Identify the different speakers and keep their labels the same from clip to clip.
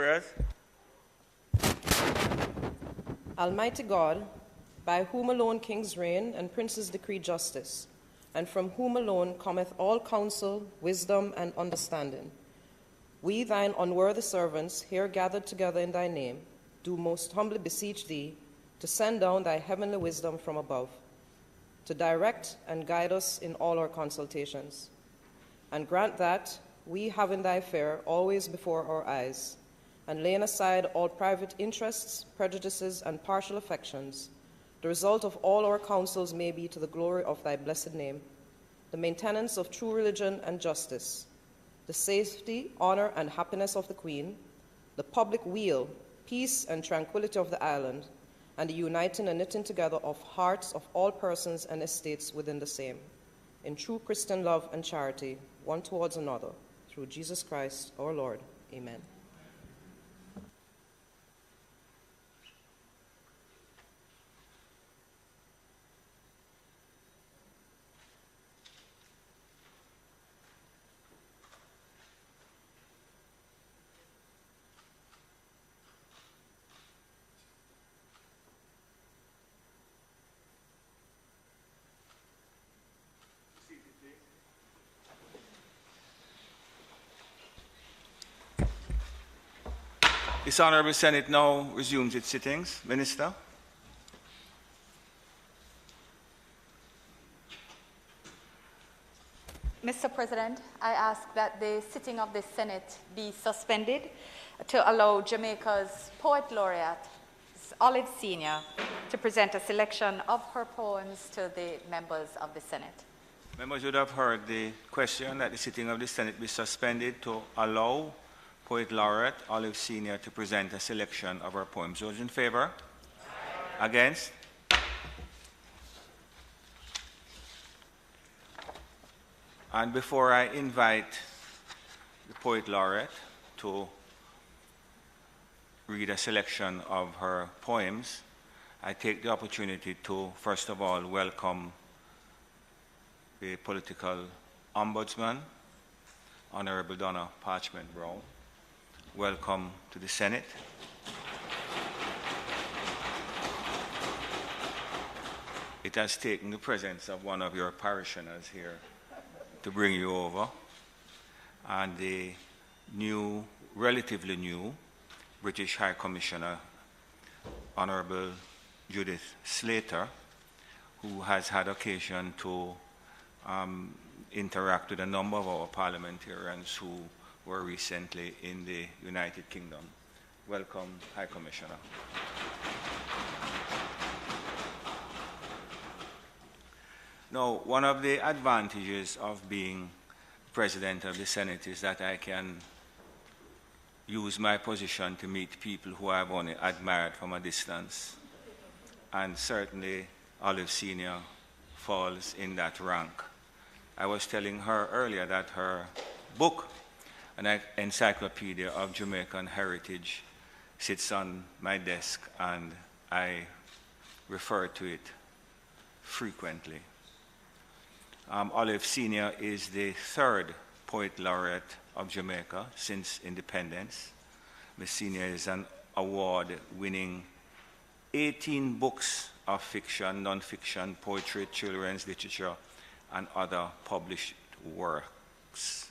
Speaker 1: prayers.
Speaker 2: Almighty God, by whom alone kings reign and princes decree justice, and from whom alone cometh all counsel, wisdom, and understanding, we, thine unworthy servants, here gathered together in thy name, do most humbly beseech thee to send down thy heavenly wisdom from above, to direct and guide us in all our consultations, and grant that we, having thy fear always before our eyes, and laying aside all private interests, prejudices, and partial affections, the result of all our counsels may be to the glory of thy blessed name, the maintenance of true religion and justice, the safety, honor, and happiness of the Queen, the public weal, peace, and tranquility of the island, and the uniting and knitting together of hearts of all persons and estates within the same, in true Christian love and charity, one towards another, through Jesus Christ our Lord. Amen.
Speaker 1: This Honourable Senate now resumes its sittings. Minister.
Speaker 3: Mr. President, I ask that the sitting of the Senate be suspended to allow Jamaica's Poet Laureate, Olive Senior, to present a selection of her poems to the members of the Senate.
Speaker 1: Members would have heard the question that the sitting of the Senate be suspended to allow Poet Laureate Olive Senior to present a selection of her poems. Those in favor? Aye. Against? And before I invite the Poet Laureate to read a selection of her poems, I take the opportunity to, first of all, welcome the political ombudsman, Honourable Donna Parchment-Brown. Welcome to the Senate. It has taken the presence of one of your parishioners here to bring you over, and the new, relatively new, British High Commissioner, Honourable Judith Slater, who has had occasion to interact with a number of our parliamentarians who were recently in the United Kingdom. Welcome, High Commissioner. Now, one of the advantages of being President of the Senate is that I can use my position to meet people who I've only admired from a distance. And certainly, Olive Senior falls in that rank. I was telling her earlier that her book, an encyclopedia of Jamaican heritage, sits on my desk, and I refer to it frequently. Olive Senior is the third Poet Laureate of Jamaica since independence. Ms. Senior is an award-winning 18 books of fiction, non-fiction, poetry, children's literature, and other published works.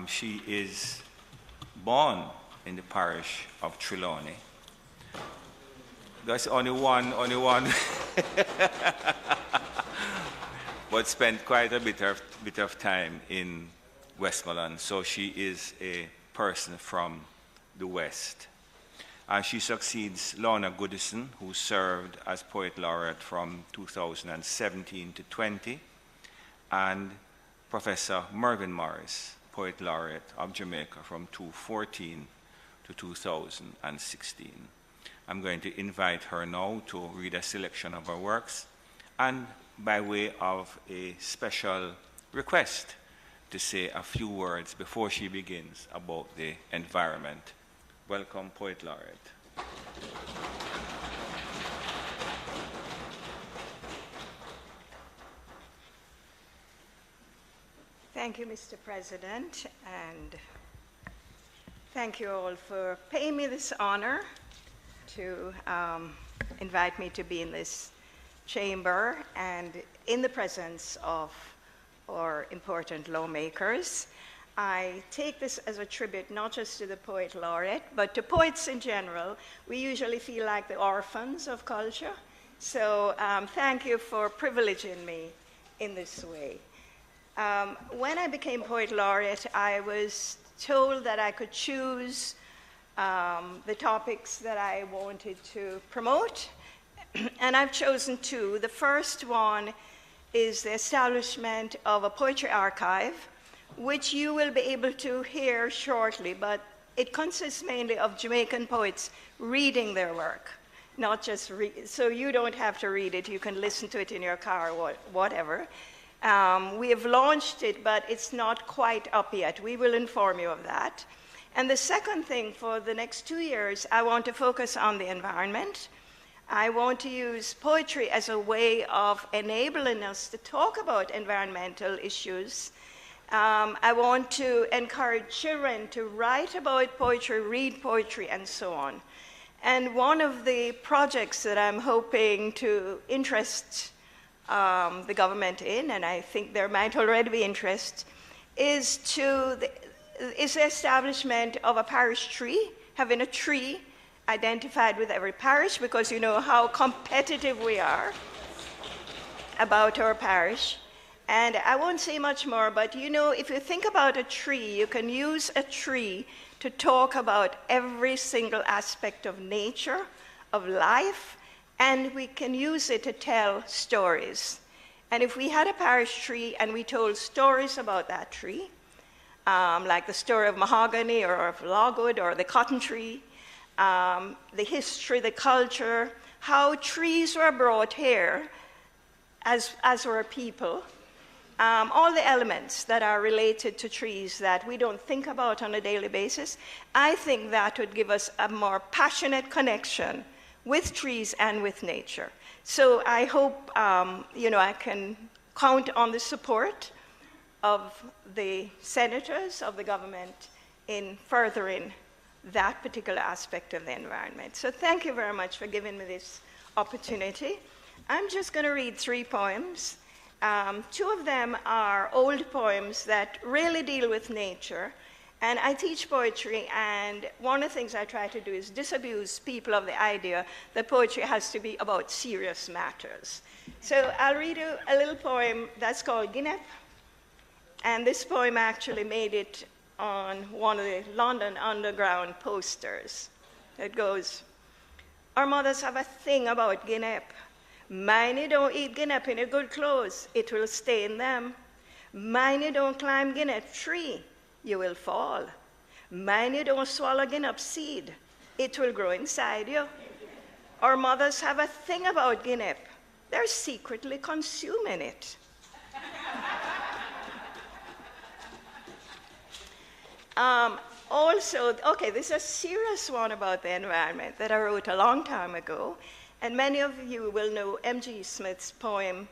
Speaker 1: She is born in the parish of Trelawney. That's only one. But spent quite a bit of time in Westmoreland, so she is a person from the West. She succeeds Lorna Goodison, who served as Poet Laureate from 2017 to 20, and Professor Mervyn Morris, Poet Laureate of Jamaica from 2014 to 2016. I'm going to invite her now to read a selection of her works, and by way of a special request, to say a few words before she begins about the environment. Welcome, Poet Laureate.
Speaker 4: Thank you, Mr. President, and Thank you all for paying me this honor to invite me to be in this chamber and in the presence of our important lawmakers. I take this as a tribute not just to the Poet Laureate, but to poets in general. We usually feel like the orphans of culture. So thank you for privileging me in this way. When I became Poet Laureate, I was told that I could choose the topics that I wanted to promote, and I've chosen two. The first one is the establishment of a poetry archive, which you will be able to hear shortly, but it consists mainly of Jamaican poets reading their work, not just so you don't have to read it, you can listen to it in your car or whatever. We have launched it, but it's not quite up yet. We will inform you of that. And the second thing, for the next 2 years, I want to focus on the environment. I want to use poetry as a way of enabling us to talk about environmental issues. I want to encourage children to write about poetry, read poetry, and so on. And one of the projects that I'm hoping to interest the government in, and I think there might already be interest, is the establishment of a parish tree, having a tree identified with every parish, because you know how competitive we are about our parish. And I won't say much more, but you know, if you think about a tree, you can use a tree to talk about every single aspect of nature, of life, and we can use it to tell stories. And if we had a parish tree and we told stories about that tree, like the story of mahogany or of logwood or the cotton tree, the history, the culture, how trees were brought here as were people, all the elements that are related to trees that we don't think about on a daily basis, I think that would give us a more passionate connection with trees and with nature. So I hope I can count on the support of the senators, of the government, in furthering that particular aspect of the environment. So thank you very much for giving me this opportunity. I'm just going to read 3 poems. 2 of them are old poems that really deal with nature. And I teach poetry, and one of the things I try to do is disabuse people of the idea that poetry has to be about serious matters. So I'll read you a little poem that's called Guinep. And this poem actually made it on one of the London Underground posters. It goes, our mothers have a thing about Guinep. Miney don't eat Guinep in your good clothes, it will stain them. Miney don't climb Guinep tree, you will fall. Miney don't swallow Guinep seed, it will grow inside you. Our mothers have a thing about Guinep, they're secretly consuming it. This is a serious one about the environment that I wrote a long time ago. And many of you will know M.G. Smith's poem,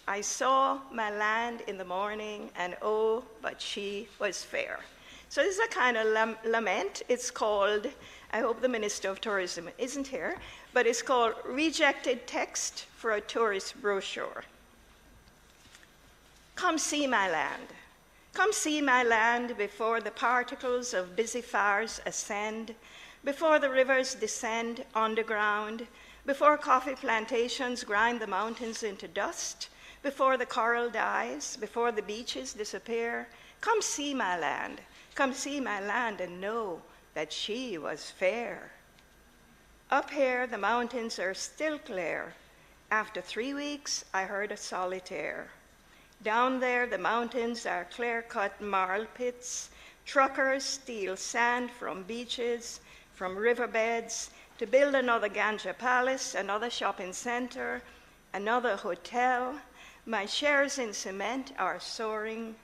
Speaker 4: I saw my land in the morning, and oh, but she was fair. So this is a kind of lament. It's called, I hope the Minister of Tourism isn't here, but it's called Rejected Text for a Tourist Brochure. Come see my land. Come see my land before the particles of busy fires ascend, before the rivers descend underground, before coffee plantations grind the mountains into dust, before the coral dies, before the beaches disappear. Come see my land and know that she was fair. Up here, the mountains are still clear. After 3 weeks, I heard a solitaire. Down there, the mountains are clear-cut marl pits. Truckers steal sand from beaches, from riverbeds, to build another Ganja Palace, another shopping center, another hotel. My shares in cement are soaring.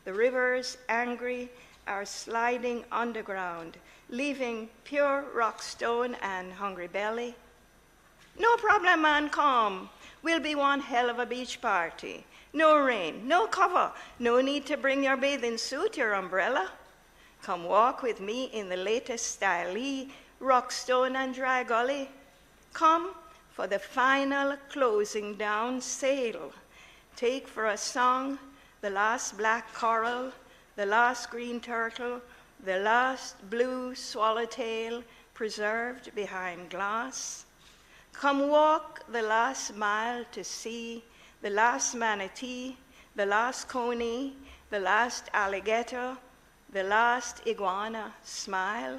Speaker 4: The rivers, angry, are sliding underground, leaving pure rock stone and hungry belly. No problem, man, come. We'll be one hell of a beach party. No rain, no cover, no need to bring your bathing suit, your umbrella. Come walk with me in the latest style, Rockstone and Dry Gully. Come for the final closing down sale. Take for a song the last black coral, the last green turtle, the last blue swallowtail preserved behind glass. Come walk the last mile to see the last manatee, the last coney, the last alligator, the last iguana smile.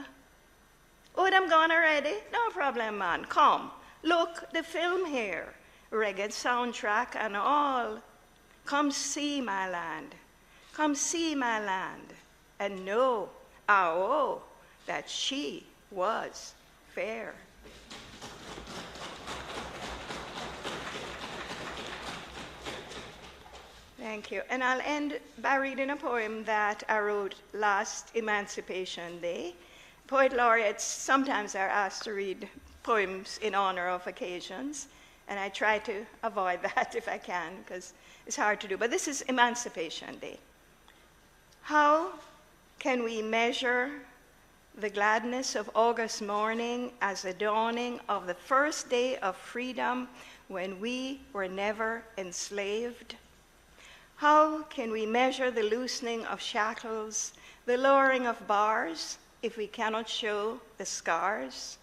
Speaker 4: Oh, them gone already? No problem, man. Come, look the film here, reggae soundtrack and all. Come see my land. Come see my land and know, that she was fair. Thank you. And I'll end by reading a poem that I wrote last Emancipation Day. Poet laureates sometimes are asked to read poems in honor of occasions, and I try to avoid that if I can, because it's hard to do. But this is Emancipation Day. How can we measure the gladness of August morning as the dawning of the first day of freedom when we were never enslaved? How can we measure the loosening of shackles, the lowering of bars, if we cannot show the scars?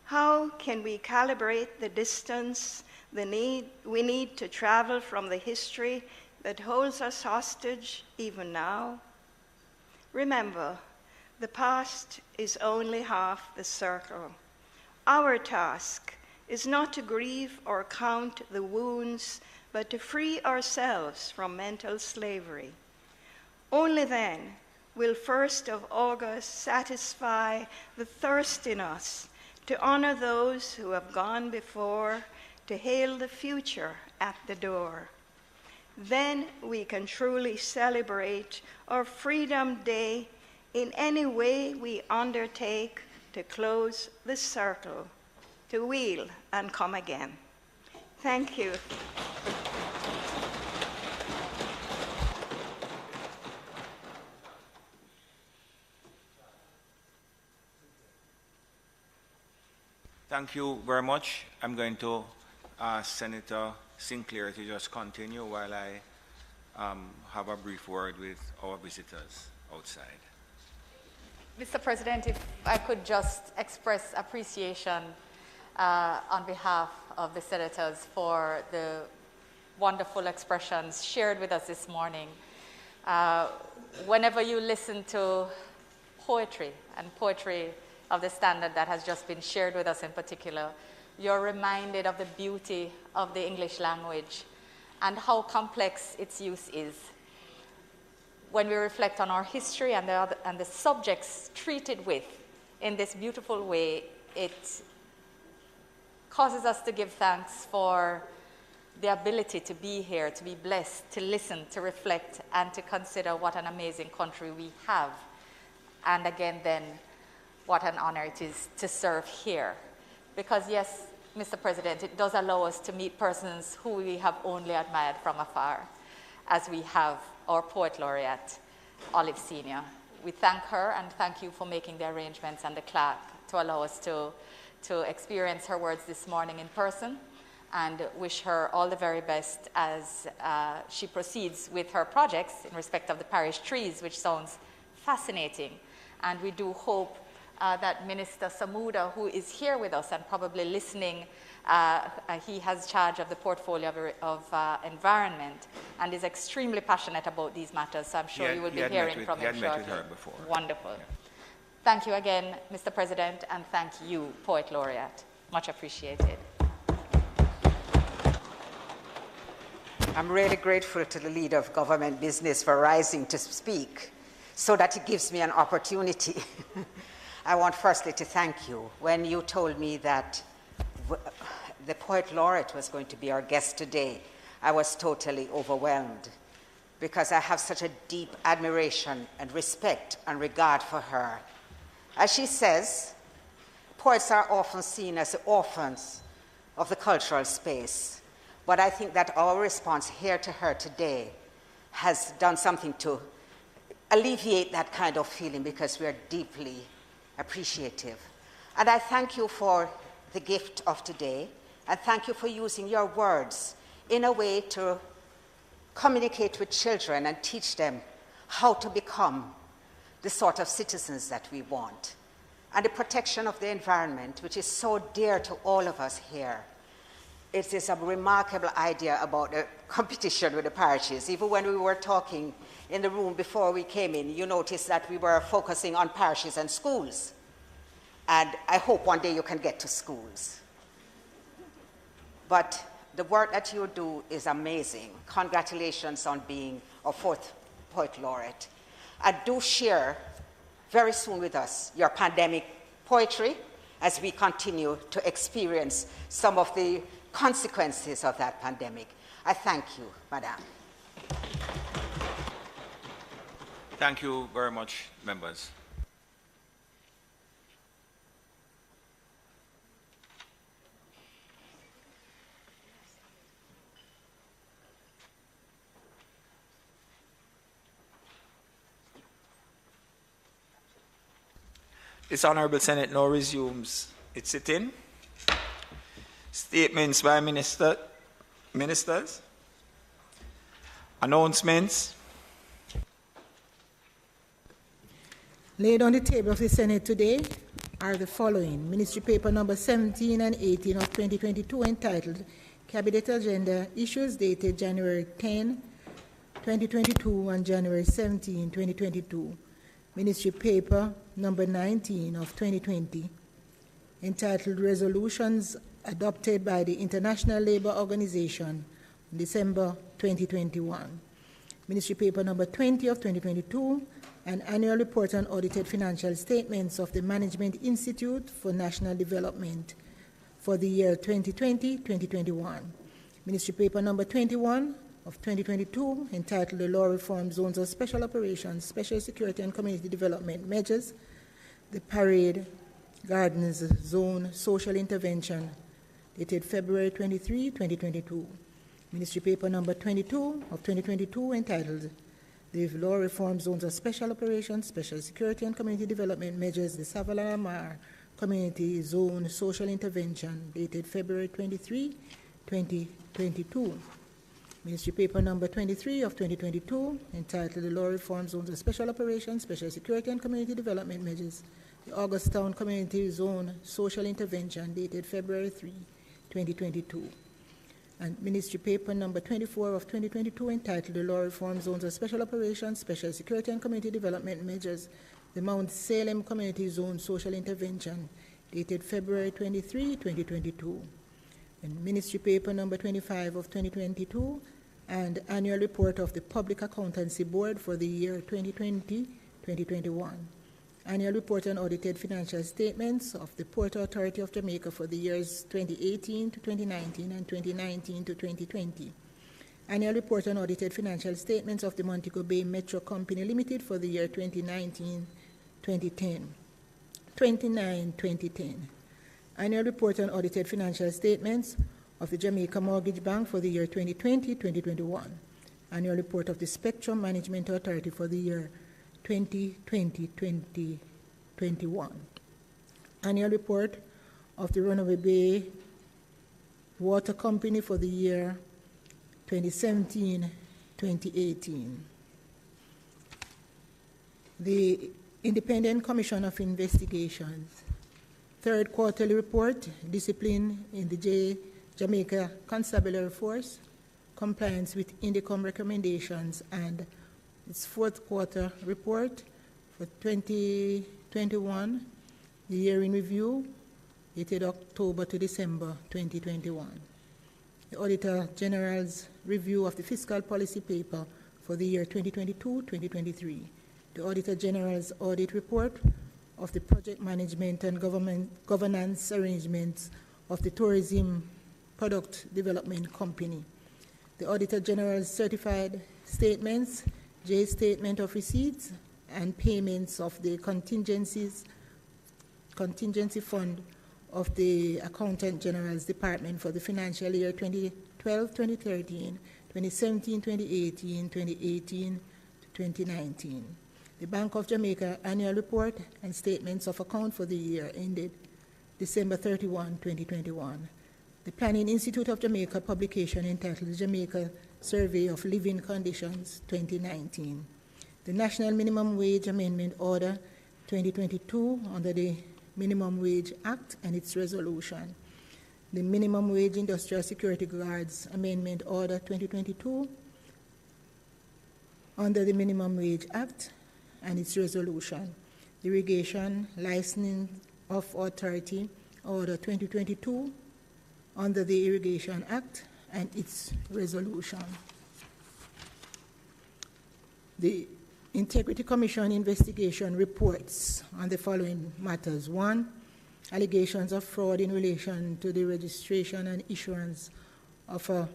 Speaker 4: How can we calibrate the distance we need to travel from the history that holds us hostage even now? Remember, the past is only half the circle. Our task is not to grieve or count the wounds, but to free ourselves from mental slavery. Only then will 1st of August satisfy the thirst in us to honor those who have gone before, to hail the future at the door. Then we can truly celebrate our Freedom Day in any way we undertake to close the circle, to wheel and come again. Thank you.
Speaker 1: Thank you very much. I'm going to ask Senator Sinclair to just continue while I have a brief word with our visitors outside.
Speaker 3: Mr. President, if I could just express appreciation on behalf of the senators for the wonderful expressions shared with us this morning. Whenever you listen to poetry and poetry of the standard that has just been shared with us in particular, you're reminded of the beauty of the English language and how complex its use is. When we reflect on our history and the subjects treated with in this beautiful way, it causes us to give thanks for the ability to be here, to be blessed, to listen, to reflect, and to consider what an amazing country we have. And again, then, what an honor it is to serve here. Because yes, Mr. President, it does allow us to meet persons who we have only admired from afar, as we have our Poet Laureate, Olive Senior. We thank her and thank you for making the arrangements and the clerk to allow us to experience her words this morning in person, and wish her all the very best as she proceeds with her projects in respect of the parish trees, which sounds fascinating. And we do hope that Minister Samuda, who is here with us and probably listening, he has charge of the portfolio of environment and is extremely passionate about these matters, so I'm sure you will be hearing from him shortly.
Speaker 1: He had met with her before.
Speaker 3: Wonderful.
Speaker 1: Yeah.
Speaker 3: Thank you again, Mr. President, and thank you, Poet Laureate. Much appreciated.
Speaker 5: I'm really grateful to the leader of government business for rising to speak so that it gives me an opportunity. I want firstly to thank you. When you told me that the Poet Laureate was going to be our guest today, I was totally overwhelmed because I have such a deep admiration and respect and regard for her. As she says, poets are often seen as the orphans of the cultural space, but I think that our response here to her today has done something to alleviate that kind of feeling because we are deeply appreciative. And I thank you for the gift of today, and thank you for using your words in a way to communicate with children and teach them how to become the sort of citizens that we want. And the protection of the environment, which is so dear to all of us here. It is a remarkable idea about the competition with the parishes. Even when we were talking in the room before we came in, you noticed that we were focusing on parishes and schools. And I hope one day you can get to schools. But the work that you do is amazing. Congratulations on being our 4th Poet Laureate. And do share very soon with us your pandemic poetry as we continue to experience some of the consequences of that pandemic. I thank you, Madam.
Speaker 1: Thank you very much, members.
Speaker 6: This Honourable Senate now resumes its sitting. Statements by ministers. Announcements.
Speaker 7: Laid on the table of the Senate today are the following. Ministry paper number 17 and 18 of 2022 entitled Cabinet Agenda Issues dated January 10, 2022 and January 17, 2022. Ministry paper number 19 of 2020 entitled Resolutions Adopted by the International Labour Organization in December 2021. Ministry paper number 20 of 2022, an annual report on audited financial statements of the Management Institute for National Development for the year 2020-2021. Ministry paper number 21 of 2022, entitled The Law Reform Zones of Special Operations, Special Security and Community Development Measures, the Parade Gardens Zone Social Intervention, dated February 23, 2022. Ministry paper number 22 of 2022, entitled The Law Reform Zones of Special Operations, Special Security and Community Development Measures, the Savalamar Community Zone Social Intervention, dated February 23, 2022. Ministry paper number 23 of 2022, entitled The Law Reform Zones of Special Operations, Special Security and Community Development Measures, the Augustown Community Zone Social Intervention, dated February 3, 2022. And Ministry paper number 24 of 2022, entitled The Law Reform Zones of Special Operations, Special Security and Community Development Measures, the Mount Salem Community Zone Social Intervention, dated February 23, 2022. And Ministry paper number 25 of 2022, and annual report of the Public Accountancy Board for the year 2020-2021. Annual report on audited financial statements of the Port Authority of Jamaica for the years 2018 to 2019 and 2019 to 2020. Annual report on audited financial statements of the Montego Bay Metro Company Limited for the year 2019-2010. Annual report on audited financial statements of the Jamaica Mortgage Bank for the year 2020-2021. Annual report of the Spectrum Management Authority for the year 2020-2021. Annual report of the Runaway Bay Water Company for the year 2017-2018. The Independent Commission of Investigations. Third quarterly report, discipline in the Jamaica Constabulary Force, compliance with INDECOM recommendations, and its fourth quarter report for 2021, the year in review, dated October to December 2021. The Auditor General's review of the fiscal policy paper for the year 2022-2023. The Auditor General's audit report of the project management and governance arrangements of the Tourism Product Development Company. The Auditor General's certified statements, J statement of receipts and payments of the contingency fund of the Accountant General's Department for the financial year 2012-2013, 2017-2018, 2018-2019. the Bank of Jamaica annual report and statements of account for the year ended December 31, 2021. The Planning Institute of Jamaica publication entitled Jamaica Survey of Living Conditions 2019. The National Minimum Wage Amendment Order 2022 under the Minimum Wage Act and its resolution. The Minimum Wage Industrial Security Guards Amendment Order 2022 under the Minimum Wage Act and its resolution. The Irrigation Licensing of Authority Order 2022 under the Irrigation Act and its resolution. The Integrity Commission investigation reports on the following matters. 1, allegations of fraud in relation to the registration and issuance of a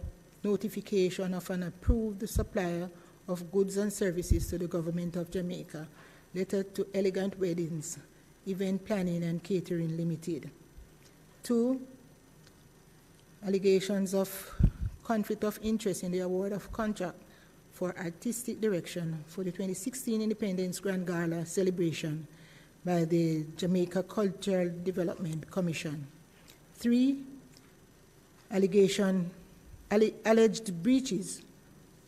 Speaker 7: notification of an approved supplier of goods and services to the government of Jamaica, letter to Elegant Weddings, Event Planning and Catering Limited. 2, allegations of conflict of interest in the award of contract for artistic direction for the 2016 Independence Grand Gala celebration by the Jamaica Cultural Development Commission. 3, alleged breaches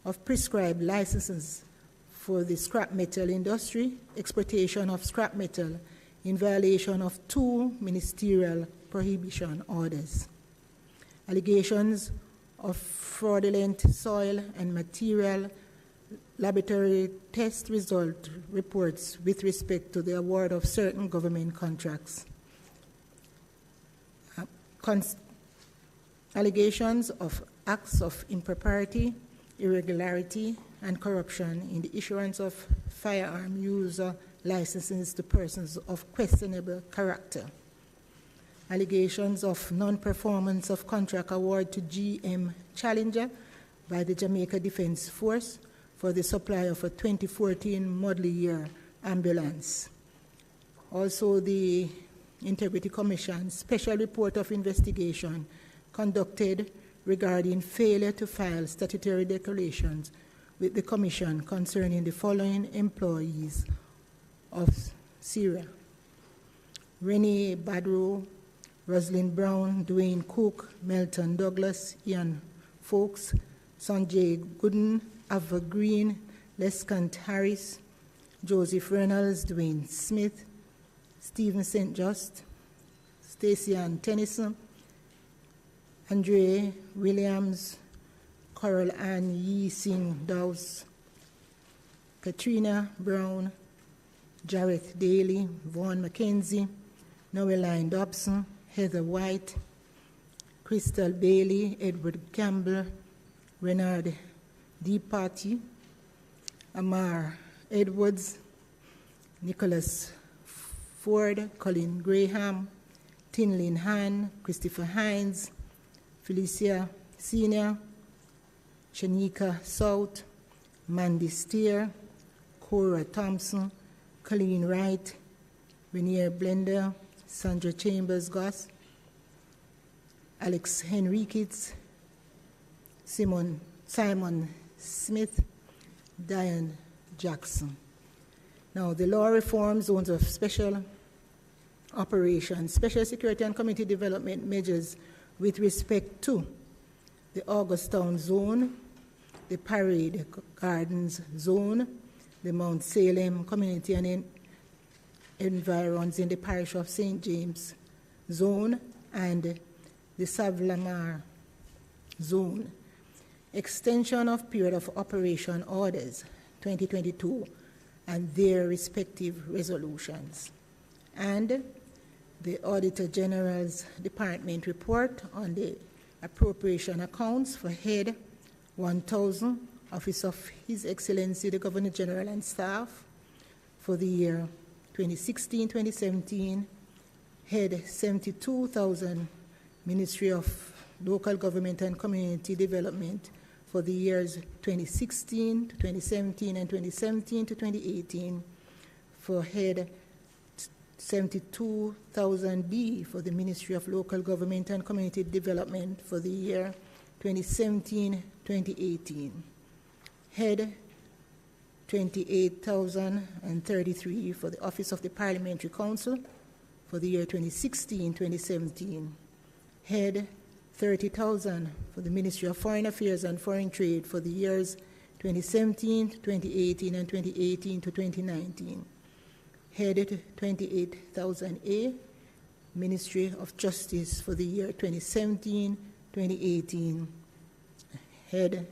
Speaker 7: of prescribed licenses for the scrap metal industry, exportation of scrap metal in violation of 2 ministerial prohibition orders. Allegations of fraudulent soil and material laboratory test result reports with respect to the award of certain government contracts. Allegations of acts of impropriety, irregularity, and corruption in the issuance of firearm user licenses to persons of questionable character. Allegations of non-performance of contract award to GM Challenger by the Jamaica Defense Force for the supply of a 2014 model year ambulance. Also, the Integrity Commission special report of investigation conducted regarding failure to file statutory declarations with the Commission concerning the following employees of Syria: Renee Badrow, Rosalind Brown, Dwayne Cook, Melton Douglas, Ian Folks, Sanjay Gooden, Ava Green, Lescant Harris, Joseph Reynolds, Dwayne Smith, Stephen St. Just, Stacey Ann Tennyson, Andre Williams, Coral Ann Yee Singh Dowse, Katrina Brown, Jareth Daly, Vaughn McKenzie, Noeline Dobson, Heather White, Crystal Bailey, Edward Campbell, Renard Departy, Amar Edwards, Nicholas Ford, Colin Graham, Tinlin Han, Christopher Hines, Felicia Senior, Shanika South, Mandy Steer, Cora Thompson, Colleen Wright, Renier Blender, Sandra Chambers Goss, Alex Henriquez, Simon Smith, Diane Jackson. Now, the law reforms zones of special operations, special security and community development measures with respect to the Augustown zone, the Parade Gardens zone, the Mount Salem community and environs in the parish of St. James zone, and the Savlamar zone. Extension of period of operation orders 2022 and their respective resolutions. And the Auditor General's Department report on the appropriation accounts for Head 1000, Office of His Excellency the Governor General and staff for the year 2016-2017, Head 72,000, Ministry of Local Government and Community Development for the years 2016 to 2017 and 2017 to 2018, for Head 72,000B for the Ministry of Local Government and Community Development for the year 2017-2018, Head $28,033 for the Office of the Parliamentary Council for the year 2016-2017. Head $30,000 for the Ministry of Foreign Affairs and Foreign Trade for the years 2017 to 2018 and 2018 to 2019. Headed $28,000A, Ministry of Justice for the year 2017-2018. Head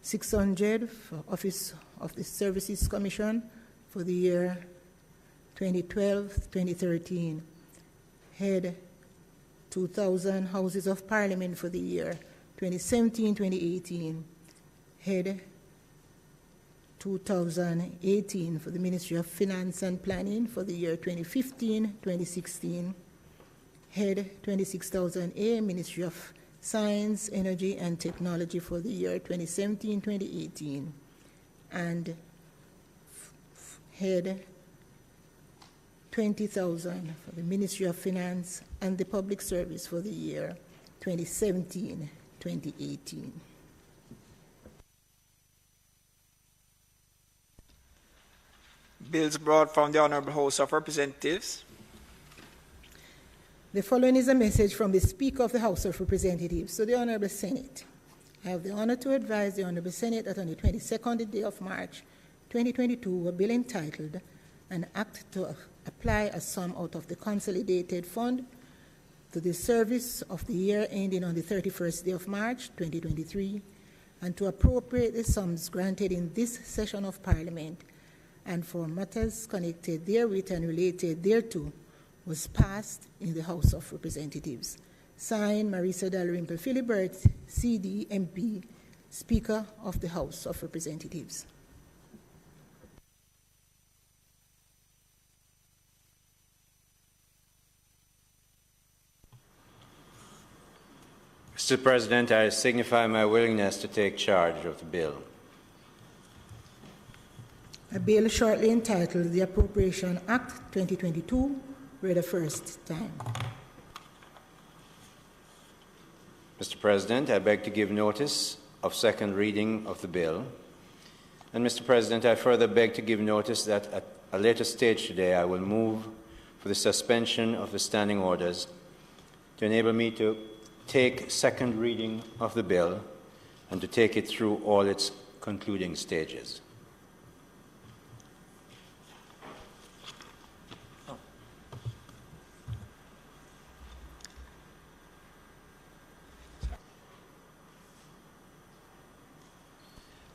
Speaker 7: $600 for Office of the Services Commission for the year 2012-2013. Head 2,000 Houses of Parliament for the year 2017-2018. Head 2018 for the Ministry of Finance and Planning for the year 2015-2016. Head 26,000A, Ministry of Science, Energy and Technology for the year 2017-2018. And Head 20,000 for the Ministry of Finance and the Public Service for the year 2017-2018.
Speaker 6: Bills brought from the Honourable House of Representatives.
Speaker 7: The following is a message from the Speaker of the House of Representatives to the Honourable Senate. I have the honour to advise the Honourable Senate that on the 22nd day of March 2022, a bill entitled An Act to Apply a Sum out of the Consolidated Fund to the service of the year ending on the 31st day of March 2023, and to appropriate the sums granted in this session of Parliament and for matters connected therewith and related thereto, was passed in the House of Representatives. Signed, Marisa Dalrymple Philibert, CD, MP, Speaker of the House of Representatives.
Speaker 8: Mr. President, I signify my willingness to take charge of the bill.
Speaker 7: A bill shortly entitled the Appropriation Act 2022, read the first time.
Speaker 8: Mr. President, I beg to give notice of second reading of the bill. And Mr. President, I further beg to give notice that at a later stage today I will move for the suspension of the standing orders to enable me to take second reading of the bill and to take it through all its concluding stages.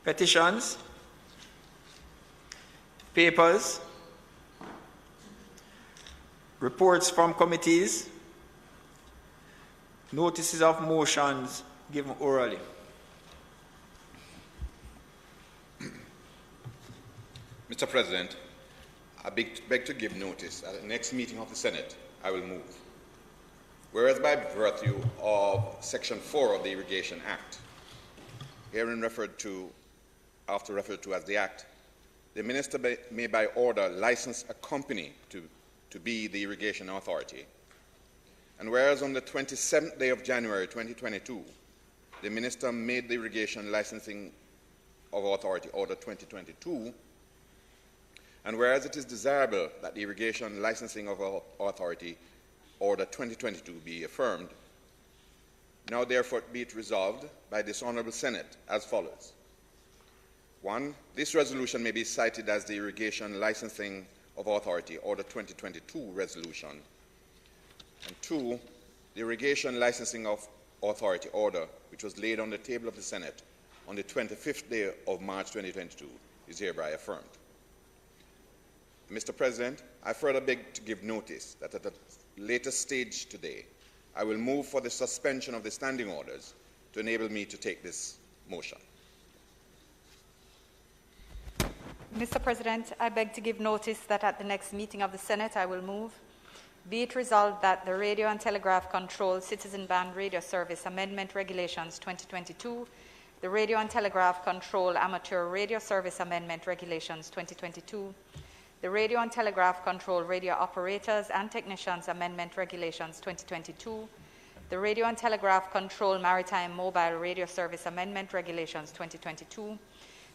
Speaker 6: Petitions, papers, reports from committees, notices of motions given orally.
Speaker 9: Mr. President, I beg to give notice at the next meeting of the Senate, I will move. Whereas by virtue of Section 4 of the Irrigation Act, herein after referred to as the Act, the Minister may by order license a company to be the Irrigation Authority. And whereas on the 27th day of January 2022, the Minister made the Irrigation Licensing of Authority Order 2022, and whereas it is desirable that the Irrigation Licensing of Authority Order 2022 be affirmed, now therefore be it resolved by this Honourable Senate as follows. 1. This resolution may be cited as the Irrigation Licensing of Authority Order 2022 resolution. And 2. The Irrigation Licensing of Authority Order, which was laid on the table of the Senate on the 25th day of March 2022, is hereby affirmed. Mr. President, I further beg to give notice that at a later stage today, I will move for the suspension of the standing orders to enable me to take this motion.
Speaker 3: Mr. President, I beg to give notice that at the next meeting of the Senate, I will move. Be it resolved that the Radio and Telegraph Control Citizen Band Radio Service Amendment Regulations 2022, the Radio and Telegraph Control Amateur Radio Service Amendment Regulations 2022, the Radio and Telegraph Control Radio Operators and Technicians Amendment Regulations 2022, the Radio and Telegraph Control Maritime Mobile Radio Service Amendment Regulations 2022,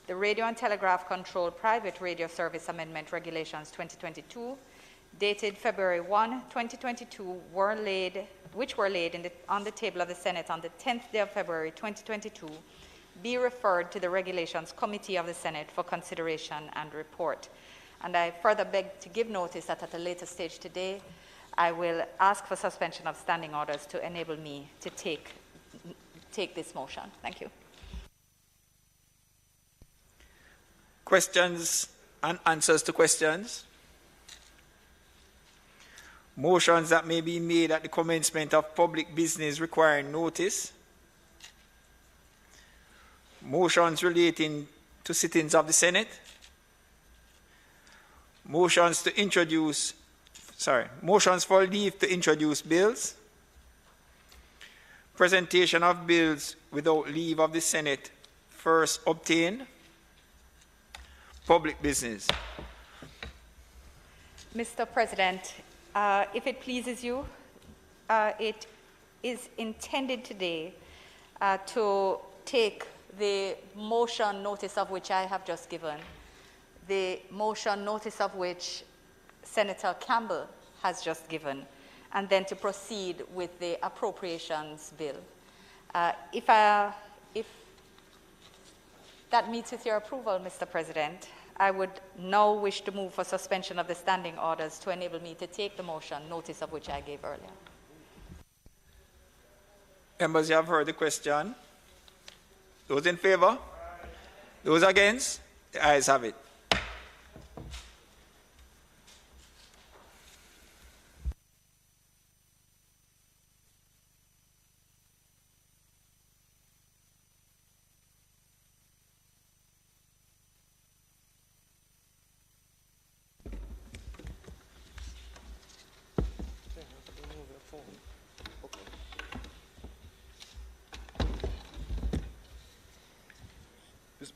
Speaker 3: the Radio and Telegraph Control Private Radio Service Amendment Regulations 2022, dated February 1, 2022, which were laid on the table of the Senate on the 10th day of February 2022, be referred to the Regulations Committee of the Senate for consideration and report. And I further beg to give notice that at a later stage today, I will ask for suspension of standing orders to enable me to take this motion. Thank you.
Speaker 6: Questions and answers to questions? Motions that may be made at the commencement of public business requiring notice. Motions relating to sittings of the Senate. Motions for leave to introduce bills. Presentation of bills without leave of the Senate first obtained. Public business.
Speaker 3: Mr. President, if it pleases you, it is intended today to take the motion notice of which I have just given, the motion notice of which Senator Campbell has just given, and then to proceed with the appropriations bill. If that meets with your approval, Mr. President, I would now wish to move for suspension of the standing orders to enable me to take the motion, notice of which I gave earlier.
Speaker 6: Members, you have heard the question. Those in favor? Those against? The ayes have it.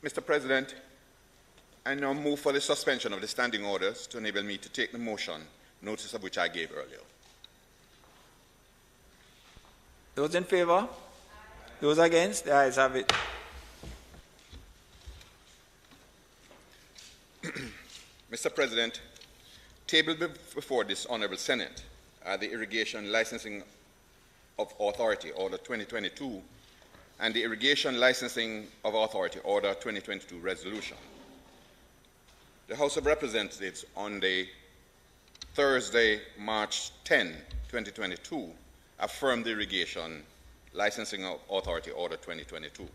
Speaker 9: Mr. President, I now move for the suspension of the standing orders to enable me to take the motion, notice of which I gave earlier.
Speaker 6: Those in favor? Those against? The ayes have it.
Speaker 9: Mr. President, tabled before this Honourable Senate are the Irrigation Licensing of Authority Order 2022 and the Irrigation Licensing of Authority Order 2022 Resolution. The House of Representatives on the Thursday, March 10, 2022, affirmed the Irrigation Licensing of Authority Order 2022.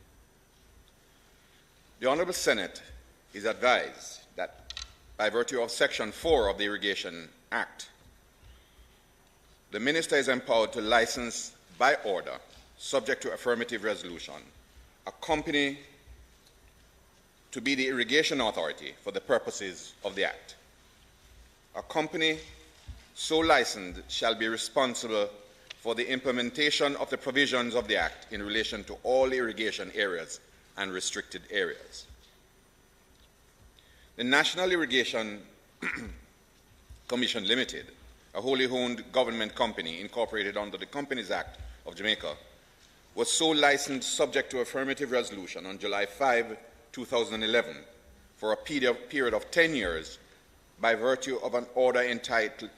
Speaker 9: The Honourable Senate is advised that by virtue of Section 4 of the Irrigation Act, the Minister is empowered to license by order, subject to affirmative resolution, a company to be the irrigation authority for the purposes of the Act. A company so licensed shall be responsible for the implementation of the provisions of the Act in relation to all irrigation areas and restricted areas. The National Irrigation Commission Limited, a wholly owned government company incorporated under the Companies Act of Jamaica, was so licensed subject to affirmative resolution on July 5, 2011 for a period of 10 years by virtue of an order entitled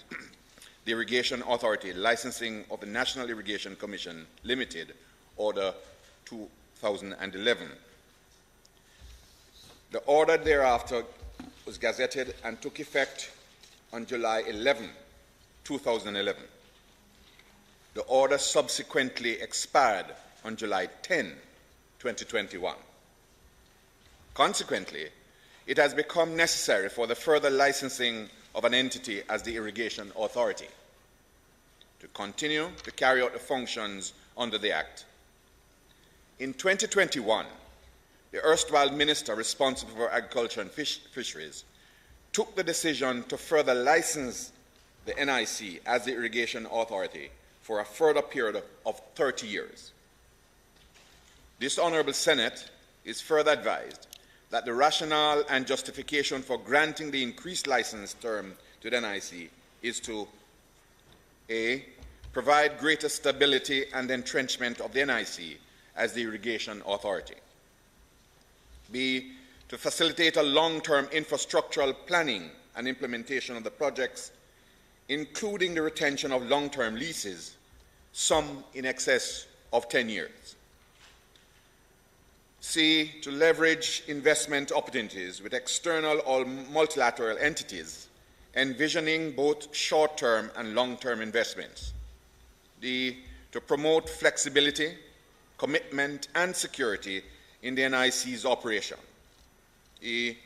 Speaker 9: the Irrigation Authority Licensing of the National Irrigation Commission Limited, Order 2011. The order thereafter was gazetted and took effect on July 11, 2011. The order subsequently expired on July 10, 2021. Consequently, it has become necessary for the further licensing of an entity as the Irrigation Authority to continue to carry out the functions under the Act. In 2021, the erstwhile Minister responsible for Agriculture and Fisheries took the decision to further license the NIC as the Irrigation Authority for a further period of 30 years. This Honourable Senate is further advised that the rationale and justification for granting the increased license term to the NIC is to A, provide greater stability and entrenchment of the NIC as the Irrigation Authority, B, to facilitate a long-term infrastructural planning and implementation of the projects, including the retention of long-term leases, some in excess of 10 years. C, to leverage investment opportunities with external or multilateral entities, envisioning both short-term and long-term investments. D, to promote flexibility, commitment, and security in the NIC's operation. E,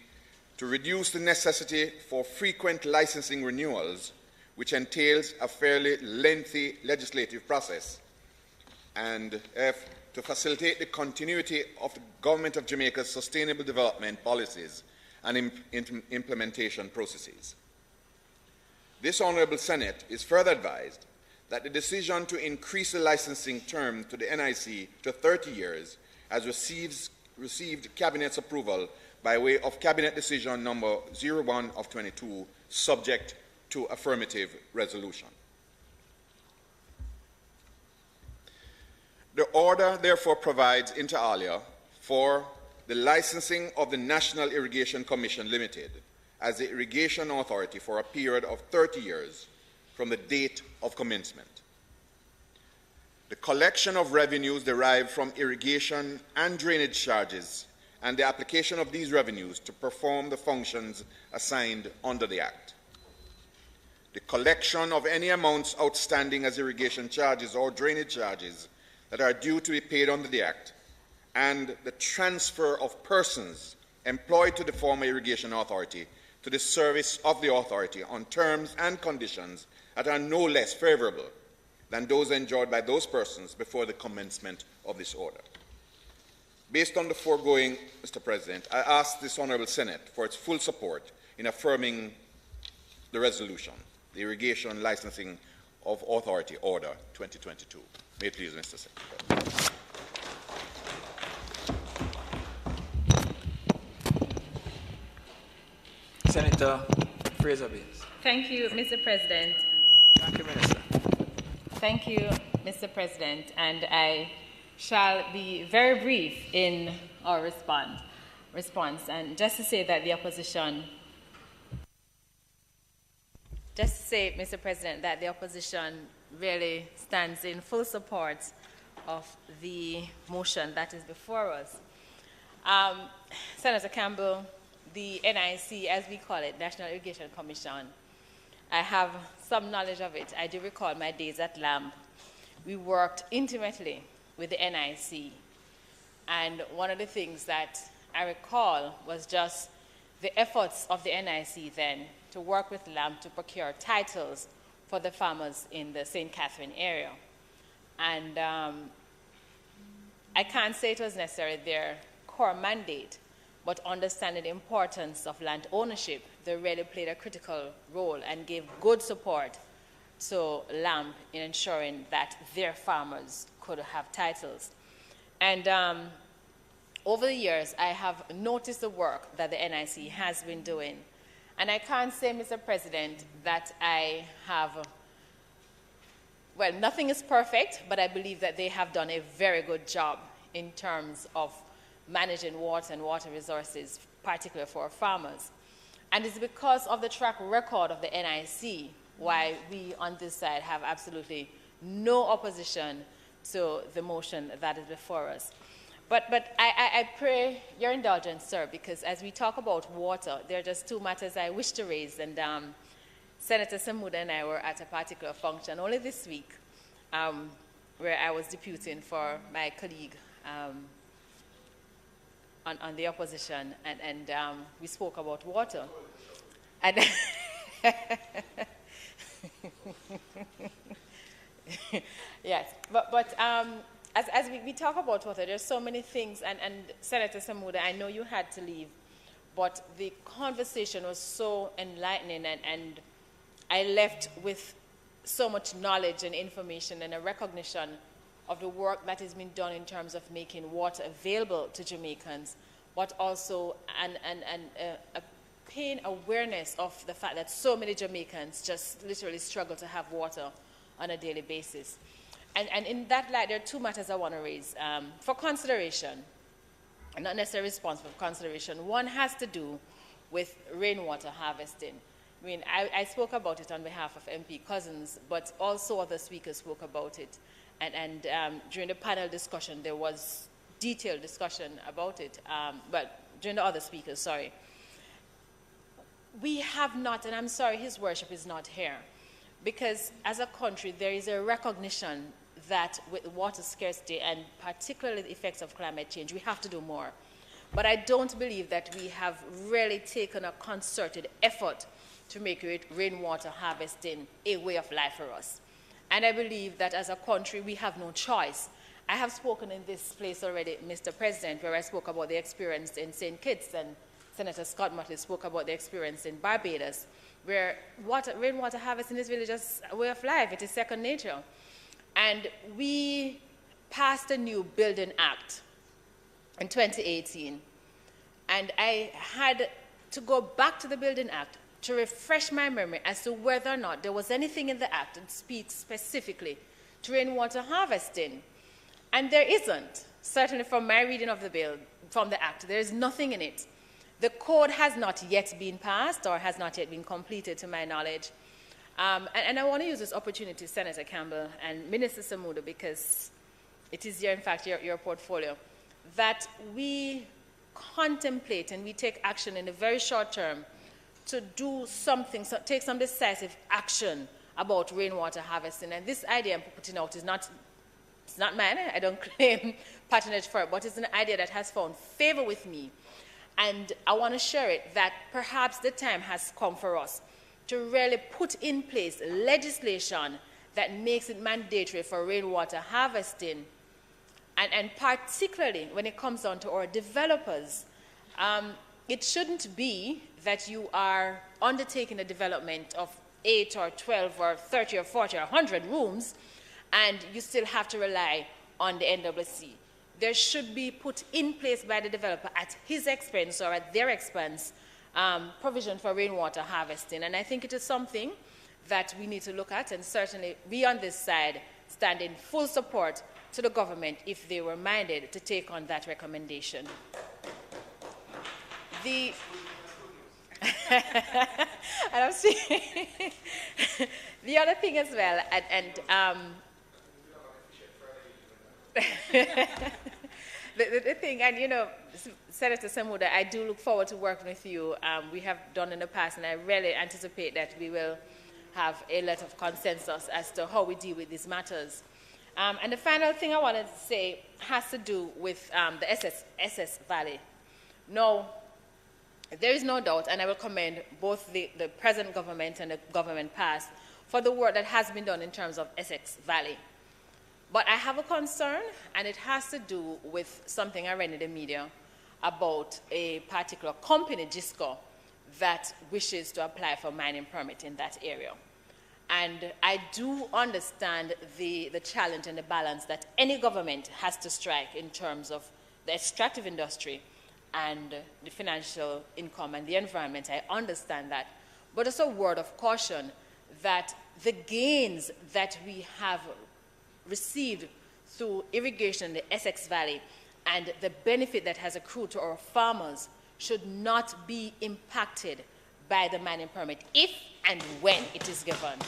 Speaker 9: to reduce the necessity for frequent licensing renewals, which entails a fairly lengthy legislative process. And F, to facilitate the continuity of the Government of Jamaica's sustainable development policies and implementation processes. This Honourable Senate is further advised that the decision to increase the licensing term to the NIC to 30 years has received Cabinet's approval by way of Cabinet Decision number 01 of 22, subject to affirmative resolution. The order therefore provides inter alia for the licensing of the National Irrigation Commission Limited as the irrigation authority for a period of 30 years from the date of commencement. The collection of revenues derived from irrigation and drainage charges and the application of these revenues to perform the functions assigned under the Act. The collection of any amounts outstanding as irrigation charges or drainage charges that are due to be paid under the Act, and the transfer of persons employed to the former irrigation authority to the service of the authority on terms and conditions that are no less favorable than those enjoyed by those persons before the commencement of this order. Based on the foregoing, Mr. President, I ask this Honourable Senate for its full support in affirming the resolution, the Irrigation Licensing of Authority Order 2022. May it please, Mr. Secretary.
Speaker 6: Senator Fraser-Baines.
Speaker 10: Thank you, Mr. President.
Speaker 6: Thank you, Minister.
Speaker 10: Thank you, Mr. President, and I shall be very brief in our response. And just to say that the opposition, Mr. President, that the opposition really stands in full support of the motion that is before us. Senator Campbell, the NIC, as we call it, National Irrigation Commission, I have some knowledge of it. I do recall my days at LAMP. We worked intimately with the NIC, and one of the things that I recall was just the efforts of the NIC then to work with LAMP to procure titles for the farmers in the St. Catherine area. And I can't say it was necessarily their core mandate, but understanding the importance of land ownership, they really played a critical role and gave good support to LAMP in ensuring that their farmers could have titles. And over the years, I have noticed the work that the NIC has been doing. And I can't say, Mr. President, that I have, well, nothing is perfect, but I believe that they have done a very good job in terms of managing water and water resources, particularly for farmers. And it's because of the track record of the NIC why we on this side have absolutely no opposition to the motion that is before us. But I pray your indulgence, sir, because as we talk about water, there are just two matters I wish to raise. And Senator Samuda and I were at a particular function only this week where I was deputing for my colleague on the opposition, and we spoke about water. And yes, but as we talk about water, there's so many things, and Senator Samuda, I know you had to leave, but the conversation was so enlightening, and I left with so much knowledge and information and a recognition of the work that has been done in terms of making water available to Jamaicans, but also a pain awareness of the fact that so many Jamaicans just literally struggle to have water on a daily basis. And in that light, there are two matters I want to raise for consideration. not necessarily responsible for consideration. One has to do with rainwater harvesting. I mean, I spoke about it on behalf of MP Cousins, but also other speakers spoke about it. And during the panel discussion, there was detailed discussion about it, but during the other speakers, sorry. We have not, and I'm sorry his worship is not here, because as a country, there is a recognition that with water scarcity and particularly the effects of climate change, we have to do more. But I don't believe that we have really taken a concerted effort to make rainwater harvesting a way of life for us. And I believe that as a country, we have no choice. I have spoken in this place already, Mr. President, where I spoke about the experience in St. Kitts, and Senator Scott Motley spoke about the experience in Barbados, where rainwater harvesting is really just a way of life. It is second nature. And we passed a new Building Act in 2018. And I had to go back to the Building Act to refresh my memory as to whether or not there was anything in the Act that speaks specifically to rainwater harvesting. And there isn't. Certainly from my reading of the bill, from the Act, there is nothing in it. The code has not yet been passed or has not yet been completed, to my knowledge. And I want to use this opportunity, Senator Campbell and Minister Samuda, because it is in fact, your portfolio, that we contemplate and we take action in the very short term to do something, so take some decisive action about rainwater harvesting. And this idea I'm putting out is not, it's not mine. I don't claim patronage for it, but it's an idea that has found favor with me. And I want to share it that perhaps the time has come for us to really put in place legislation that makes it mandatory for rainwater harvesting. And particularly when it comes down to our developers, it shouldn't be that you are undertaking a development of 8 or 12 or 30 or 40 or 100 rooms, and you still have to rely on the NWC. There should be put in place by the developer at his expense or at their expense provision for rainwater harvesting. And I think it is something that we need to look at, and certainly we on this side stand in full support to the government if they were minded to take on that recommendation. And I'm seeing the other thing as well, the thing, and you know, Senator Samuda, I do look forward to working with you. We have done in the past, and I really anticipate that we will have a lot of consensus as to how we deal with these matters. And the final thing I wanted to say has to do with the SS Valley. Now, there is no doubt, and I will commend both the present government and the government past for the work that has been done in terms of Essex Valley. But I have a concern, and it has to do with something I read in the media about a particular company, Gisco, that wishes to apply for mining permit in that area. And I do understand the challenge and the balance that any government has to strike in terms of the extractive industry and the financial income and the environment. I understand that. But it's a word of caution that the gains that we have received through irrigation in the Essex Valley and the benefit that has accrued to our farmers should not be impacted by the mining permit if and when it is given.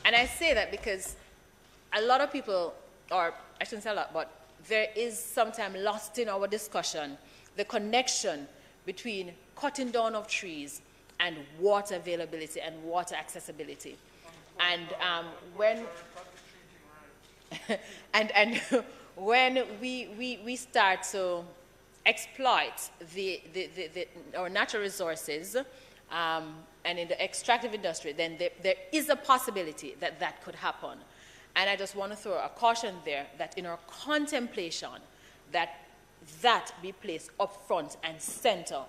Speaker 10: And I say that because a lot of people, or I shouldn't say a lot, but there is sometimes lost in our discussion the connection between cutting down of trees and water availability and water accessibility. And when when we start to exploit our natural resources and in the extractive industry, then there is a possibility that that could happen. And I just want to throw a caution there that in our contemplation, that be placed up front and center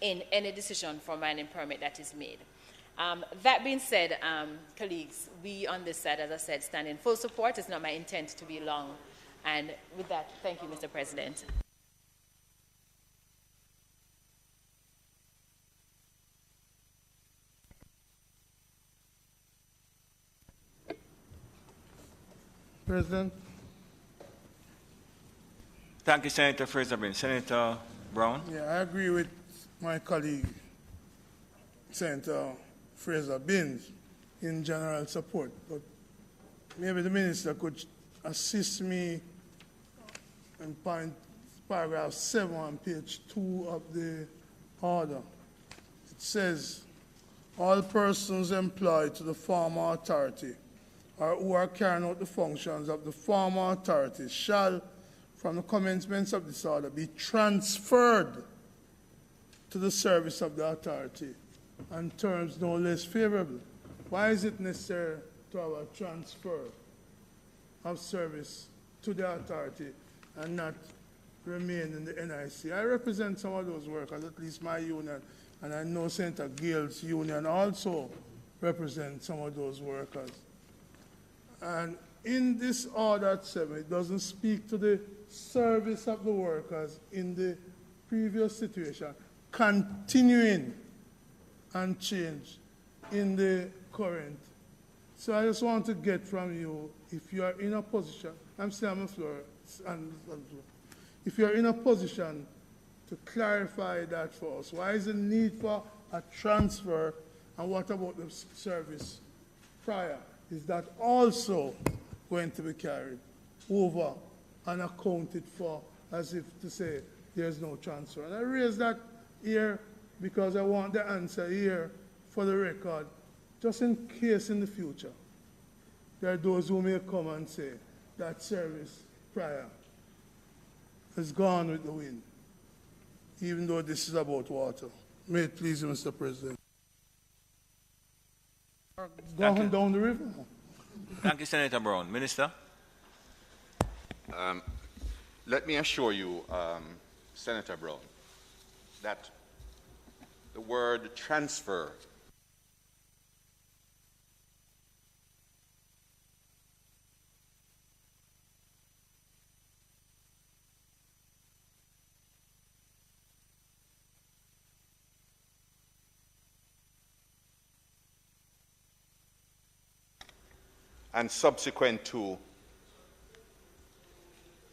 Speaker 10: in any decision for mining permit that is made. That being said, colleagues, we on this side, as I said, stand in full support. It's not my intent to be long. And with that, thank you, Mr. President.
Speaker 1: Thank you, Senator Fraser. Senator Brown?
Speaker 11: Yeah, I agree with my colleague, Senator Fraser Binns, in general support, but maybe the minister could assist me in paragraph 7 on page 2 of the order. It says, all persons employed to the former authority or who are carrying out the functions of the former authority shall, from the commencement of this order, be transferred to the service of the authority on terms no less favorable. Why is it necessary to have a transfer of service to the authority and not remain in the NIC? I represent some of those workers, at least my union, and I know Senator Gale's union also represents some of those workers. And in this order at 7, it doesn't speak to the service of the workers in the previous situation, continuing and change in the current. So I just want to get from you, if you are in a position, I'm still on the floor, if you're in a position to clarify that for us. Why is the need for a transfer, and what about the service prior? Is that also going to be carried over and accounted for, as if to say there's no transfer? And I raise that here because I want the answer here for the record, just in case in the future there are those who may come and say that service prior has gone with the wind, even though this is about water. May it please you, Mr. President. Going down the river.
Speaker 1: Thank you, Senator Brown. Minister?
Speaker 9: Let me assure you, Senator Brown, that the word transfer and subsequent to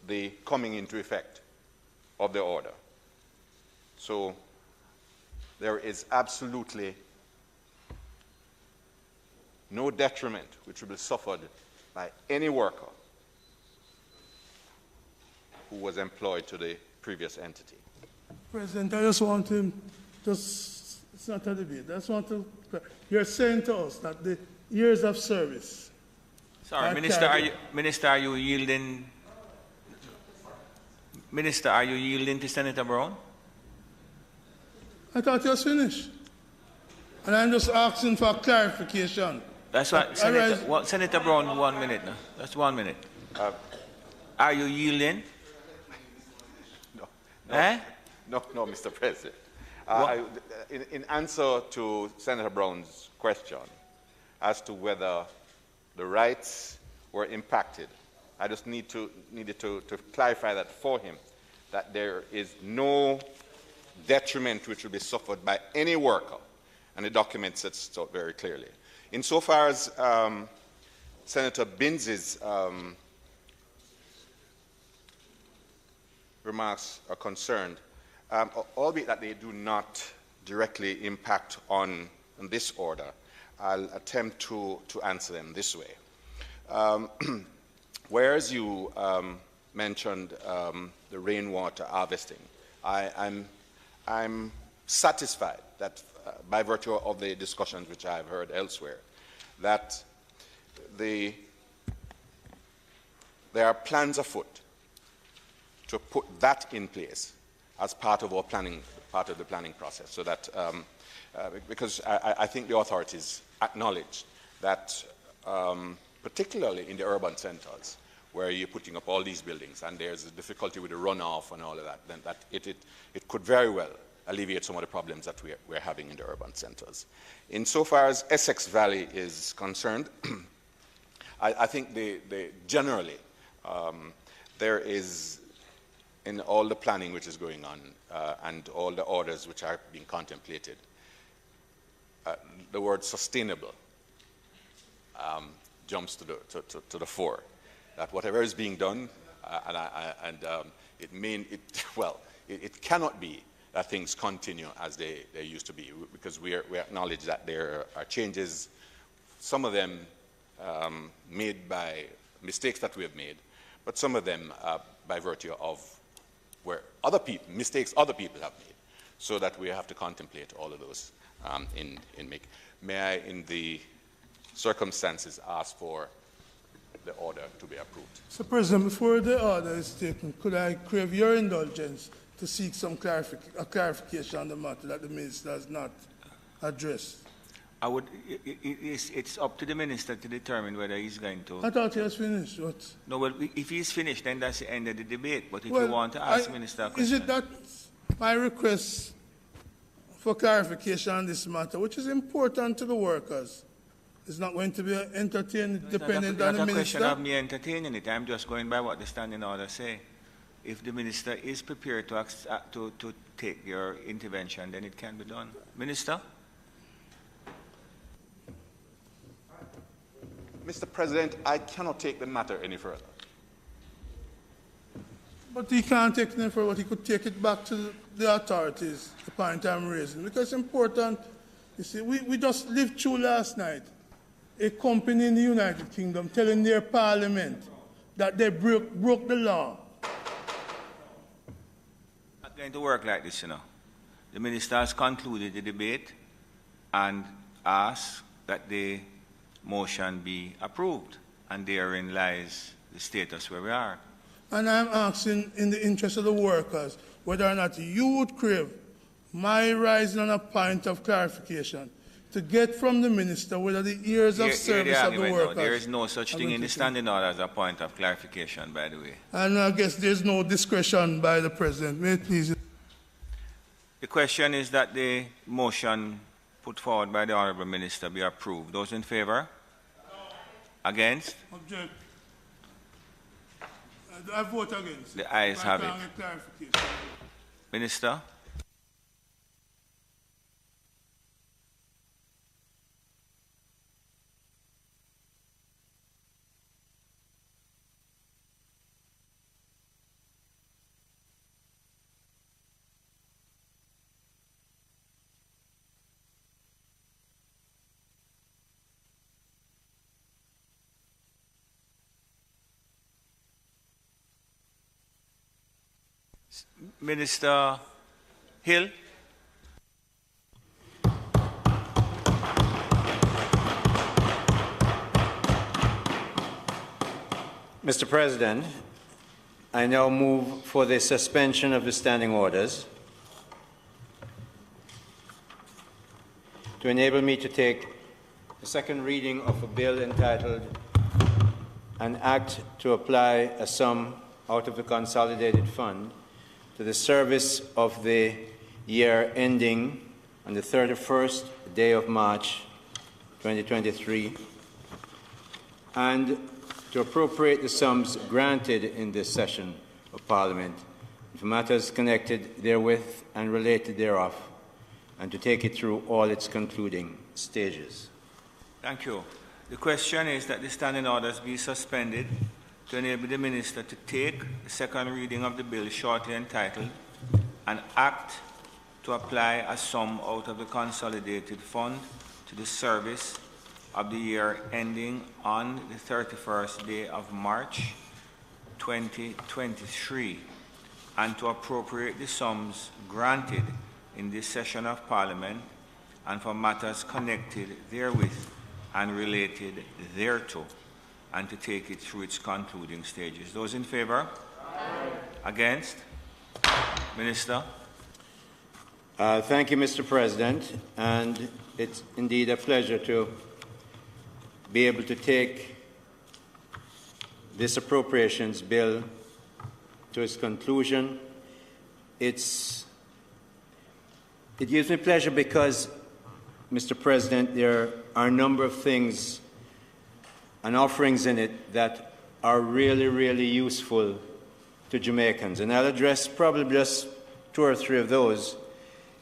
Speaker 9: the coming into effect of the order. So there is absolutely no detriment which will be suffered by any worker who was employed to the previous entity.
Speaker 11: President, I just want to, it's not a debate, I just want to, you're saying to us that the years of service.
Speaker 1: Sorry, Minister, are you yielding? Minister, are you yielding to Senator Brown?
Speaker 11: I thought you was finished. And I'm just asking for clarification.
Speaker 1: That's what, Senator Brown, 1 minute now. That's 1 minute. Are you yielding?
Speaker 9: No, Mr. President. In answer to Senator Brown's question as to whether the rights were impacted, I just needed to clarify that for him, that there is no detriment which will be suffered by any worker, and the document sets it out very clearly. Insofar as Senator Binns's remarks are concerned, albeit that they do not directly impact on this order, I'll attempt to answer them this way. Whereas you mentioned the rainwater harvesting, I'm satisfied that by virtue of the discussions which I've heard elsewhere, that there are plans afoot to put that in place as part of our planning, part of the planning process, so that because I think the authorities acknowledge that, particularly in the urban centers, where you're putting up all these buildings and there's a difficulty with the runoff and all of that, then that it could very well alleviate some of the problems that we're having in the urban centers. Insofar as Essex Valley is concerned, I think generally there is, in all the planning which is going on and all the orders which are being contemplated, the word sustainable jumps to the fore. That whatever is being done, it cannot be that things continue as they used to be, because we acknowledge that there are changes, some of them made by mistakes that we have made, but some of them by virtue of mistakes other people have made, so that we have to contemplate all of those May I, in the circumstances, ask for the order to be approved?
Speaker 11: Mr. President, before the order is taken, could I crave your indulgence to seek some clarification on the matter that the minister has not addressed?
Speaker 1: It's up to the minister to determine whether he's going to.
Speaker 11: I thought he was finished. What?
Speaker 1: No, well, if he's finished, then that's the end of the debate. But if you want to ask Minister a question.
Speaker 11: Is it that my request for clarification on this matter, which is important to the workers, is not going to be entertained dependent on the minister?
Speaker 1: It's not a question of me entertaining it. I'm just going by what the standing order say. If the minister is prepared to take your intervention, then it can be done. Minister?
Speaker 9: Mr. President, I cannot take the matter any further.
Speaker 11: But he can't take it any further, but he could take it back to the authorities, the point I'm raising. Because it's important, you see, we just lived through last night a company in the United Kingdom telling their parliament that they broke the law.
Speaker 1: It's not going to work like this, you know. The minister has concluded the debate and asked that the motion be approved, and therein lies the status where we are.
Speaker 11: And I'm asking, in the interest of the workers, whether or not you would crave my rising on a point of clarification to get from the minister whether the years of service of the workers...
Speaker 1: There is no such thing in the standing order as a point of clarification, by the way.
Speaker 11: And I guess there's no discretion by the president. May it please...
Speaker 1: The question is that the motion put forward by the Honourable Minister be approved. Those in favour? Against?
Speaker 11: Object. I vote against.
Speaker 1: The ayes have it. Minister? Minister Hill.
Speaker 8: Mr. President, I now move for the suspension of the standing orders to enable me to take the second reading of a bill entitled An Act to Apply a Sum out of the Consolidated Fund to the service of the year ending on the 31st day of March 2023, and to appropriate the sums granted in this session of Parliament for matters connected therewith and related thereof, and to take it through all its concluding stages.
Speaker 1: Thank you. The question is that the standing orders be suspended to enable the minister to take the second reading of the bill shortly entitled An Act to Apply a Sum out of the Consolidated Fund to the service of the year ending on the 31st day of March 2023, and to appropriate the sums granted in this session of Parliament and for matters connected therewith and related thereto, and to take it through its concluding stages. Those in favour? Aye. Against? Minister?
Speaker 8: Thank you, Mr. President, and it's indeed a pleasure to be able to take this appropriations bill to its conclusion. It gives me pleasure because, Mr. President, there are a number of things and offerings in it that are really, really useful to Jamaicans. And I'll address probably just 2 or 3 of those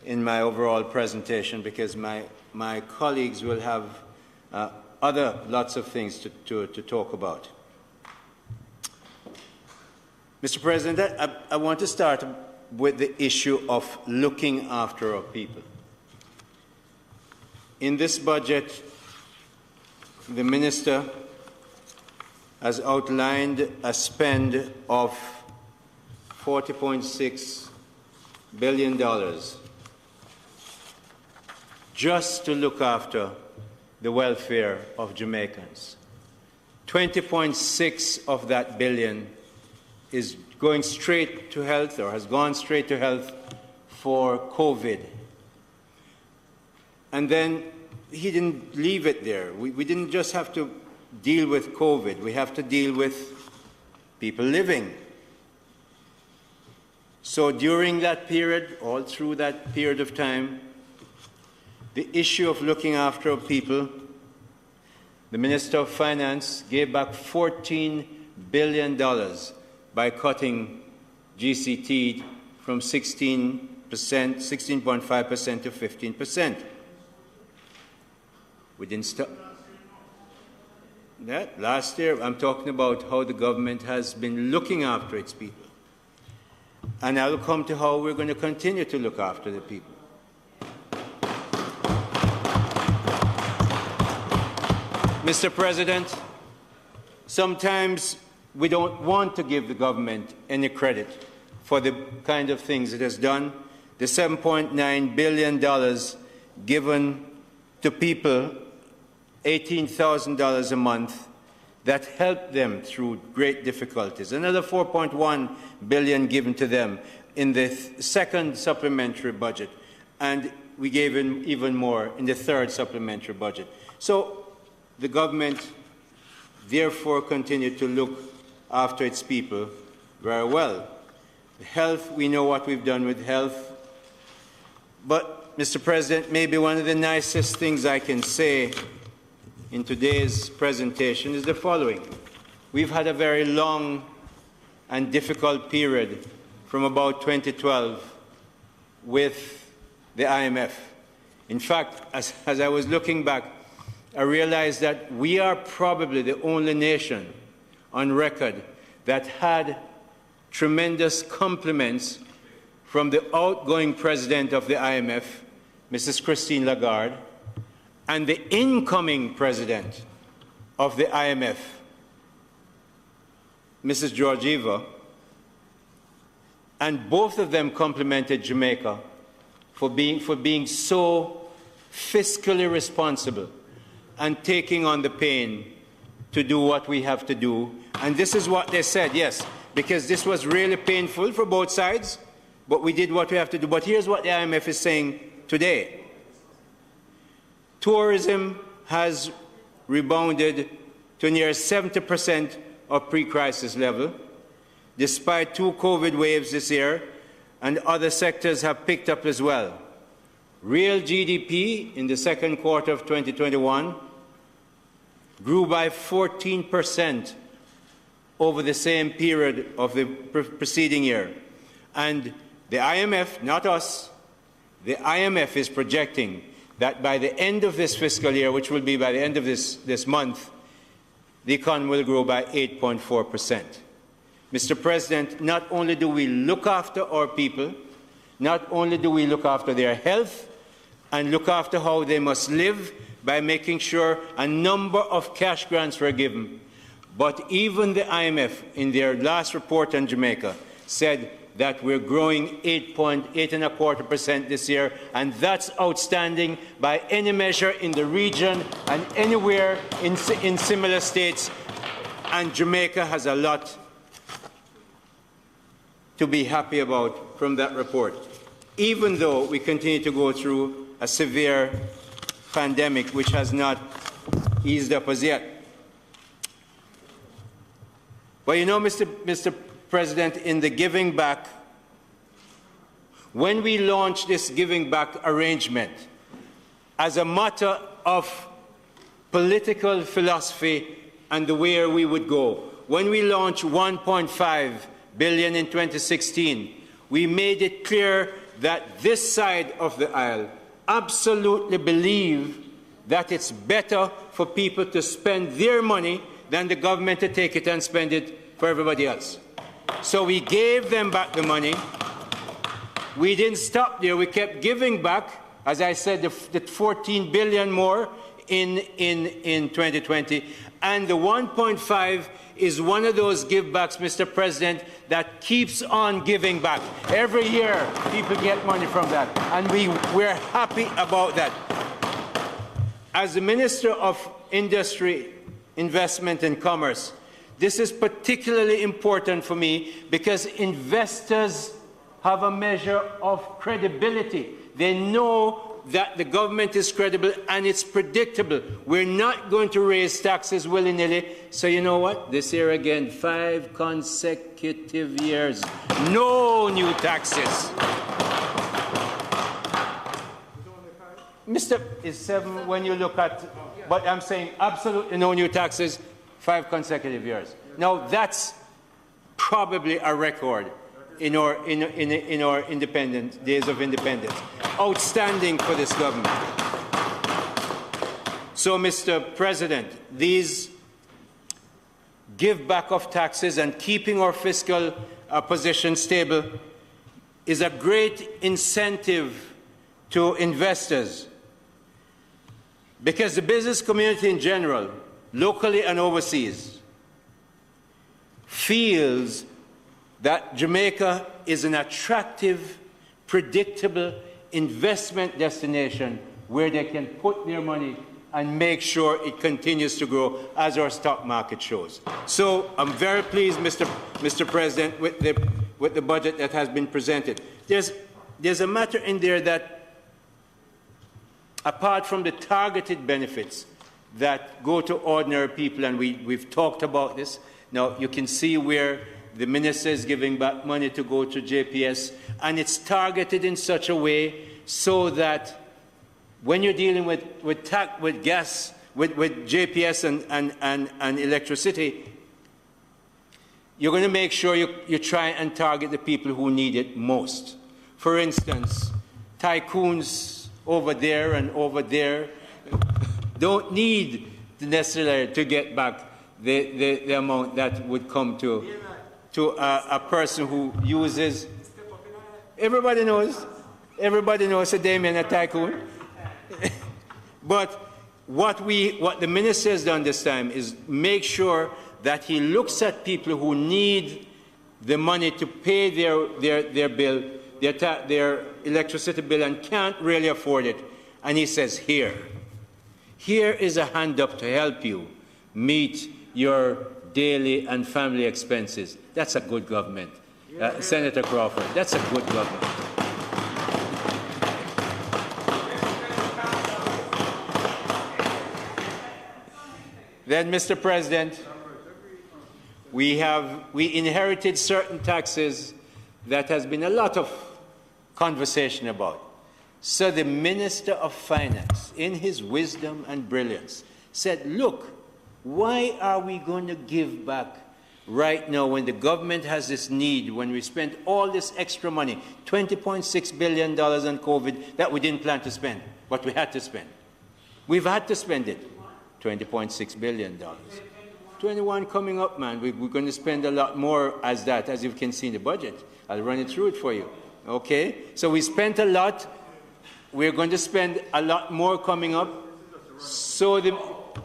Speaker 8: in my overall presentation, because my colleagues will have other lots of things to talk about. Mr. President, I want to start with the issue of looking after our people. In this budget, the Minister has outlined a spend of $40.6 billion just to look after the welfare of Jamaicans. 20.6 of that billion is going straight to health, or has gone straight to health for COVID. And then he didn't leave it there. We didn't just have to deal with COVID. We have to deal with people living. So during that period, all through that period of time, the issue of looking after people, the Minister of Finance gave back $14 billion by cutting GCT from 16.5% to 15%. We didn't stop. That last year, I'm talking about how the government has been looking after its people. And I'll come to how we're going to continue to look after the people. Mr. President, sometimes we don't want to give the government any credit for the kind of things it has done. The $7.9 billion given to people, $18,000 a month, that helped them through great difficulties. Another $4.1 billion given to them in the second supplementary budget, and we gave them even more in the third supplementary budget. So the government therefore continued to look after its people very well. Health, we know what we've done with health. But, Mr. President, maybe one of the nicest things I can say in today's presentation is the following. We've had a very long and difficult period from about 2012 with the IMF. In fact, as I was looking back, I realized that we are probably the only nation on record that had tremendous compliments from the outgoing president of the IMF, Mrs. Christine Lagarde, and the incoming president of the IMF, Mrs. Georgieva, and both of them complimented Jamaica for being so fiscally responsible and taking on the pain to do what we have to do. And this is what they said, yes, because this was really painful for both sides, but we did what we have to do. But here's what the IMF is saying today. Tourism has rebounded to near 70% of pre-crisis level, despite 2 COVID waves this year, and other sectors have picked up as well. Real GDP in the second quarter of 2021 grew by 14% over the same period of the preceding year. And the IMF, not us, the IMF is projecting that by the end of this fiscal year, which will be by the end of this month, the economy will grow by 8.4%. Mr. President, not only do we look after our people, not only do we look after their health and look after how they must live by making sure a number of cash grants were given, but even the IMF, in their last report on Jamaica, said that we're growing 8.25% this year, and that's outstanding by any measure in the region and anywhere in similar states. And Jamaica has a lot to be happy about from that report, even though we continue to go through a severe pandemic which has not eased up as yet. But you know, Mr. President, in the giving back, when we launched this giving back arrangement as a matter of political philosophy and the way we would go, when we launched $1.5 billion in 2016, we made it clear that this side of the aisle absolutely believe that it's better for people to spend their money than the government to take it and spend it for everybody else. So we gave them back the money, We didn't stop there. We kept giving back. As I said, the 14 billion more in 2020. And the 1.5 is one of those givebacks, Mr. President, that keeps on giving back. Every year, people get money from that. And we're happy about that. As the Minister of Industry, Investment and Commerce, this is particularly important for me because investors have a measure of credibility. They know that the government is credible and it's predictable. We're not going to raise taxes willy-nilly. So you know what? This year again, 5 consecutive years, no new taxes. Mr. is 7 when you look at, but I'm saying absolutely no new taxes, 5 consecutive years. Now that's probably a record in our independence, days of independence. Outstanding for this government. So, Mr. President, these give back of taxes and keeping our fiscal position stable is a great incentive to investors, because the business community in general, locally and overseas, feels that Jamaica is an attractive, predictable investment destination where they can put their money and make sure it continues to grow, as our stock market shows. So I'm very pleased, Mr. President, with the budget that has been presented. There's a matter in there that, apart from the targeted benefits that go to ordinary people, and we've talked about this, now you can see where the minister is giving back money to go to JPS, and it's targeted in such a way so that when you're dealing with gas, with JPS and electricity, you're going to make sure you try and target the people who need it most. For instance, tycoons over there and over there don't need necessarily to get back the amount that would come to a person who uses. Everybody knows a Damien, a tycoon. But what the minister has done this time is make sure that he looks at people who need the money to pay their bill, their electricity bill, and can't really afford it. And he says, here is a hand up to help you meet your daily and family expenses. That's a good government. Senator Crawford, that's a good government. Then, Mr. President, we inherited certain taxes that has been a lot of conversation about. So the Minister of Finance, in his wisdom and brilliance, said, look, why are we going to give back right now when the government has this need, when we spent all this extra money, $20.6 billion on COVID that we didn't plan to spend, but we had to spend. We've had to spend it, $20.6 billion. 21 coming up, man. We're going to spend a lot more as that, as you can see in the budget. I'll run it through it for you. Okay? So we spent a lot. We're going to spend a lot more coming up. So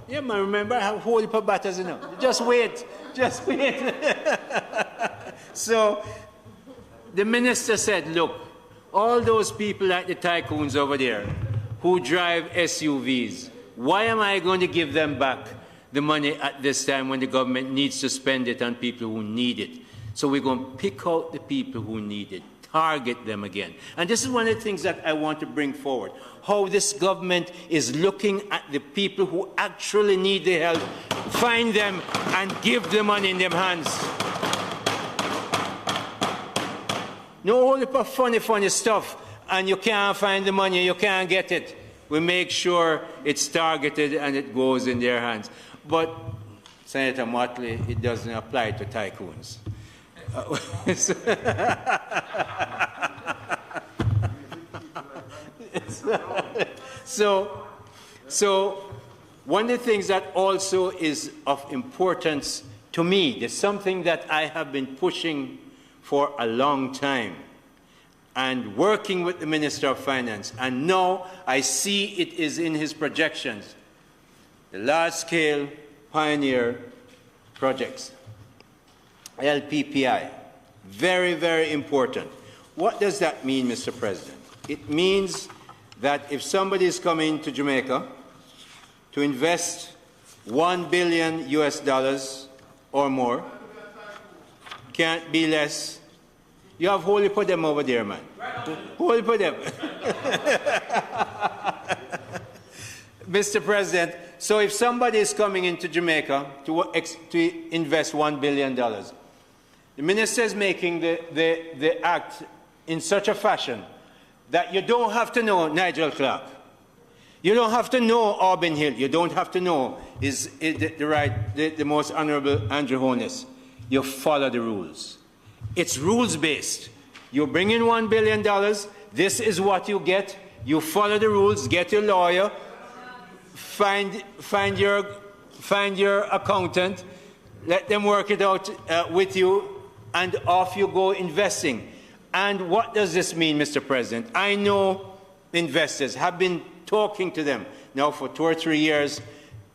Speaker 8: yeah, man, remember, I have a whole heap of batters, you know. Just wait. Just wait. So the minister said, look, all those people like the tycoons over there who drive SUVs, why am I going to give them back the money at this time when the government needs to spend it on people who need it? So we're going to pick out the people who need it, target them again. And this is one of the things that I want to bring forward, how this government is looking at the people who actually need the help, find them and give the money in their hands. No whole heap of funny stuff, and you can't find the money, you can't get it. We make sure it's targeted and it goes in their hands. But, Senator Motley, it doesn't apply to tycoons. So one of the things that also is of importance to me, there's something that I have been pushing for a long time, and working with the Minister of Finance. And now I see it is in his projections, the large-scale pioneer projects, LPPI. Very, very important. What does that mean, Mr. President? It means that if somebody is coming to Jamaica to invest $1 billion US or more, can't be less. You have wholly put them over there, man. Wholly put them. Mr. President, so if somebody is coming into Jamaica to invest $1 billion, the minister is making the act in such a fashion that you don't have to know Nigel Clark. You don't have to know Auburn Hill. You don't have to know the most Honourable Andrew Holness. You follow the rules. It's rules-based. You bring in $1 billion. This is what you get. You follow the rules. Get your lawyer. Find your accountant. Let them work it out with you, and off you go investing. And what does this mean, Mr. President? I know investors have been talking to them now for 2 or 3 years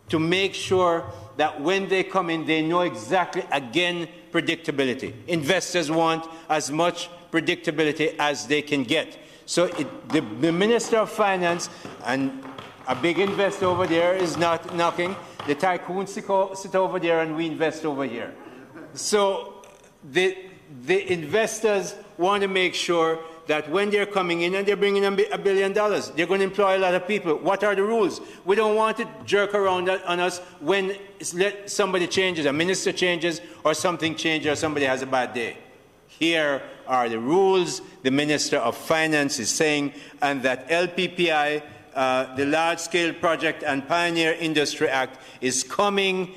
Speaker 8: to make sure that when they come in, they know exactly, again, predictability. Investors want as much predictability as they can get. So the Minister of Finance, and a big investor over there is not knocking. The tycoons sit over there and we invest over here. So the investors want to make sure that when they're coming in and they're bringing in $1 billion, they're going to employ a lot of people. What are the rules? We don't want to jerk around on us when somebody changes, a minister changes, or something changes, or somebody has a bad day. Here are the rules the Minister of Finance is saying, and that LPPI, the Large-Scale Project and Pioneer Industry Act, is coming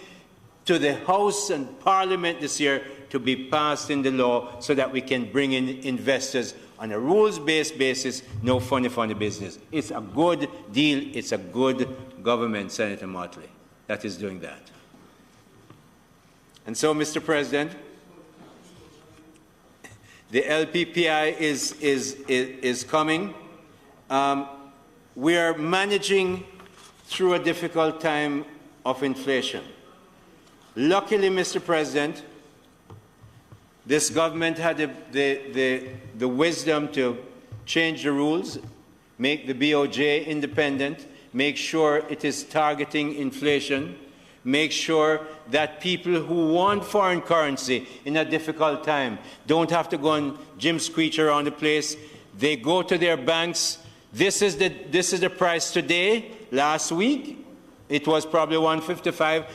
Speaker 8: to the House and Parliament this year to be passed in the law so that we can bring in investors on a rules-based basis, no funny business. It's a good deal. It's a good government, Senator Motley, that is doing that. And so, Mr. President, the LPPI is coming. We are managing through a difficult time of inflation. Luckily, Mr. President, this government had the wisdom to change the rules, make the BOJ independent, make sure it is targeting inflation, make sure that people who want foreign currency in a difficult time don't have to go and Jim Screech around the place. They go to their banks. This is the price today. Last week, it was probably 155.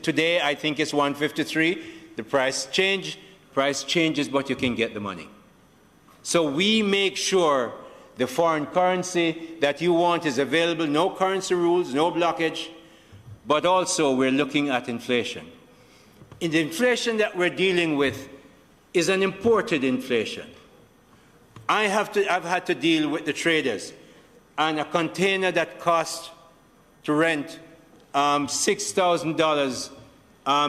Speaker 8: Today, I think it's 153. The price changed. Price changes, but you can get the money. So we make sure the foreign currency that you want is available, no currency rules, no blockage, but also we're looking at inflation. And the inflation that we're dealing with is an imported inflation. I've had to deal with the traders, and a container that cost to rent $6,000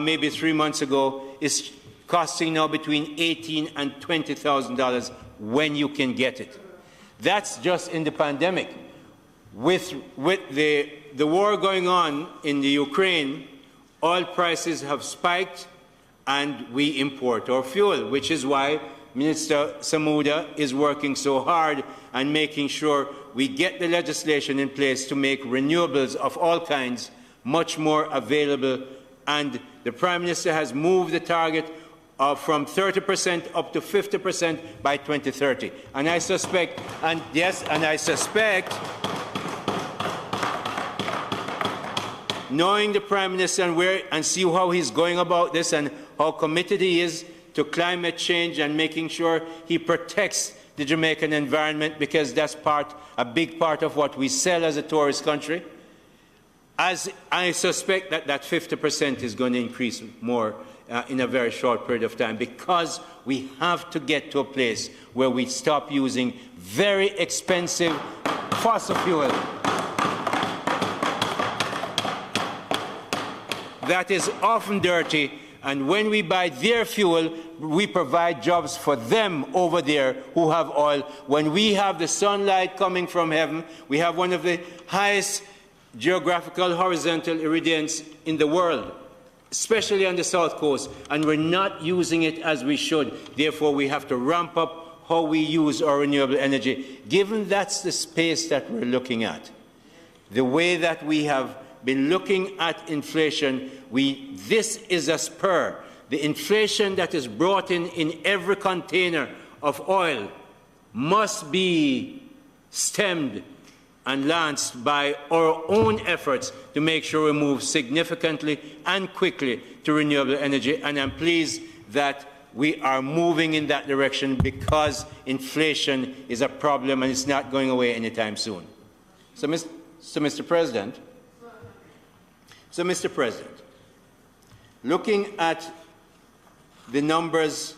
Speaker 8: maybe 3 months ago is costing now between $18,000 and $20,000 when you can get it. That's just in the pandemic. With the war going on in the Ukraine, oil prices have spiked and we import our fuel, which is why Minister Samuda is working so hard and making sure we get the legislation in place to make renewables of all kinds much more available. And the Prime Minister has moved the target from 30% up to 50% by 2030. And I suspect, knowing the Prime Minister and see how he's going about this and how committed he is to climate change and making sure he protects the Jamaican environment, because that's a big part of what we sell as a tourist country. As I suspect that 50% is going to increase more in a very short period of time, because we have to get to a place where we stop using very expensive fossil fuel that is often dirty And when we buy their fuel, we provide jobs for them over there who have oil. When we have the sunlight coming from heaven, we have one of the highest geographical horizontal irradiance in the world, especially on the south coast, and we're not using it as we should. Therefore, we have to ramp up how we use our renewable energy. Given that's the space that we're looking at, the way that we have been looking at inflation, this is a spur. The inflation that is brought in every container of oil must be stemmed and launched by our own efforts to make sure we move significantly and quickly to renewable energy. And I'm pleased that we are moving in that direction because inflation is a problem and it's not going away anytime soon. So, Mr. President, looking at the numbers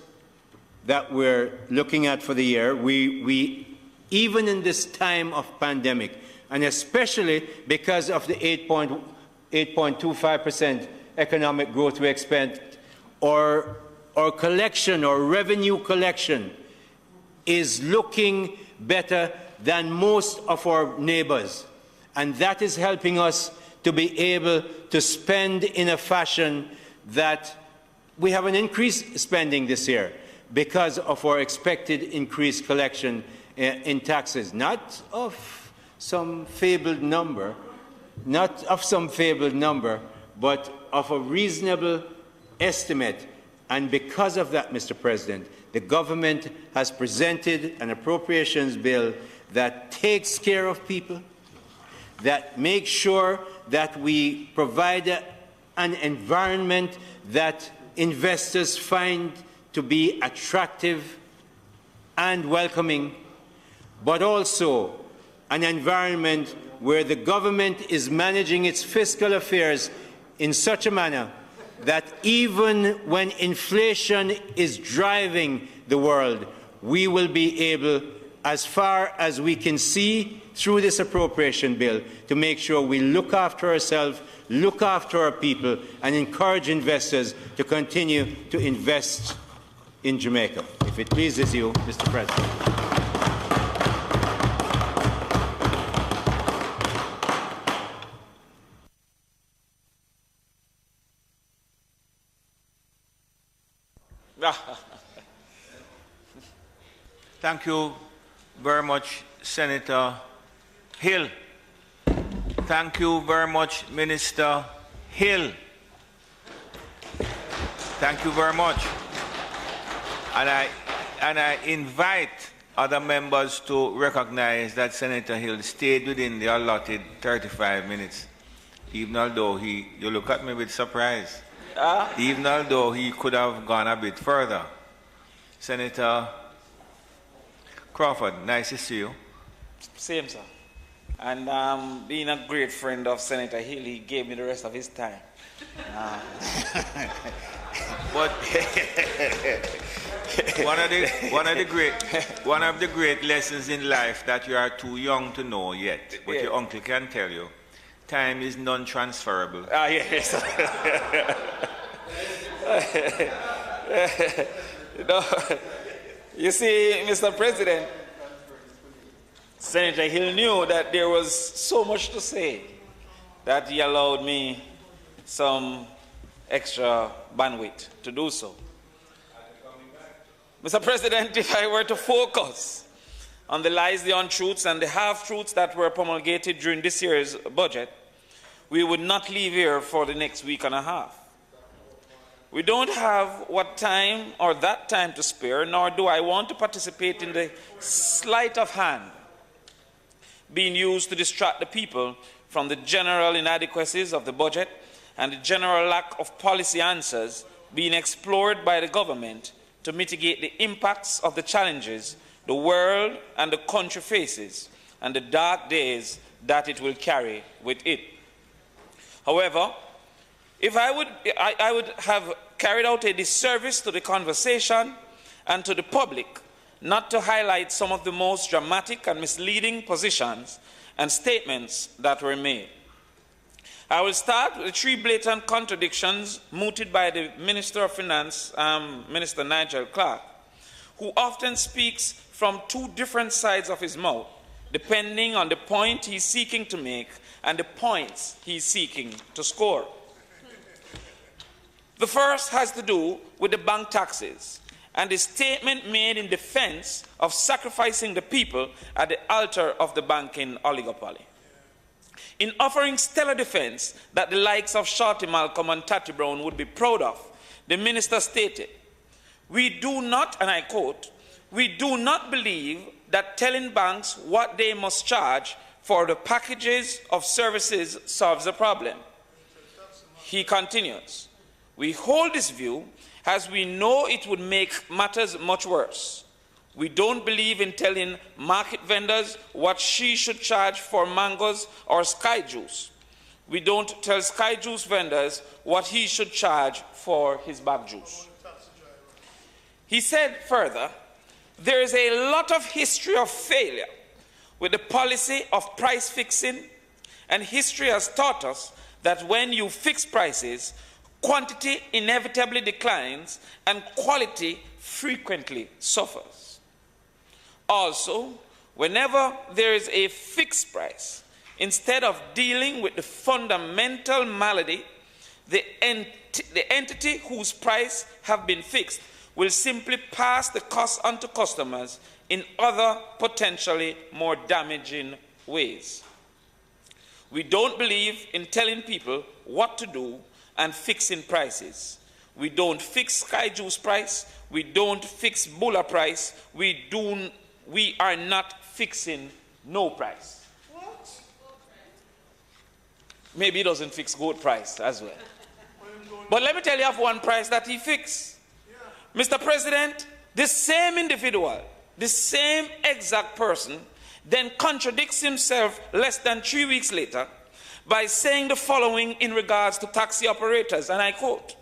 Speaker 8: that we're looking at for the year, we even in this time of pandemic, and especially because of the 8.25% economic growth we expect, our collection, or revenue collection, is looking better than most of our neighbors. And that is helping us to be able to spend in a fashion that we have an increased spending this year because of our expected increased collection in taxes, not of some fabled number, but of a reasonable estimate. And because of that, Mr. President, the government has presented an appropriations bill that takes care of people, that makes sure that we provide an environment that investors find to be attractive and welcoming, but also an environment where the government is managing its fiscal affairs in such a manner that even when inflation is driving the world, we will be able, as far as we can see through this appropriation bill, to make sure we look after ourselves, look after our people, and encourage investors to continue to invest in Jamaica. If it pleases you, Mr. President.
Speaker 1: Thank you very much, Senator Hill. Thank you very much, Minister Hill. Thank you very much. And I invite other members to recognize that Senator Hill stayed within the allotted 35 minutes, even although you look at me with surprise, even although he could have gone a bit further. Senator Crawford, nice to see you.
Speaker 12: Same, sir. And being a great friend of Senator Hill, he gave me the rest of his time.
Speaker 1: But one of the great lessons in life that you are too young to know yet, but your uncle can tell you, time is non-transferable.
Speaker 12: Yes. You see, Mr. President, Senator Hill knew that there was so much to say that he allowed me some extra bandwidth to do so. Mr. President, if I were to focus on the lies, the untruths, and the half-truths that were promulgated during this year's budget, we would not leave here for the next week and a half. We don't have what time or that time to spare, nor do I want to participate in the sleight of hand being used to distract the people from the general inadequacies of the budget and the general lack of policy answers being explored by the government to mitigate the impacts of the challenges the world and the country faces and the dark days that it will carry with it. However, if I would have carried out a disservice to the conversation and to the public not to highlight some of the most dramatic and misleading positions and statements that were made. I will start with the 3 blatant contradictions mooted by the Minister of Finance, Minister Nigel Clark, who often speaks from 2 different sides of his mouth, depending on the point he's seeking to make and the points he's seeking to score. The first has to do with the bank taxes and the statement made in defense of sacrificing the people at the altar of the banking oligopoly. In offering stellar defense that the likes of Shorty Malcolm and Tatty Brown would be proud of, the minister stated, "We do not," and I quote, "we do not believe that telling banks what they must charge for the packages of services solves the problem." He continues, "We hold this view as we know it would make matters much worse. We don't believe in telling market vendors what she should charge for mangoes or Sky Juice. We don't tell Sky Juice vendors what he should charge for his bag juice." He said further, "There is a lot of history of failure with the policy of price fixing, and history has taught us that when you fix prices, quantity inevitably declines and quality frequently suffers. Also, whenever there is a fixed price, instead of dealing with the fundamental malady, the entity whose price have been fixed will simply pass the cost on to customers in other potentially more damaging ways. We don't believe in telling people what to do and fixing prices. We don't fix Sky Juice price. We don't fix Bulla price. We are not fixing no price." What? Maybe he doesn't fix goat price as well. But let me tell you of one price that he fixed. Mr. President, this same individual, the same exact person, then contradicts himself less than 3 weeks later by saying the following in regards to taxi operators, and I quote,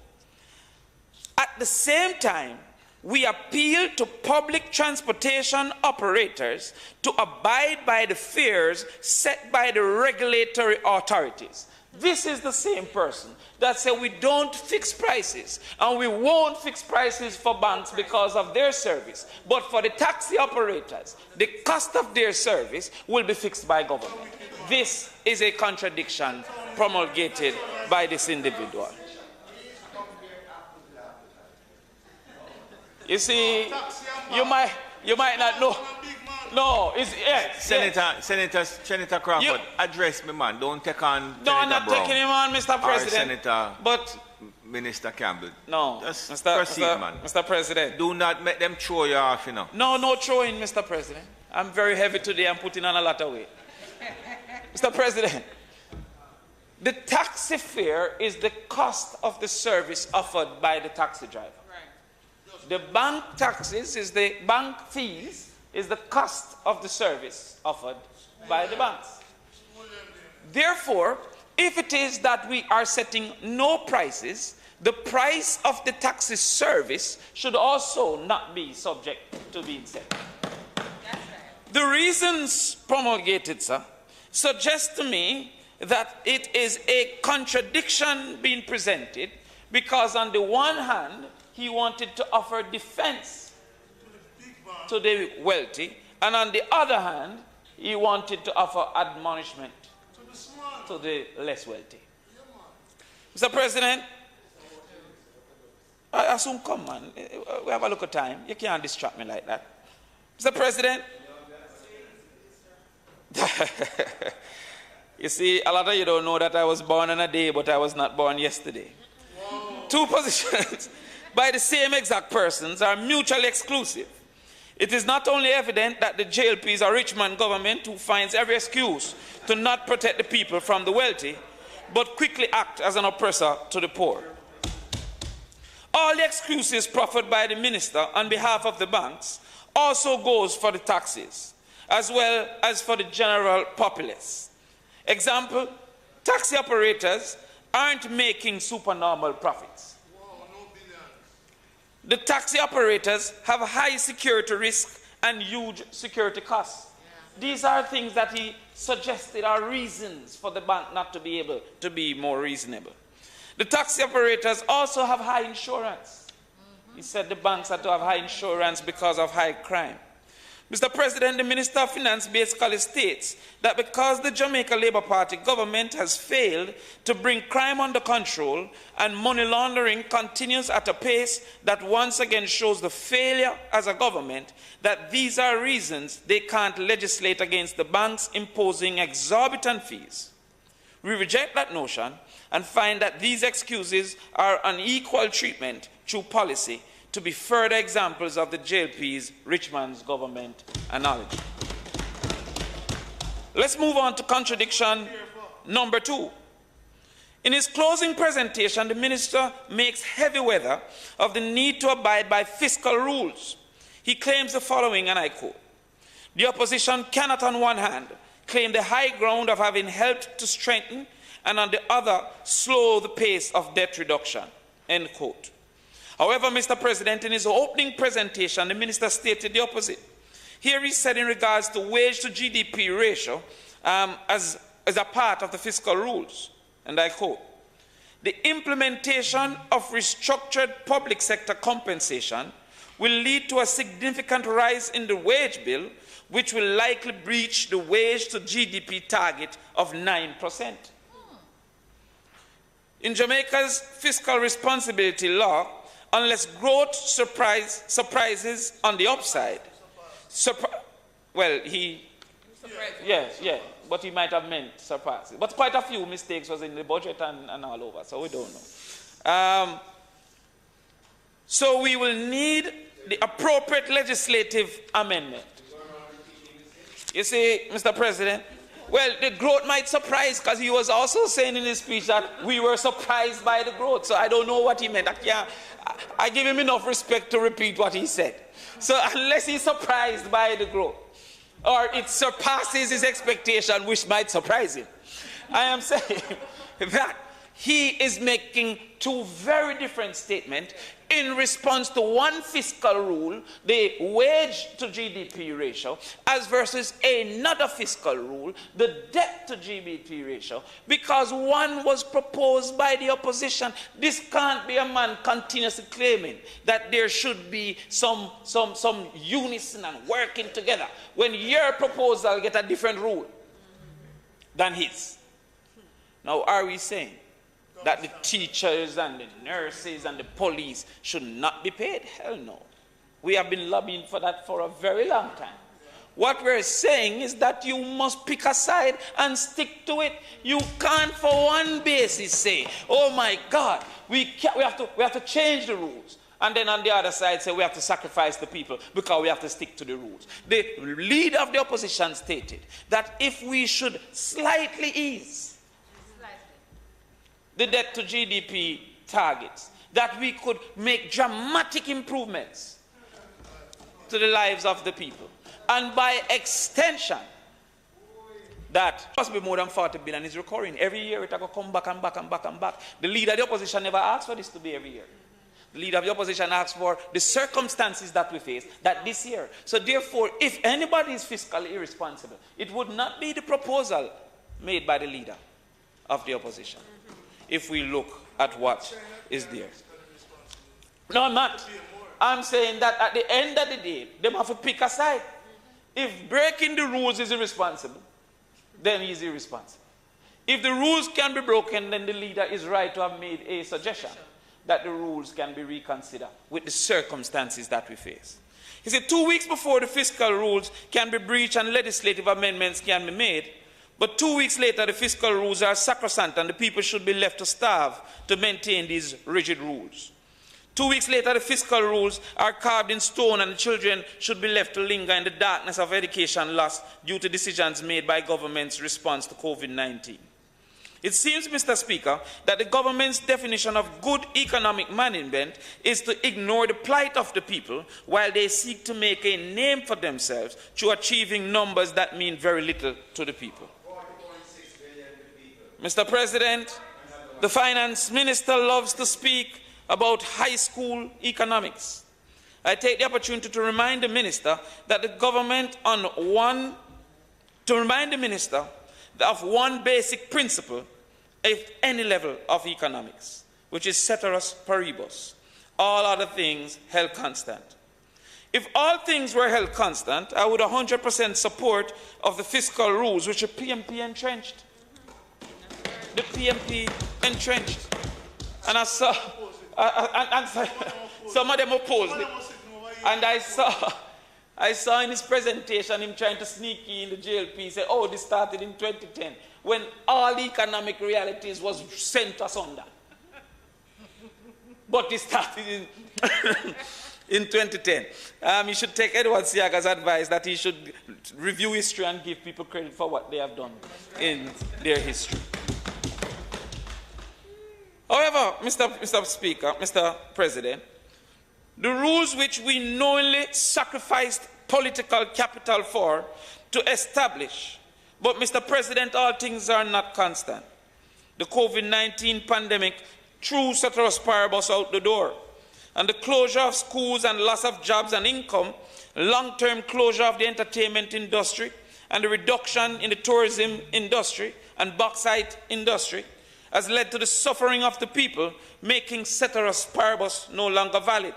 Speaker 12: "At the same time, we appeal to public transportation operators to abide by the fares set by the regulatory authorities." This is the same person that said we don't fix prices and we won't fix prices for banks because of their service. But for the taxi operators, the cost of their service will be fixed by government. This is a contradiction promulgated by this individual. You see, you might not know. No, it's Senator Crawford, address me, man. Don't take on. No, I'm not taking him on, Mr. President. But Minister Campbell. No, just proceed, man. Mr. President. Do not make them throw you off, you know. No, no throwing, Mr. President. I'm very heavy today. I'm putting on a lot of weight. Mr. President, the taxi fare is the cost of the service offered by the taxi driver. Right. The bank taxes is the bank fees is the cost of the service offered by the banks. Therefore, if it is that we are setting no prices, the price of the taxi service should also not be subject to being set. That's right. The reasons promulgated, sir, suggest to me that it is a contradiction being presented because on the one hand, he wanted to offer defense to the wealthy, and on the other hand, he wanted to offer admonishment to the less wealthy. Mr. President, I soon come, man. We have a look at time. You can't distract me like that. Mr. President, you see, a lot of you don't know that I was born on a day, but I was not born yesterday. Whoa. Two positions by the same exact persons are mutually exclusive. It is not only evident that the JLP is a rich man government who finds every excuse to not protect the people from the wealthy, but quickly act as an oppressor to the poor. All the excuses proffered by the minister on behalf of the banks also goes for the taxis, as well as for the general populace. Example, taxi operators aren't making supernormal profits. The taxi operators have a high security risk and huge security costs. Yeah. These are things that he suggested are reasons for the bank not to be able to be more reasonable. The taxi operators also have high insurance. He said the banks have to have high insurance because of high crime. Mr. President, the Minister of Finance basically states that because the Jamaica Labour Party government has failed to bring crime under control and money laundering continues at a pace that once again shows the failure as a government, that these are reasons they can't legislate against the banks imposing exorbitant fees. We reject that notion and find that these excuses are unequal treatment through policy to be further examples of the JLP's rich man's government analogy. Let's move on to contradiction number 2. In his closing presentation, the minister makes heavy weather of the need to abide by fiscal rules. He claims the following, and I quote, "The opposition cannot on one hand claim the high ground of having helped to strengthen and on the other slow the pace of debt reduction," end quote. However, Mr. President, in his opening presentation, the minister stated the opposite. Here he said in regards to wage to GDP ratio as a part of the fiscal rules, and I quote, "The implementation of restructured public sector compensation will lead to a significant rise in the wage bill, which will likely breach the wage to GDP target of 9%. In Jamaica's fiscal responsibility law, unless growth surprises on the upside, but he might have meant surpasses. But quite a few mistakes was in the budget and all over, so we don't know. So we will need the appropriate legislative amendment. You see, Mr. President, well, the growth might surprise, because he was also saying in his speech that we were surprised by the growth. So I don't know what he meant. I give him enough respect to repeat what he said. So unless he's surprised by the growth, or it surpasses his expectation, which might surprise him, I am saying that he is making two very different statements in response to one fiscal rule, the wage to GDP ratio, as versus another fiscal rule, the debt to GDP ratio, because one was proposed by the opposition. This can't be a man continuously claiming that there should be some unison and working together when your proposal get a different rule than his. Now, are we saying that the teachers and the nurses and the police should not be paid? Hell no. We have been lobbying for that for a very long time. What we're saying is that you must pick a side and stick to it. You can't for one basis say, oh my God, we have to change the rules. And then on the other side say we have to sacrifice the people because we have to stick to the rules. The leader of the opposition stated that if we should slightly ease the debt to GDP targets, that we could make dramatic improvements to the lives of the people. And by extension, that must be more than 40 billion is recurring. Every year it will come back and back and back and back. The leader of the opposition never asked for this to be every year. The leader of the opposition asked for the circumstances that we face, that this year. So therefore, if anybody is fiscally irresponsible, it would not be the proposal made by the leader of the opposition. If we look at what is there. No, I'm not. I'm saying that at the end of the day, they have to pick a side. If breaking the rules is irresponsible, then he's irresponsible. If the rules can be broken, then the leader is right to have made a suggestion that the rules can be reconsidered with the circumstances that we face. He said 2 weeks before the fiscal rules can be breached and legislative amendments can be made, but 2 weeks later, the fiscal rules are sacrosanct and the people should be left to starve to maintain these rigid rules. 2 weeks later, the fiscal rules are carved in stone and the children should be left to linger in the darkness of education loss due to decisions made by government's response to COVID-19. It seems, Mr. Speaker, that the government's definition of good economic management is to ignore the plight of the people while they seek to make a name for themselves through achieving numbers that mean very little to the people. Mr. President, the finance minister loves to speak about high school economics. I take the opportunity to remind the minister that the government on to remind the Minister of one basic principle at any level of economics, which is ceteris paribus, all other things held constant. If all things were held constant, I would 100% support of the fiscal rules which the PMP entrenched. The PMP entrenched. And I saw, some of them opposed it. And I saw in his presentation him trying to sneak in the JLP, say, oh, this started in 2010, when all economic realities was sent asunder. But it started in, in 2010. You should take Edward Siaga's advice that he should review history and give people credit for what they have done in their history. However, Mr. Speaker, Mr. President, the rules which we knowingly sacrificed political capital for to establish, but Mr. President, all things are not constant. The COVID-19 pandemic threw ceteris paribus out the door, and the closure of schools and loss of jobs and income, long-term closure of the entertainment industry, and the reduction in the tourism industry and bauxite industry has led to the suffering of the people, making ceteris paribus no longer valid.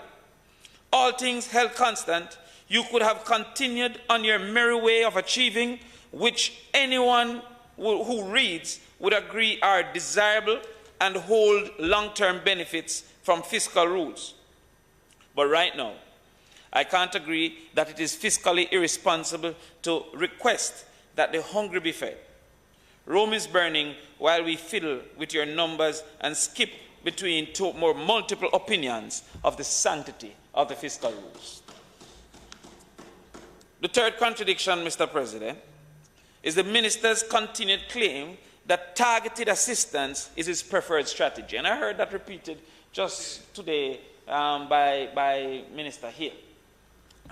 Speaker 12: All things held constant, you could have continued on your merry way of achieving, which anyone who reads would agree are desirable and hold long-term benefits from fiscal rules. But right now, I can't agree that it is fiscally irresponsible to request that the hungry be fed. Rome is burning while we fiddle with your numbers and skip between two more multiple opinions of the sanctity of the fiscal rules. The third contradiction, Mr. President, is the minister's continued claim that targeted assistance is his preferred strategy. And I heard that repeated just today by Minister Hill.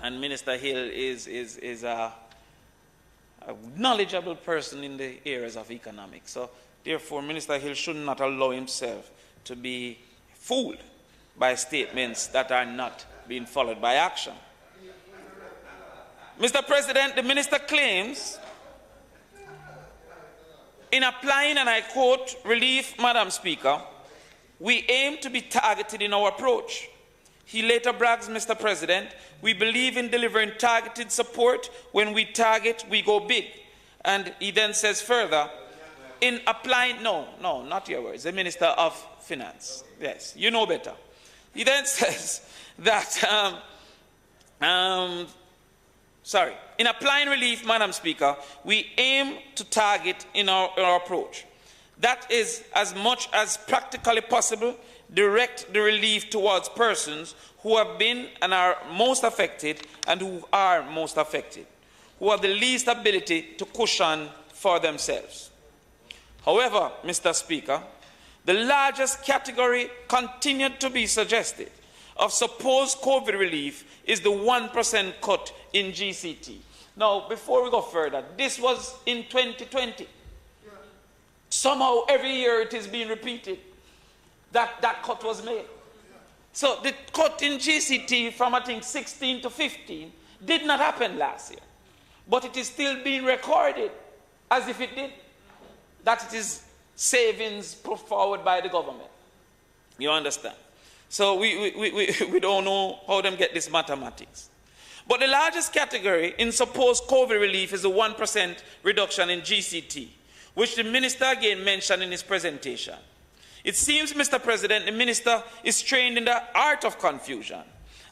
Speaker 12: And Minister Hill is a knowledgeable person in the areas of economics. So therefore, Minister Hill should not allow himself to be fooled by statements that are not being followed by action. Mr. President, the minister claims, in applying, and I quote, relief, Madam Speaker, we aim to be targeted in our approach. He later brags, Mr. President, we believe in delivering targeted support. When we target, we go big. And he then says further, in applying, no, not your words, the Minister of Finance. Yes, you know better. He then says that, in applying relief, Madam Speaker, we aim to target in our approach. That is, as much as practically possible, direct the relief towards persons who have been and are most affected and who are most affected, who have the least ability to cushion for themselves. However, Mr. Speaker, the largest category continued to be suggested of supposed COVID relief is the 1% cut in GCT. Now, before we go further, this was in 2020. Somehow, every year it is being repeated that that cut was made. So the cut in GCT from, I think, 16 to 15 did not happen last year. But it is still being recorded as if it did. That it is savings put forward by the government. You understand? So we don't know how them get this mathematics. But the largest category in supposed COVID relief is the 1% reduction in GCT, which the minister again mentioned in his presentation. It seems, Mr. President, the minister is trained in the art of confusion.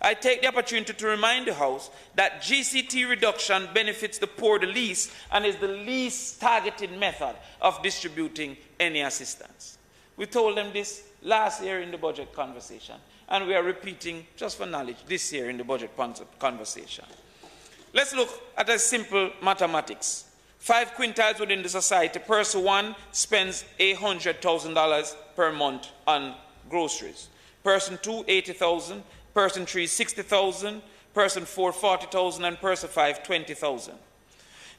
Speaker 12: I take the opportunity to remind the House that GCT reduction benefits the poor the least and is the least targeted method of distributing any assistance. We told them this last year in the budget conversation, and we are repeating, just for knowledge, this year in the budget conversation. Let's look at a simple mathematics. 5 quintiles within the society, person 1 spends $800,000 per month on groceries. Person 2, 80,000. Person 3, 60,000. Person 4, 40,000. And person 5, 20,000.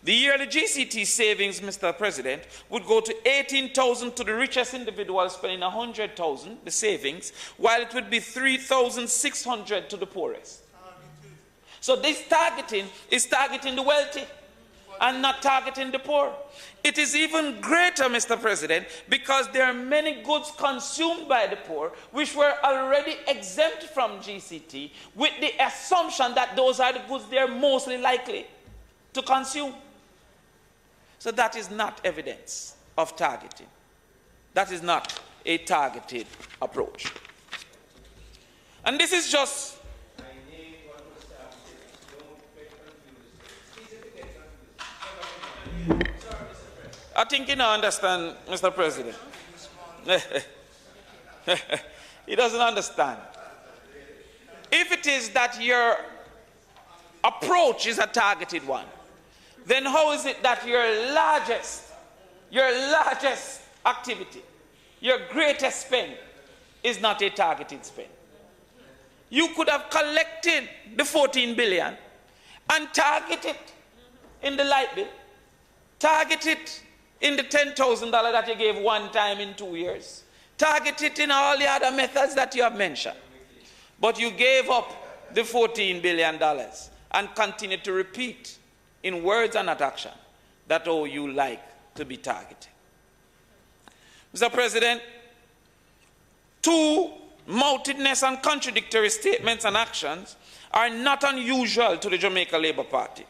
Speaker 12: The yearly GCT savings, Mr. President, would go to 18,000 to the richest individual spending 100,000, the savings, while it would be 3,600 to the poorest. So this targeting is targeting the wealthy. and not targeting the poor. It is even greater, Mr. President, because there are many goods consumed by the poor which were already exempt from GCT, with the assumption that those are the goods they're mostly likely to consume. So that is not evidence of targeting. That is not a targeted approach. And this is just I think you don't understand, Mr. President. He doesn't understand. If it is that your approach is a targeted one, then how is it that your largest activity, your greatest spend, is not a targeted spend? You could have collected the 14 billion and targeted in the light bill, targeted in the $10,000 that you gave one time in 2 years, targeted in all the other methods that you have mentioned. But you gave up the $14 billion and continued to repeat in words and not action that, oh, you like to be targeted. Mr. President, two moutedness and contradictory statements and actions are not unusual to the Jamaica Labour Party.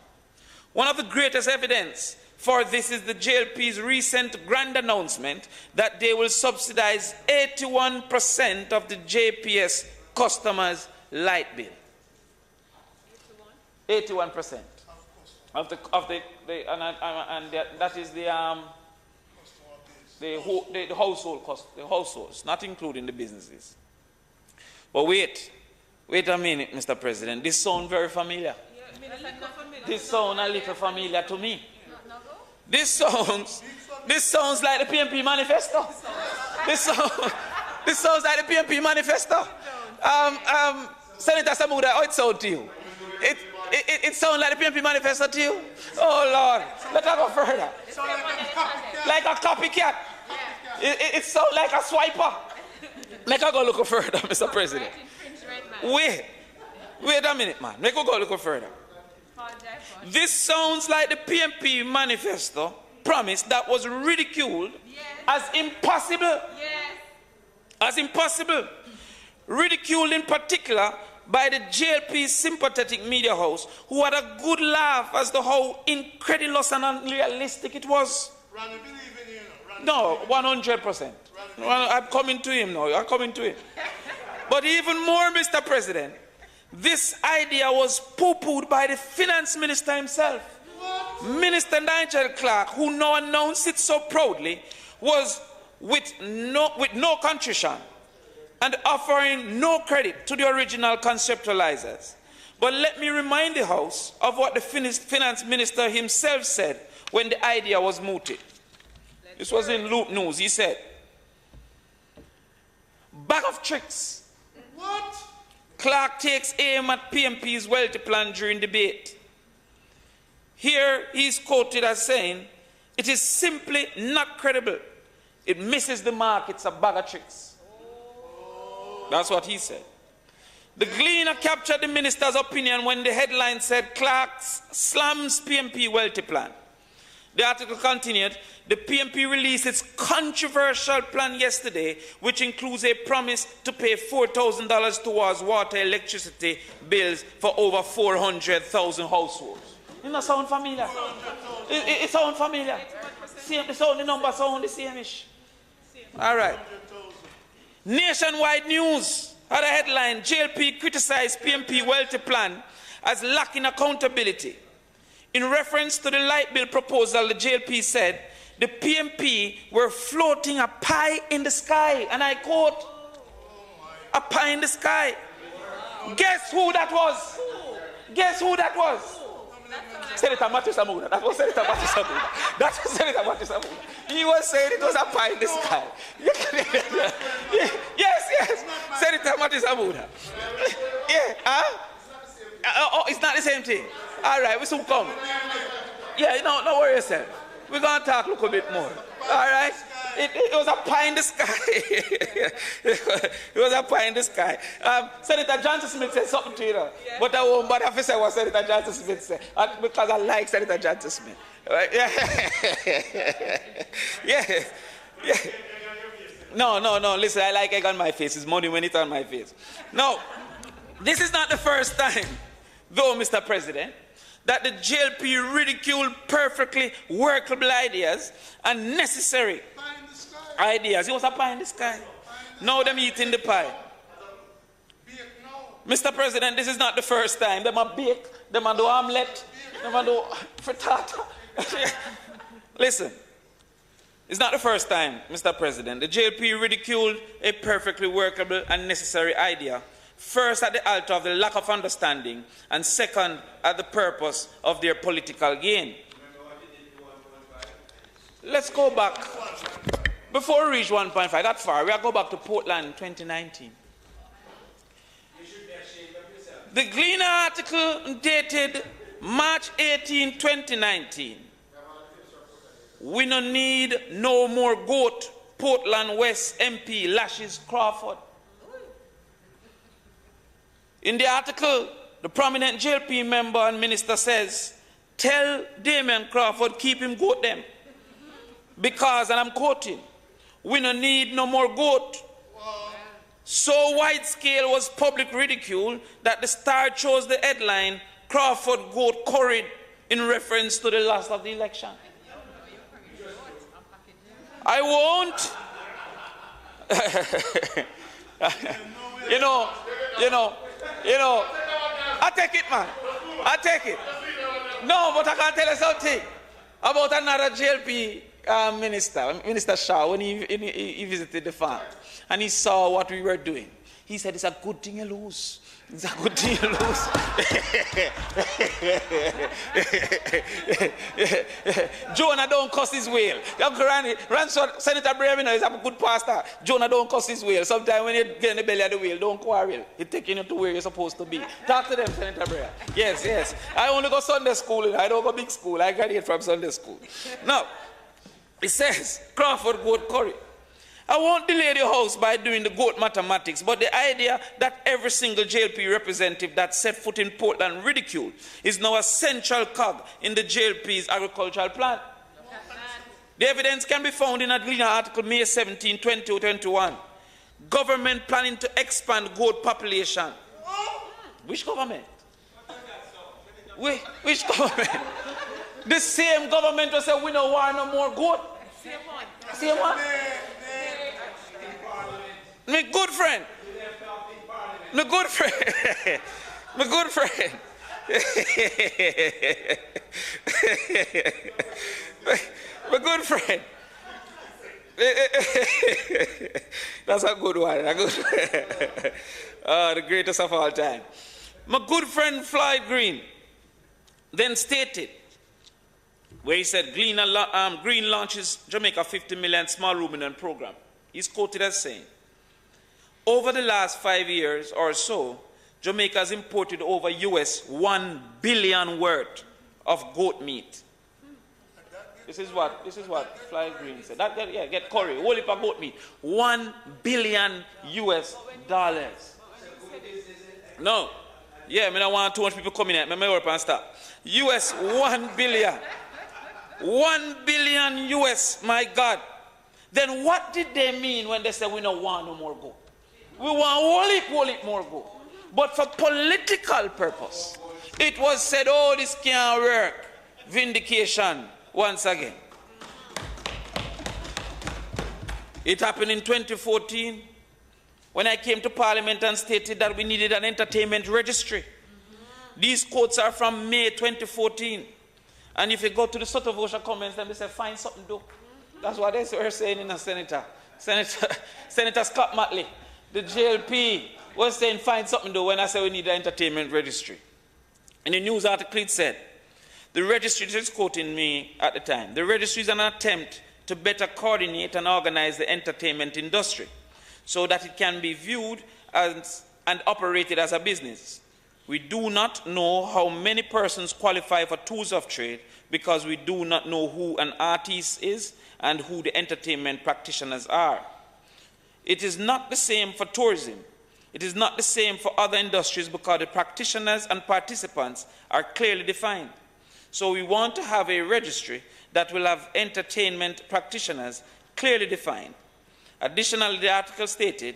Speaker 12: One of the greatest evidence for this is the JLP's recent grand announcement that they will subsidize 81% of the JPS customers' light bill. 81% of the that is the household cost, the households, not including the businesses. But wait a minute, Mr. President. This sounds very familiar. This sounds a little familiar to me. This sounds like the PMP manifesto. This sounds like the PMP manifesto. Senator Samuda, how it sound to you? It sounds like the PMP manifesto to you? Oh Lord, let us go further. Like a copycat. It sounds like a swiper. Let us go look further, Mr. President. Wait a minute, man. Let us go look further. This sounds like the PMP manifesto promise that was ridiculed as impossible. As impossible. Ridiculed in particular by the JLP's sympathetic media house, who had a good laugh as to how incredulous and unrealistic it was. No, 100%. I'm coming to him now. I'm coming to him. But even more, Mr. President, this idea was poo-pooed by the finance minister himself. Minister Nigel Clark, who now announced it so proudly, was with no contrition and offering no credit to the original conceptualizers. But let me remind the House of what the finance minister himself said when the idea was mooted. This was in Loop News. He said, "Bag of tricks." What? Clark takes aim at PMP's wealthy plan during debate. Here he is quoted as saying, "It is simply not credible. It misses the mark. It's a bag of tricks." That's what he said. The Gleaner captured the minister's opinion when the headline said, "Clark slams PMP wealthy plan." The article continued, "The PMP released its controversial plan yesterday, which includes a promise to pay $4,000 towards water electricity bills for over 400,000 households." Doesn't that sound familiar? It sounds familiar. The numbers sound the same-ish. All right. Nationwide News had a headline, "JLP criticized PMP wealthy plan as lacking accountability." In reference to the light bill proposal, the JLP said the PMP were floating a pie in the sky, and I quote, "a pie in the sky." Guess who that was? Guess who that was? Senator Matthew Samuda. That was Senator Matthew Samuda. That was Senator Matthew Samuda. He was saying it was a pie in the sky. Yes. Senator Matthew Samuda. Yeah, huh? Oh, it's not the same thing. All right, we soon come. Yeah, no worry yourself. We're going to talk a little bit more. All right? It was a pie in the sky. It was a pie in the sky. Senator Johnson Smith said something to you, know, but I won't bother to say what Senator Johnson Smith said because I like Senator Johnson Smith. Yeah. No. Listen, I like egg on my face. It's money when it's on my face. No, this is not the first time, though, Mr. President, that the JLP ridiculed perfectly workable ideas and necessary ideas. It was a pie in the sky. Now them eating the pie. Mr. President, this is not the first time. Them a bake, them a do omelette, them a do frittata. Listen, it's not the first time, Mr. President. The JLP ridiculed a perfectly workable and necessary idea. First, at the altar of the lack of understanding, and second, at the purpose of their political gain. Let's go back. Before we reach 1.5, that far, we'll go back to Portland 2019. The Gleaner article dated March 18, 2019. We don't need no more goat. Portland West MP lashes Crawford. In the article, the prominent JLP member and minister says, tell Damian Crawford keep him goat them. Because, and I'm quoting, we don't need no more goat. So wide-scale was public ridicule that the Star chose the headline, Crawford goat curried, in reference to the loss of the election. I won't. You know, I take it, man. I take it. No, but I can tell you something about another JLP minister, Minister Shaw, when he visited the farm and he saw what we were doing. He said, it's a good thing you lose. It's a good thing you lose. Jonah don't cuss his whale. Senator Brevin is a good pastor. Jonah don't cuss his whale. Sometimes when you get in the belly of the whale, don't quarrel. He's taking you to where you're supposed to be. Talk to them, Senator Brevin. Yes. I only go Sunday school. I don't go big school. I graduate from Sunday school. Now, it says, Crawford goat curry. I won't delay the House by doing the goat mathematics, but the idea that every single JLP representative that set foot in Portland ridicule is now a central cog in the JLP's agricultural plan. The evidence can be found in a Gleaner article May 17, 2021. Government planning to expand goat population. Which government? Which government? The same government will say we don't want no more goat. Same one? My good friend. My good friend. My good friend. My good friend. That's a good one. A good the greatest of all time. My good friend Floyd Green then stated, where he said, Green launches Jamaica 50 million small ruminant program. He's quoted as saying, over the last 5 years or so, Jamaica has imported over US 1 billion worth of goat meat. This is what Fly Green said. Get curry, whole heap of goat meat. $1 billion US. No. Yeah, I don't want too much people coming here. Let up and stop. US 1 billion. 1 billion US, my God. Then what did they mean when they said we don't want no more goat? We want whole heap more goat. But for political purpose, it was said, oh, this can't work. Vindication once again. It happened in 2014 when I came to Parliament and stated that we needed an entertainment registry. These quotes are from May 2014. And if you go to the Sotovosha comments, then they say, find something to do. That's what they were saying in a Senator Scott Matley. The JLP was saying, find something to do when I said we need an entertainment registry. In the news article, it said, the registry, is quoting me at the time, the registry is an attempt to better coordinate and organize the entertainment industry so that it can be viewed as and operated as a business. We do not know how many persons qualify for tools of trade because we do not know who an artist is and who the entertainment practitioners are. It is not the same for tourism. It is not the same for other industries because the practitioners and participants are clearly defined. So we want to have a registry that will have entertainment practitioners clearly defined. Additionally, the article stated,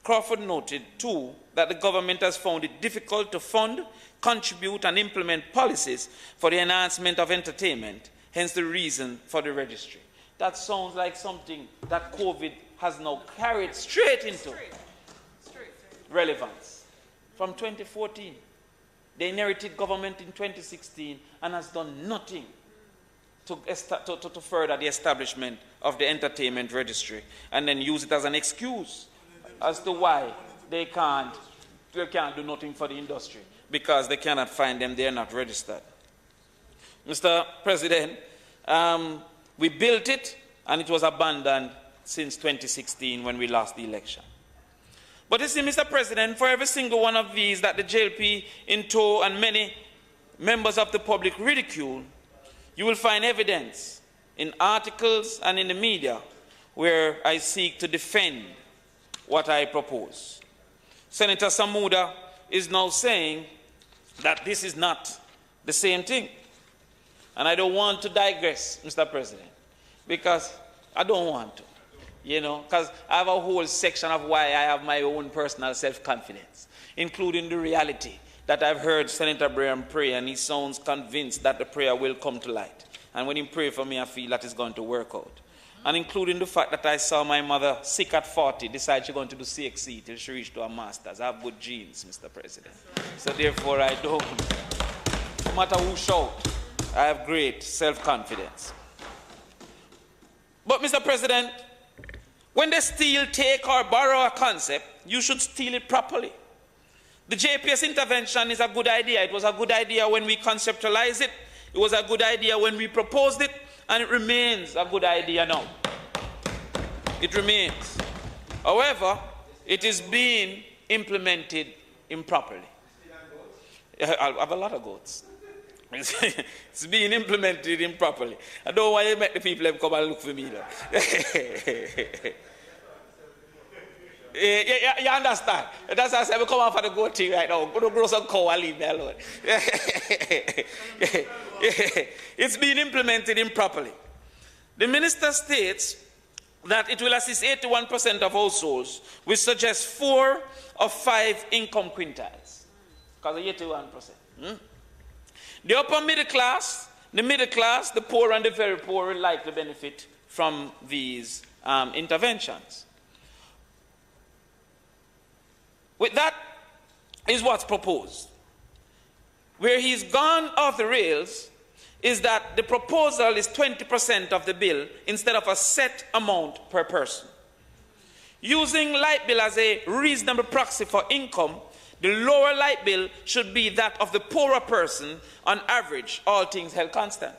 Speaker 12: Crawford noted, too, that the government has found it difficult to fund, contribute, and implement policies for the enhancement of entertainment, hence the reason for the registry. That sounds like something that COVID has now carried straight into relevance. From 2014, they inherited government in 2016 and has done nothing to further the establishment of the entertainment registry, and then use it as an excuse as to why they can't do nothing for the industry, because they cannot find them, they are not registered. Mr. President, we built it and it was abandoned since 2016 when we lost the election. But you see, Mr. President, for every single one of these that the JLP in tow and many members of the public ridicule, you will find evidence in articles and in the media where I seek to defend what I propose. Senator Samuda is now saying that this is not the same thing. And I don't want to digress, Mr. President, because I don't want to, because I have a whole section of why I have my own personal self-confidence, including the reality that I've heard Senator Braham pray, and he sounds convinced that the prayer will come to light. And when he prays for me, I feel that it's going to work out. And including the fact that I saw my mother sick at 40, decide she's going to do CXC till she reached to her master's. I have good genes, Mr. President. So therefore I don't, no matter who shout, I have great self-confidence. But Mr. President, when they steal, take, or borrow a concept, you should steal it properly. The JPS intervention is a good idea. It was a good idea when we conceptualized it. It was a good idea when we proposed it, and it remains a good idea now. It remains. However, it is being implemented improperly. I have a lot of goats. It's being implemented improperly. I don't want to make the people come and look for me. You understand? That's why I said we come out for the goat thing right now. Go to grow some cow and leave me alone. It's being implemented improperly. The minister states that it will assist 81% of households, which suggests 4 of 5 income quintiles. Because of 81%. The upper middle class, the poor and the very poor will likely benefit from these interventions. With that is what's proposed. Where he's gone off the rails is that the proposal is 20% of the bill instead of a set amount per person. Using light bill as a reasonable proxy for income, the lower light bill should be that of the poorer person on average, all things held constant.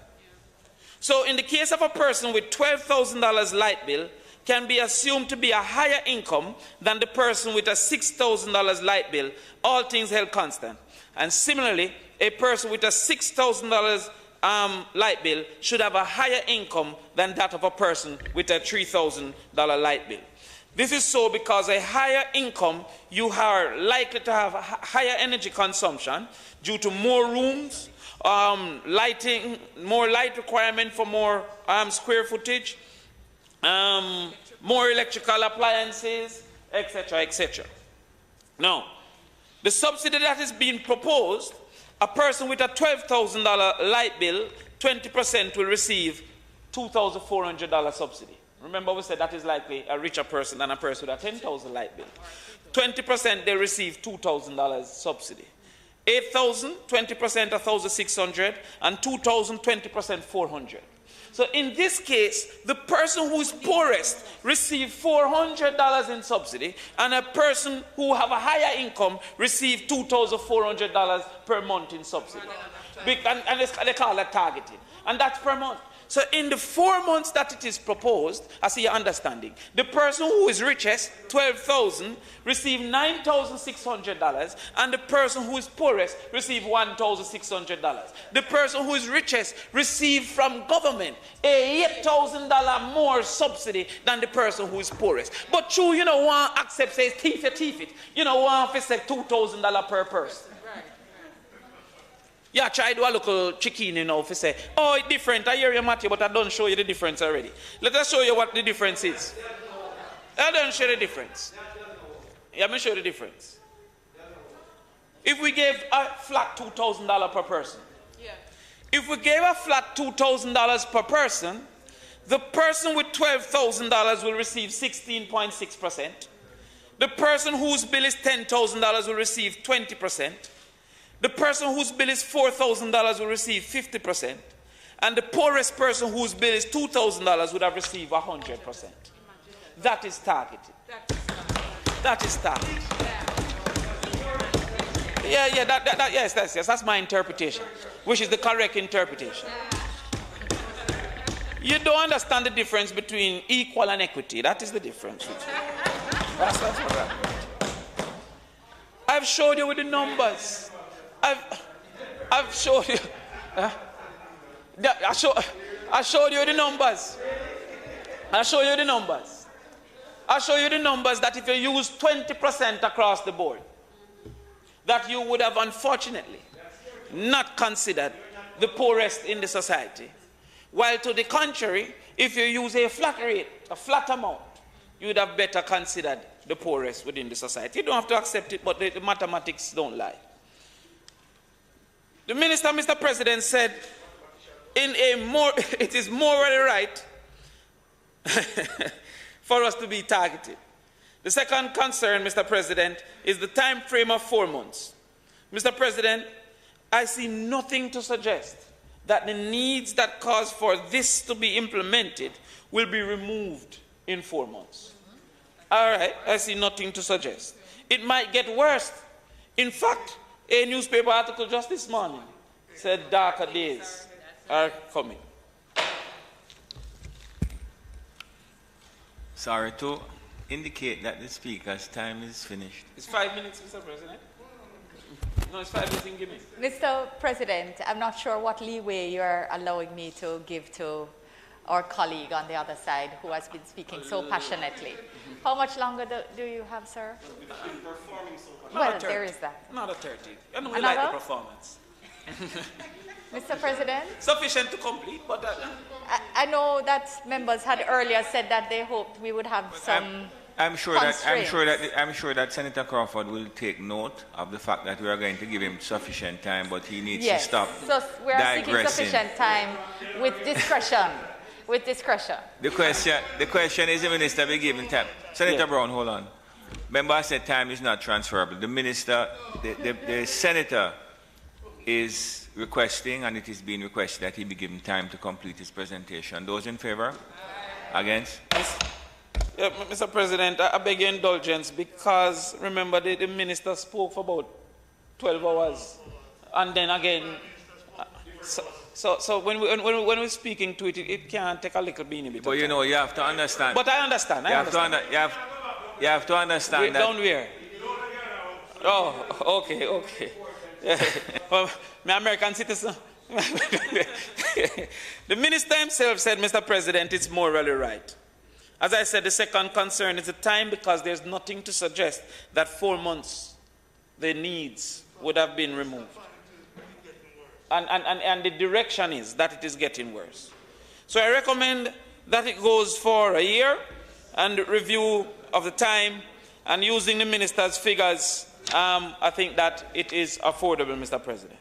Speaker 12: So in the case of a person with $12,000 light bill, can be assumed to be a higher income than the person with a $6,000 light bill, all things held constant. And similarly, a person with a $6,000 light bill should have a higher income than that of a person with a $3,000 light bill. This is so because a higher income, you are likely to have a higher energy consumption due to more rooms, lighting, more light requirement for more square footage, more electrical appliances, etc., etc. Now, the subsidy that is being proposed, a person with a $12,000 light bill, 20% will receive $2,400 subsidy. Remember we said that is likely a richer person than a person with a $10,000 light bill. 20% they receive $2,000 subsidy. 8,000, 20% $1,600, and 2,000, 20% $400. So in this case, the person who is poorest receives $400 in subsidy, and a person who have a higher income receives $2,400 per month in subsidy. And they call that targeting. And that's per month. So in the 4 months that it is proposed, I see your understanding, the person who is richest, $12,000, receive $9,600, and the person who is poorest receive $1,600. The person who is richest receive from government a $8,000 more subsidy than the person who is poorest. But you know, one accept says thief it. You know, one for say $2,000 per person. Yeah, try do a local chicken, you know, if you say, oh, it's different. I hear you, Matthew, but I don't show you the difference already. Let us show you what the difference is. I don't show the difference. Yeah, let me show you the difference. If we gave a flat $2,000 per person, if we gave a flat $2,000 per person, the person with $12,000 will receive 16.6%. The person whose bill is $10,000 will receive 20%. The person whose bill is $4,000 will receive 50%. And the poorest person whose bill is $2,000 would have received 100%. That is targeted. That is targeted. Yes, that's my interpretation, which is the correct interpretation. You don't understand the difference between equal and equity. That is the difference. That's what happened. I've showed you with the numbers. I've showed you. I showed you the numbers. I show you the numbers. I show you the numbers that if you use 20% across the board, that you would have unfortunately not considered the poorest in the society. While to the contrary, if you use a flat rate, a flat amount, you would have better considered the poorest within the society. You don't have to accept it, but the mathematics don't lie. The minister, Mr. President, said it is morally right for us to be targeted. The second concern, Mr. President, is the time frame of 4 months. Mr. President, I see nothing to suggest that the needs that cause for this to be implemented will be removed in 4 months. All right, I see nothing to suggest. It might get worse. In fact, a newspaper article just this morning said darker days are coming.
Speaker 1: Sorry to indicate that the speaker's time is finished.
Speaker 12: It's 5 minutes, Mr. President. No, it's 5 minutes in giving.
Speaker 3: Mr. President, I'm not sure what leeway you're allowing me to give to our colleague on the other side who has been speaking so passionately. How much longer do you have, sir?
Speaker 12: Performing so
Speaker 3: well, there is that.
Speaker 12: Not a 30. I know we like the performance.
Speaker 3: Mr. President?
Speaker 12: Sufficient to complete, but...
Speaker 3: I know that members had earlier said that they hoped we would have some
Speaker 1: I'm sure that Senator Crawford will take note of the fact that we are going to give him sufficient time, but he needs to stop
Speaker 3: so we are
Speaker 1: digressing.
Speaker 3: seeking sufficient time with discretion. With discretion.
Speaker 1: The question is the minister be given time. Senator Brown, hold on. Member said time is not transferable. The minister, the senator is requesting, and it is being requested that he be given time to complete his presentation. Those in favor? Against?
Speaker 12: Yeah, Mr. President, I beg your indulgence because remember the minister spoke for about 12 hours, and then again. So when we're speaking to it, it can take a little bit.
Speaker 1: But you know, you have to understand.
Speaker 12: But I understand.
Speaker 1: You have to understand that.
Speaker 12: Down where? Oh, okay. Well, my American citizen. The minister himself said, Mr. President, it's morally right. As I said, the second concern is the time because there's nothing to suggest that 4 months the needs would have been removed. And the direction is that it is getting worse. So I recommend that it goes for a year and review of the time and using the minister's figures, I think that it is affordable, Mr. President.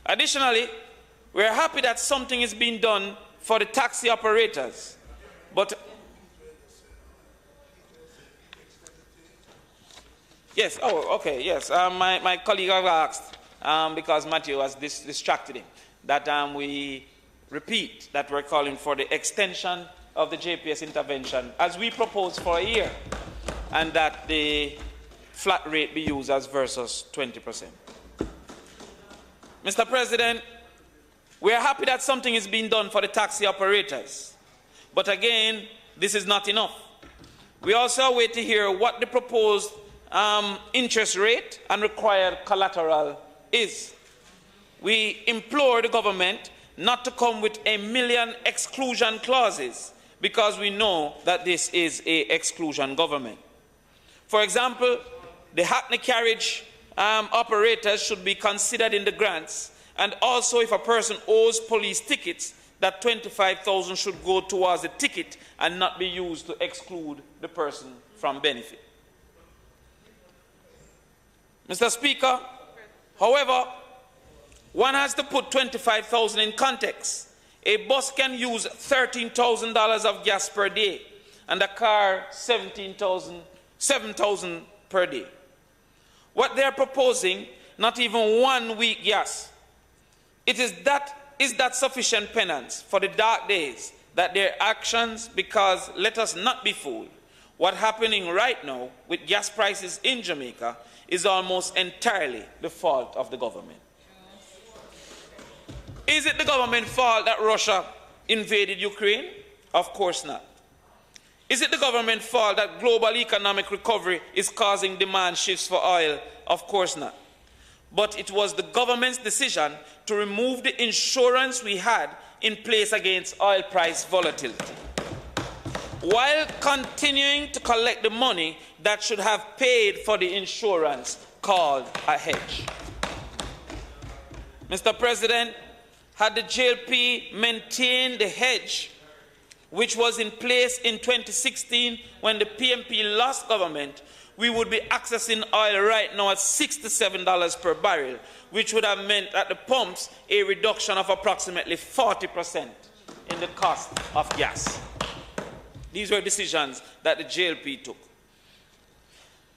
Speaker 12: Additionally, we are happy that something is being done for the taxi operators, but yes, my colleague have asked, because Matthew has distracted him, that we repeat that we're calling for the extension of the JPS intervention as we propose for a year, and that the flat rate be used as versus 20%. Mr. President, We are happy that something is being done for the taxi operators. But again, this is not enough. We also wait to hear what the proposed interest rate and required collateral is. We implore the government not to come with a million exclusion clauses, because we know that this is an exclusion government. For example, the Hackney carriage operators should be considered in the grants, and also if a person owes police tickets, that 25,000 should go towards the ticket and not be used to exclude the person from benefit. Mr. Speaker, however, one has to put 25,000 in context. A bus can use $13,000 of gas per day, and a car $7,000 per day. What they are proposing, not even 1 week gas. Is that sufficient penance for the dark days that their actions? Because let us not be fooled. What's happening right now with gas prices in Jamaica is almost entirely the fault of the government. Is it the government's fault that Russia invaded Ukraine? Of course not. Is it the government's fault that global economic recovery is causing demand shifts for oil? Of course not. But it was the government's decision to remove the insurance we had in place against oil price volatility, while continuing to collect the money that should have paid for the insurance called a hedge. Mr. President, had the JLP maintained the hedge which was in place in 2016 when the PMP lost government, we would be accessing oil right now at $67 per barrel, which would have meant at the pumps a reduction of approximately 40% in the cost of gas. These were decisions that the JLP took.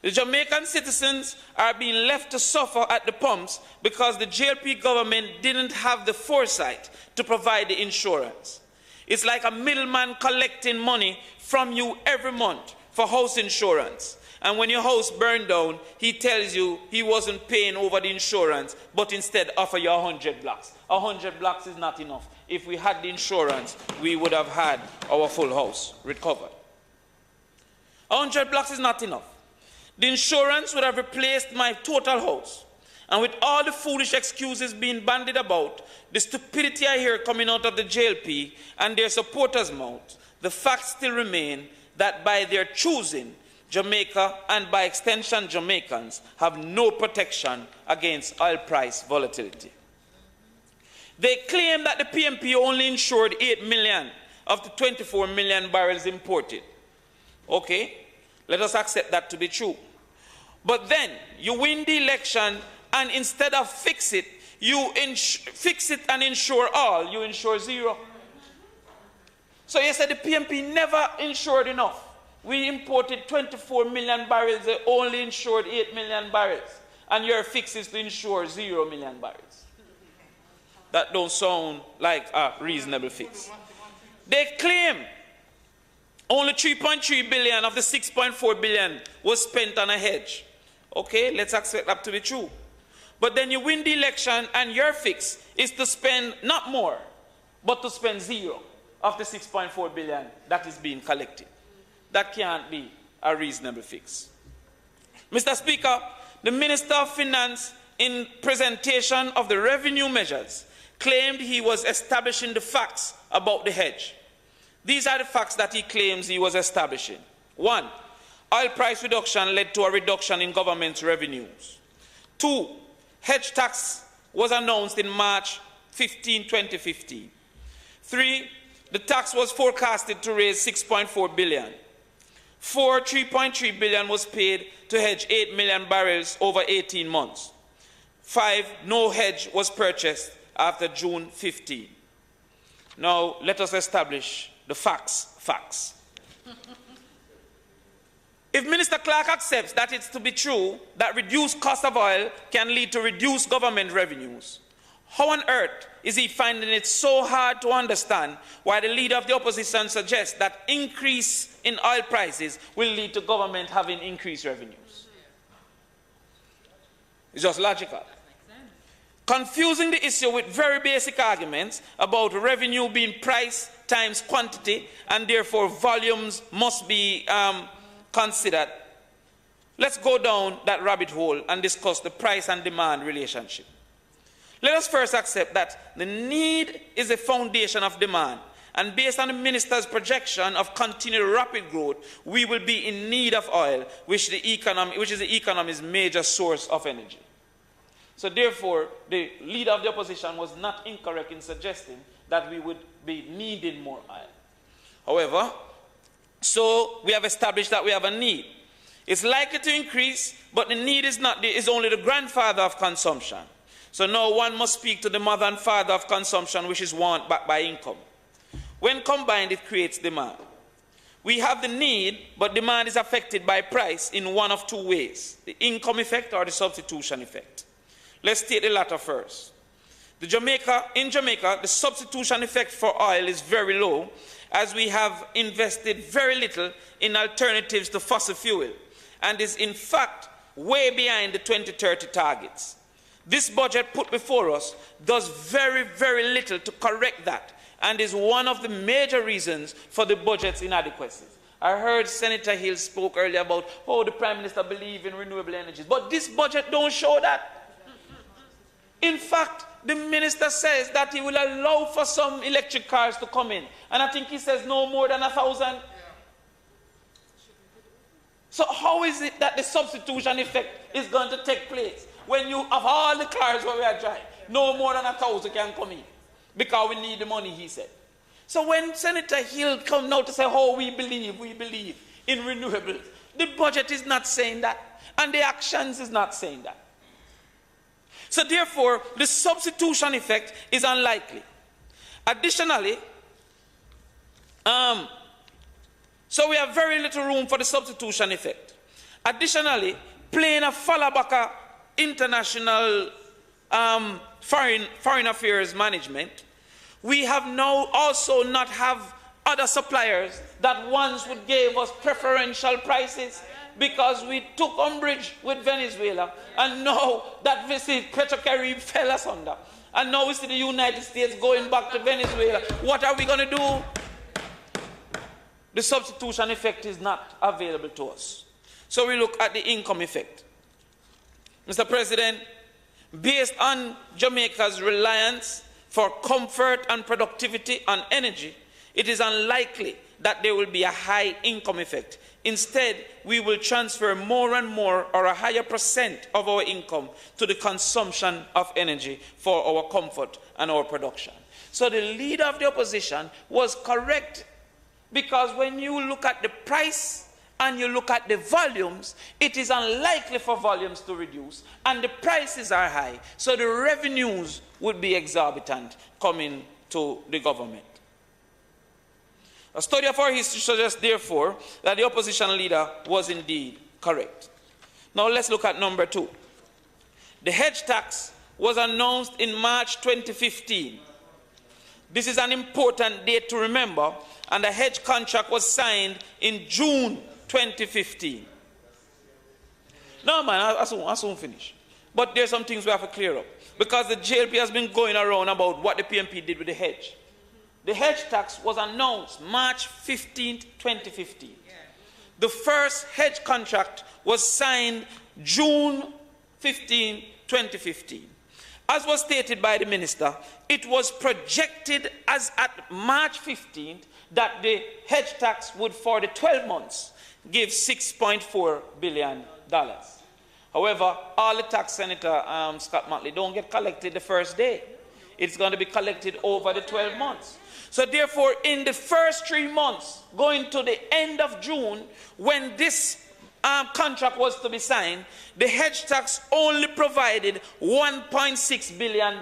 Speaker 12: The Jamaican citizens are being left to suffer at the pumps because the JLP government didn't have the foresight to provide the insurance. It's like a middleman collecting money from you every month for house insurance. And when your house burned down, he tells you he wasn't paying over the insurance, but instead offer you 100 blocks. 100 blocks is not enough. If we had the insurance, we would have had our full house recovered. 100 blocks is not enough. The insurance would have replaced my total house. And with all the foolish excuses being bandied about, the stupidity I hear coming out of the JLP and their supporters' mouths, the facts still remain that by their choosing, Jamaica, and by extension Jamaicans, have no protection against oil price volatility. They claim that the PMP only insured 8 million of the 24 million barrels imported. Okay, let us accept that to be true. But then you win the election, and instead of fix it, you fix it and insure all, you insure zero. So you said the PMP never insured enough. We imported 24 million barrels, they only insured 8 million barrels. And your fix is to insure 0 million barrels. That don't sound like a reasonable fix. They claim only 3.3 billion of the 6.4 billion was spent on a hedge. Okay, let's accept that to be true. But then you win the election and your fix is to spend not more, but to spend 0 of the 6.4 billion that is being collected. That can't be a reasonable fix. Mr. Speaker, the Minister of Finance, in presentation of the revenue measures, claimed he was establishing the facts about the hedge. These are the facts that he claims he was establishing. 1, oil price reduction led to a reduction in government's revenues. 2, hedge tax was announced in March 15, 2015. 3, the tax was forecasted to raise 6.4 billion. 4, 3.3 billion was paid to hedge 8 million barrels over 18 months. 5, no hedge was purchased after June 15. Now, let us establish the facts. If Minister Clark accepts that it's to be true that reduced cost of oil can lead to reduced government revenues, how on earth is he finding it so hard to understand why the leader of the opposition suggests that increase in oil prices will lead to government having increased revenues? It's just logical. confusing the issue with very basic arguments about revenue being price times quantity, and therefore volumes must be considered. Let's go down that rabbit hole and discuss the price and demand relationship. Let us first accept that the need is a foundation of demand, and based on the minister's projection of continued rapid growth, we will be in need of oil, which is the economy's major source of energy. So therefore, the leader of the opposition was not incorrect in suggesting that we would be needing more oil. However, so we have established that we have a need. It's likely to increase, but the need is only the grandfather of consumption. So now one must speak to the mother and father of consumption, which is want backed by income. When combined, it creates demand. We have the need, but demand is affected by price in one of two ways: the income effect or the substitution effect. Let's take the latter first. In Jamaica, the substitution effect for oil is very low, as we have invested very little in alternatives to fossil fuel, and is in fact way behind the 2030 targets. This budget put before us does very, very little to correct that, and is one of the major reasons for the budget's inadequacies. I heard Senator Hill spoke earlier about, the Prime Minister believes in renewable energies, but this budget don't show that. In fact, the minister says that he will allow for some electric cars to come in, and I think he says no more than 1,000. So how is it that the substitution effect is going to take place when you have all the cars where we are driving? No more than 1,000 can come in, because we need the money, he said. So when Senator Hill comes now to say, we believe in renewables, the budget is not saying that, and the actions is not saying that. So therefore, the substitution effect is unlikely. Additionally, so we have very little room for the substitution effect. Additionally, playing a Falabaka international foreign affairs management, we have now also not have other suppliers that once would give us preferential prices, because we took umbrage with Venezuela, and now that Petrocarib fell asunder, and now we see the United States going back to Venezuela. What are we going to do? The substitution effect is not available to us. So we look at the income effect. Mr. President, based on Jamaica's reliance for comfort and productivity on energy, it is unlikely that there will be a high income effect. Instead, we will transfer more and more, or a higher percent of our income, to the consumption of energy for our comfort and our production. So the leader of the opposition was correct, because when you look at the price and you look at the volumes, it is unlikely for volumes to reduce, and the prices are high, so the revenues would be exorbitant coming to the government. A study of our history suggests, therefore, that the opposition leader was indeed correct. Now let's look at number 2. The hedge tax was announced in March 2015. This is an important date to remember, and the hedge contract was signed in June 2015. No, man, I soon finish. But there's some things we have to clear up, because the JLP has been going around about what the PMP did with the hedge. The hedge tax was announced March 15, 2015. The first hedge contract was signed June 15, 2015. As was stated by the minister, it was projected as at March 15th that the hedge tax would, for the 12 months, give $6.4 billion. However, all the tax, Senator Scott Motley, don't get collected the first day. It's going to be collected over the 12 months. So therefore, in the first 3 months, going to the end of June, when this contract was to be signed, the hedge tax only provided $1.6 billion,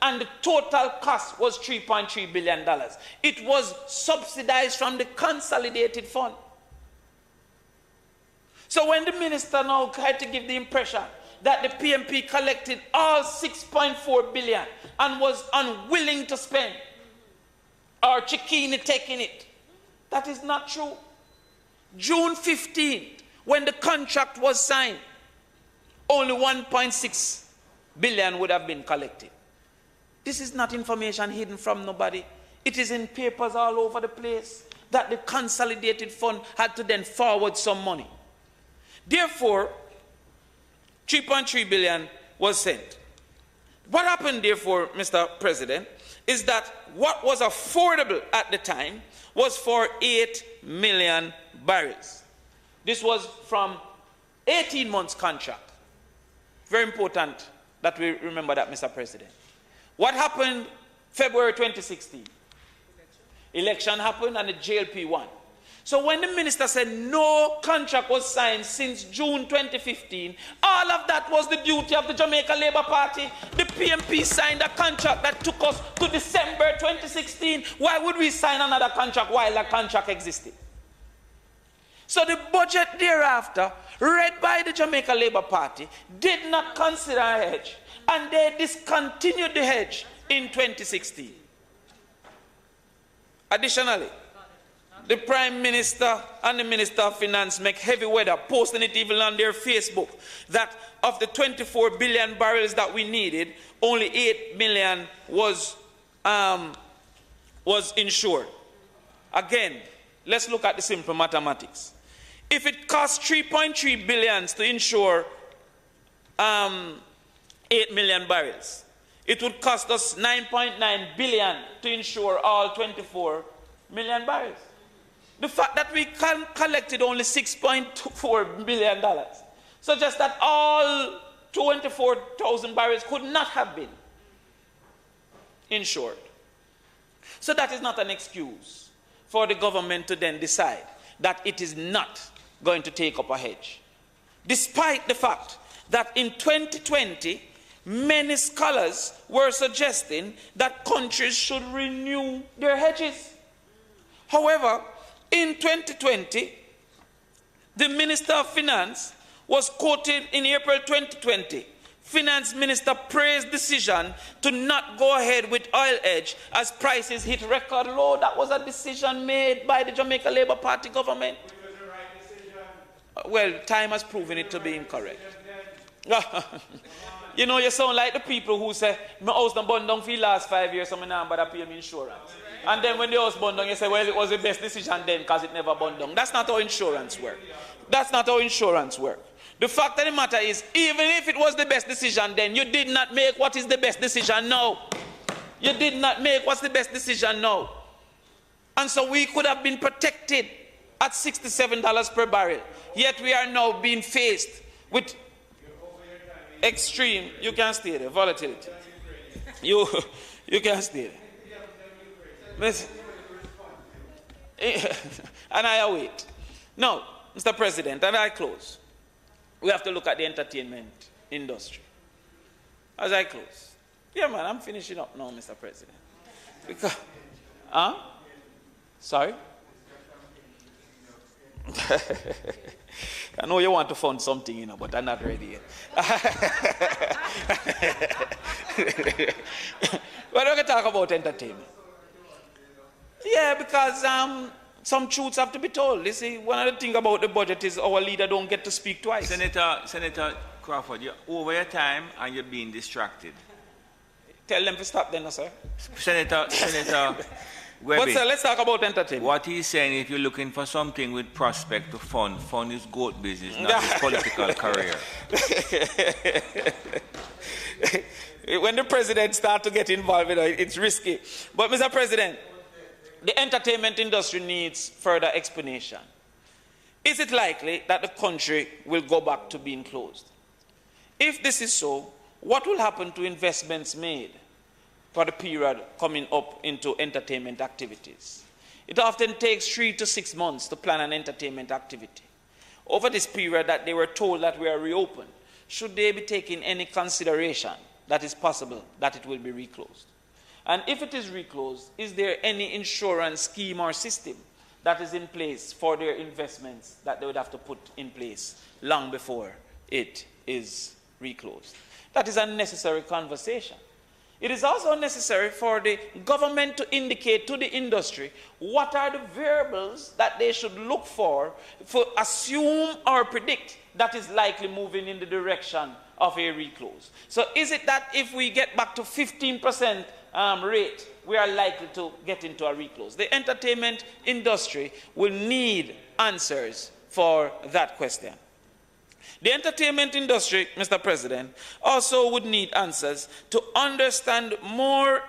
Speaker 12: and the total cost was $3.3 billion. It was subsidized from the consolidated fund. So when the minister now tried to give the impression that the PMP collected all $6.4 billion and was unwilling to spend, or Chikini taking it, that is not true. June 15th, when the contract was signed, only $1.6 billion would have been collected. This is not information hidden from nobody. It is in papers all over the place that the consolidated fund had to then forward some money. Therefore, 3.3 billion was sent. What happened, therefore, Mr. President, is that what was affordable at the time was for 8 million barrels. This was from 18 months contract. Very important that we remember that, Mr. President. What happened February 2016? Election happened and the JLP won. So when the minister said no contract was signed since June 2015, all of that was the duty of the Jamaica Labour Party. The PMP signed a contract that took us to December 2016. Why would we sign another contract while that contract existed? So the budget thereafter, read by the Jamaica Labour Party, did not consider a hedge, and they discontinued the hedge in 2016. Additionally, the Prime Minister and the Minister of Finance make heavy weather, posting it even on their Facebook, that of the 24 billion barrels that we needed, only 8 million was insured. Again, let's look at the simple mathematics. If it costs 3.3 billion to insure 8 million barrels, it would cost us 9.9 billion to insure all 24 million barrels. The fact that we collected only $6.4 billion suggests that all 24,000 barrels could not have been insured. So that is not an excuse for the government to then decide that it is not going to take up a hedge. Despite the fact that in 2020, many scholars were suggesting that countries should renew their hedges. However, in 2020, the Minister of Finance was quoted in April 2020. Finance Minister praised decision to not go ahead with oil hedge as prices hit record low. That was a decision made by the Jamaica Labour Party government.
Speaker 1: It was the right decision.
Speaker 12: Well, time has proven it to be incorrect. You know, you sound like the people who say, my house done burned down for the last 5 years, so I don't bother pay me insurance. And then when the house burned down, you say, well, it was the best decision then because it never burned down. That's not how insurance works. That's not how insurance works. The fact of the matter is, even if it was the best decision then, you did not make what is the best decision now. You did not make what's the best decision now. And so we could have been protected at $67 per barrel. Yet we are now being faced with extreme, you can stay there, volatility. You can stay there. And I await. Now, Mr. President, and I close. We have to look at the entertainment industry. As I close. Yeah, man, I'm finishing up now, Mr. President. Because, Sorry? I know you want to fund something, you know, but I'm not ready yet. We're going to talk about entertainment. Yeah, because some truths have to be told. You see, one of the things about the budget is our leader don't get to speak twice.
Speaker 1: Senator Crawford, you're over your time and you're being distracted.
Speaker 12: Tell them to stop then, sir.
Speaker 1: Senator Webby,
Speaker 12: but sir, let's talk about entertainment.
Speaker 1: What he's saying, if you're looking for something with prospect to fund is goat business, not his political career.
Speaker 12: When the president starts to get involved, it's risky. But Mr. President, the entertainment industry needs further explanation. Is it likely that the country will go back to being closed? If this is so, what will happen to investments made for the period coming up into entertainment activities? It often takes 3 to 6 months to plan an entertainment activity. Over this period that they were told that we are reopened, should they be taking any consideration that it's possible that it will be reclosed? And if it is reclosed, is there any insurance scheme or system that is in place for their investments that they would have to put in place long before it is reclosed? That is a necessary conversation. It is also necessary for the government to indicate to the industry what are the variables that they should look for assume or predict that is likely moving in the direction of a reclose. So is it that if we get back to 15% rate, we are likely to get into a reclose? The entertainment industry will need answers for that question. The entertainment industry, Mr. President, also would need answers to understand more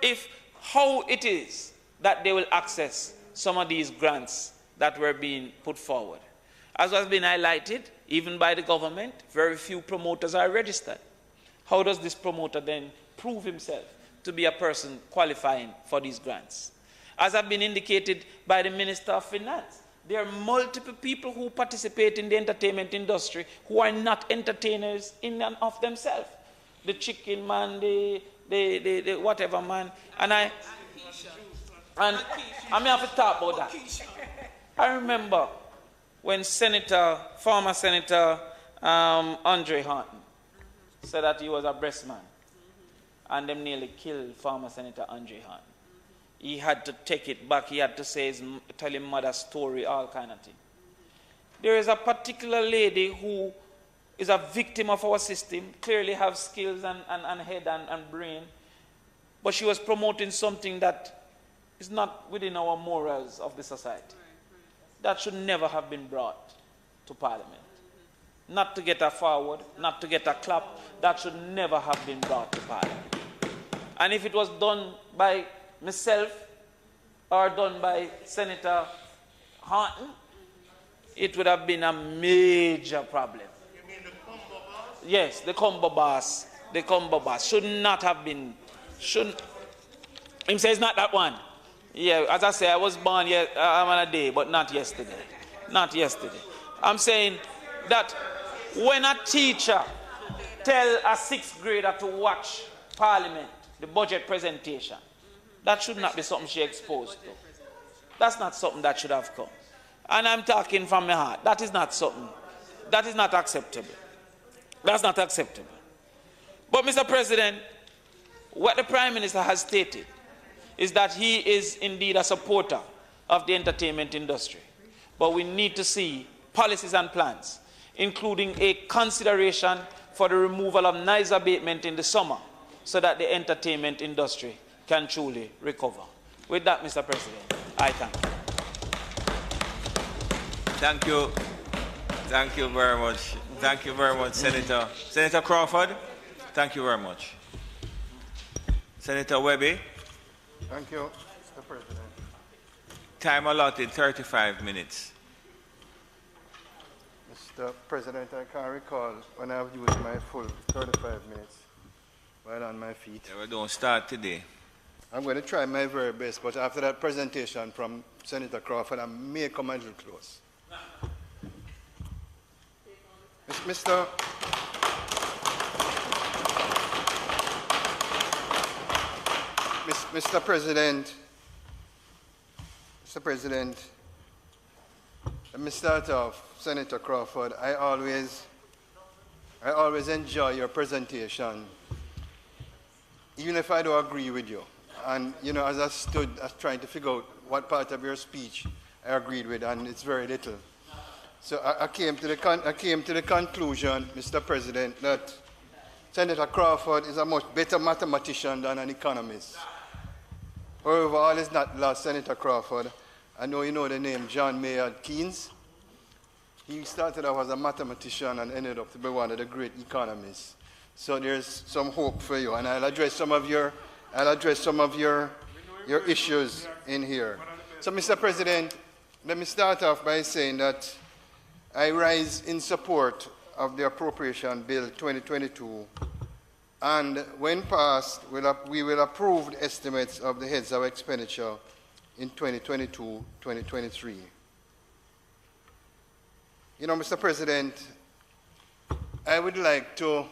Speaker 12: how it is that they will access some of these grants that were being put forward. As has been highlighted, even by the government, very few promoters are registered. How does this promoter then prove himself to be a person qualifying for these grants? As has been indicated by the Minister of Finance, there are multiple people who participate in the entertainment industry who are not entertainers in and of themselves. The chicken man, the whatever man. And I may have to talk about that. I remember when former Senator Andre Horton said that he was a breast man, and them nearly killed former Senator Andre Horton. He had to take it back. He had to tell his mother's story, all kind of thing. There is a particular lady who is a victim of our system, clearly have skills and head and brain, but she was promoting something that is not within our morals of the society. That should never have been brought to Parliament. Not to get a forward, not to get a clap, that should never have been brought to Parliament. And if it was done by myself or done by Senator Horton, it would have been a major problem.
Speaker 11: You mean the combo boss?
Speaker 12: Yes, the combo boss. The combo boss should not have been. Him says not that one. Yeah, as I say, I was born I'm on a day, but not yesterday. Not yesterday. I'm saying that when a teacher tell a 6th grader to watch Parliament, the budget presentation, that should not be something she exposed to. That's not something that should have come. And I'm talking from my heart. That is not something. That is not acceptable. That's not acceptable. But, Mr. President, what the Prime Minister has stated is that he is indeed a supporter of the entertainment industry. But we need to see policies and plans, including a consideration for the removal of noise abatement in the summer so that the entertainment industry can truly recover. With that, Mr. President, I thank you.
Speaker 1: Thank you. Thank you very much. Thank you very much, Senator. Senator Crawford, thank you very much. Senator Webby.
Speaker 13: Thank you, Mr. President.
Speaker 1: Time allotted, 35 minutes.
Speaker 13: Mr. President, I can't recall when I've used my full 35 minutes while on my feet.
Speaker 1: Yeah, we don't start today.
Speaker 13: I'm going to try my very best, but after that presentation from Senator Crawford, I may come a little close. Mr. President, let me start off, Senator Crawford. I always enjoy your presentation, even if I don't agree with you. And, you know, as I stood, I was trying to figure out what part of your speech I agreed with, and it's very little. So I came to the conclusion, Mr. President, that Senator Crawford is a much better mathematician than an economist. However, all is not lost, Senator Crawford. I know you know the name John Maynard Keynes. He started off as a mathematician and ended up to be one of the great economists. So there's some hope for you, and I'll address some of your issues in here. So, Mr. President, let me start off by saying that I rise in support of the Appropriation Bill 2022, and when passed, we will approve the estimates of the heads of expenditure in 2022-2023. You know, Mr. President, I would like to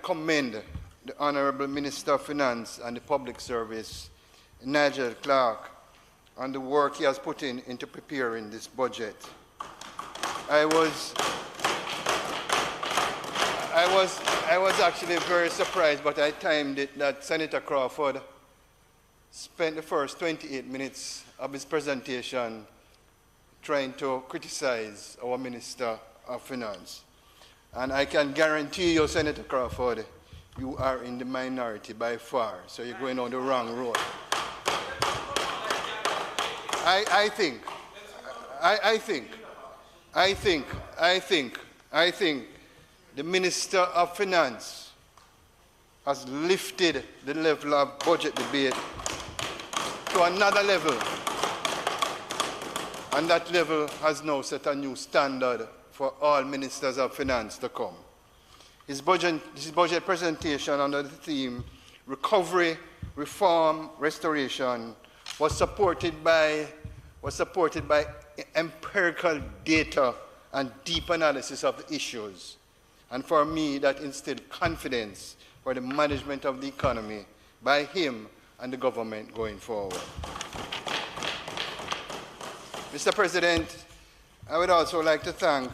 Speaker 13: commend the Honourable Minister of Finance and the Public Service, Nigel Clark, on the work he has put into preparing this budget. I was actually very surprised, but I timed it that Senator Crawford spent the first 28 minutes of his presentation trying to criticize our Minister of Finance. And I can guarantee you, Senator Crawford, you are in the minority by far, so you're going on the wrong road. I think the Minister of Finance has lifted the level of budget debate to another level. And that level has now set a new standard for all Ministers of Finance to come. His budget presentation under the theme Recovery, Reform, Restoration was supported by empirical data and deep analysis of the issues. And for me, that instilled confidence for the management of the economy by him and the government going forward. Mr. President, I would also like to thank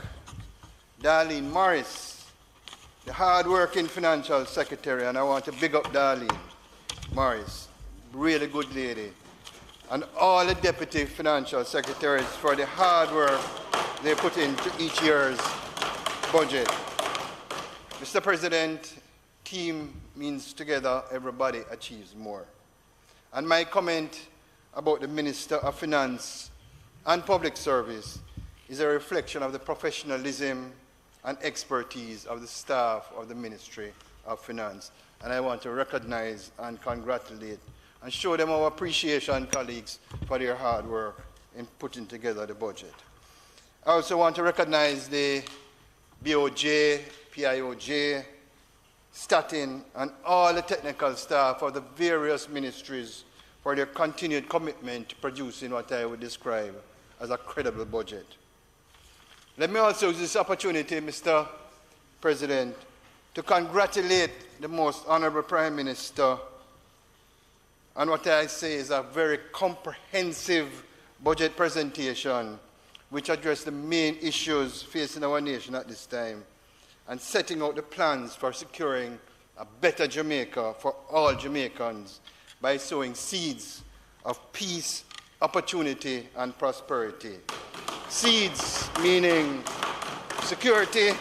Speaker 13: Darlene Morris, the hard-working financial secretary, and I want to big up Darlene Morris, really good lady, and all the deputy financial secretaries for the hard work they put into each year's budget. Mr. President, team means together everybody achieves more. And my comment about the Minister of Finance and Public Service is a reflection of the professionalism and expertise of the staff of the Ministry of Finance. And I want to recognize and congratulate and show them our appreciation, colleagues, for their hard work in putting together the budget. I also want to recognize the BOJ, PIOJ, Statin, and all the technical staff of the various ministries for their continued commitment to producing what I would describe as a credible budget. Let me also use this opportunity, Mr. President, to congratulate the Most Honourable Prime Minister on what I say is a very comprehensive budget presentation which addressed the main issues facing our nation at this time and setting out the plans for securing a better Jamaica for all Jamaicans by sowing seeds of peace, opportunity, and prosperity. Seeds meaning security,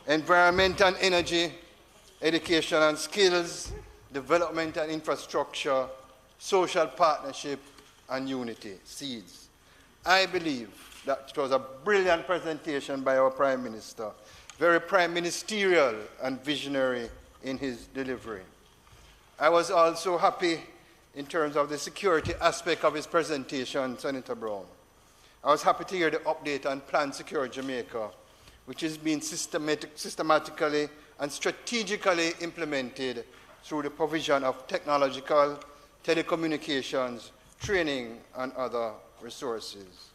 Speaker 13: environment and energy, education and skills, development and infrastructure, social partnership, and unity. Seeds. I believe that it was a brilliant presentation by our Prime Minister, very prime ministerial and visionary in his delivery. I was also happy in terms of the security aspect of his presentation, Senator Brown. I was happy to hear the update on Plan Secure Jamaica, which is being systematically and strategically implemented through the provision of technological, telecommunications, training, and other resources.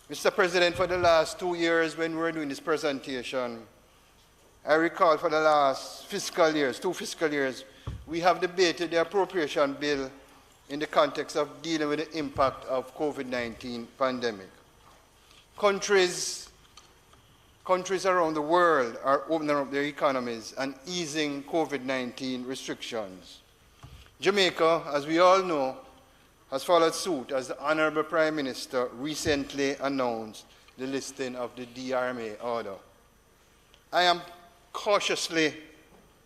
Speaker 13: Mr. President, for the last 2 years when we were doing this presentation, I recall for the last fiscal years, 2 fiscal years, we have debated the appropriation bill in the context of dealing with the impact of COVID-19 pandemic. Countries around the world are opening up their economies and easing COVID-19 restrictions. Jamaica, as we all know, has followed suit as the Honourable Prime Minister recently announced the listing of the DRMA order. I am cautiously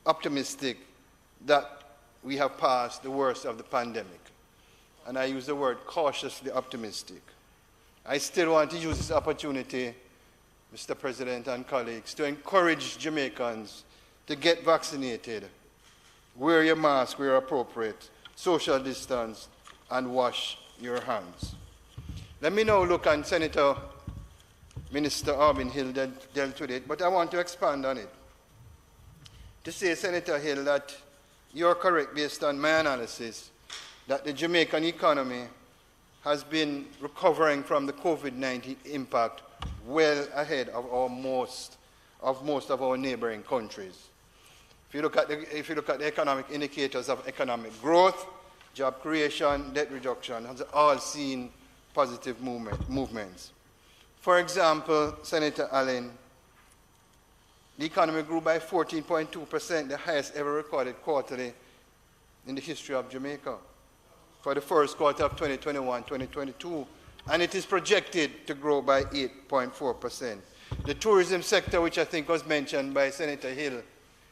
Speaker 13: optimistic that we have passed the worst of the pandemic. And I use the word cautiously optimistic. I still want to use this opportunity, Mr. President and colleagues, to encourage Jamaicans to get vaccinated, wear your mask where appropriate, social distance, and wash your hands. Let me now look on Senator Minister Albin Hill dealt with it, but I want to expand on it. To say, Senator Hill, that you're correct based on my analysis that the Jamaican economy has been recovering from the COVID-19 impact well ahead of most of our neighboring countries. If you look at the economic indicators of economic growth, job creation, debt reduction, has all seen positive movements. For example, Senator Allen, the economy grew by 14.2%, the highest ever recorded quarterly in the history of Jamaica for the first quarter of 2021-2022, and it is projected to grow by 8.4%. The tourism sector, which I think was mentioned by Senator Hill,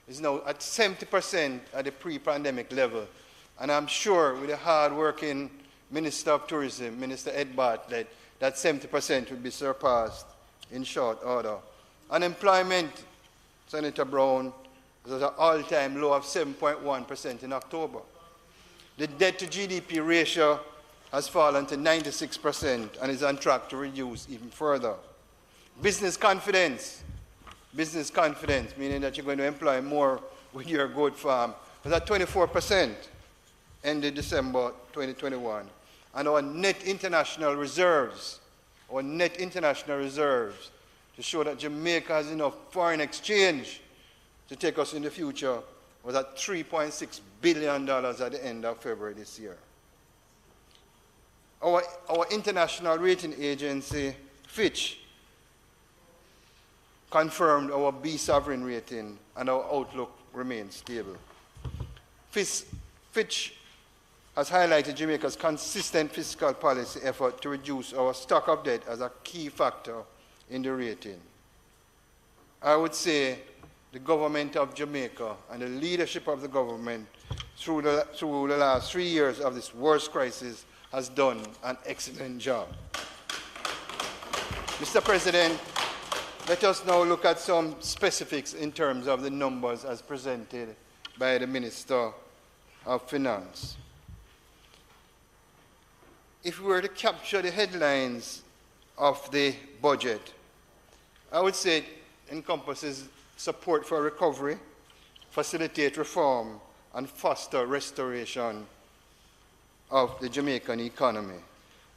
Speaker 13: is now at 70% at the pre-pandemic level. And I'm sure with the hard-working Minister of Tourism, Minister Ed Bartlett, that 70% will be surpassed in short order. Unemployment, Senator Brown, is at an all-time low of 7.1% in October. The debt-to-GDP ratio has fallen to 96% and is on track to reduce even further. Business confidence, meaning that you're going to employ more with your goat farm, was at 24% ended December 2021. And our net international reserves, to show that Jamaica has enough foreign exchange to take us in the future, was at $3.6 billion at the end of February this year. Our international rating agency, Fitch, confirmed our B sovereign rating and our outlook remains stable. Fitch has highlighted Jamaica's consistent fiscal policy effort to reduce our stock of debt as a key factor in the rating. I would say the government of Jamaica and the leadership of the government through the last 3 years of this worst crisis has done an excellent job. Mr. President, let us now look at some specifics in terms of the numbers as presented by the Minister of Finance. If we were to capture the headlines of the budget, I would say it encompasses support for recovery, facilitate reform, and foster restoration of the Jamaican economy.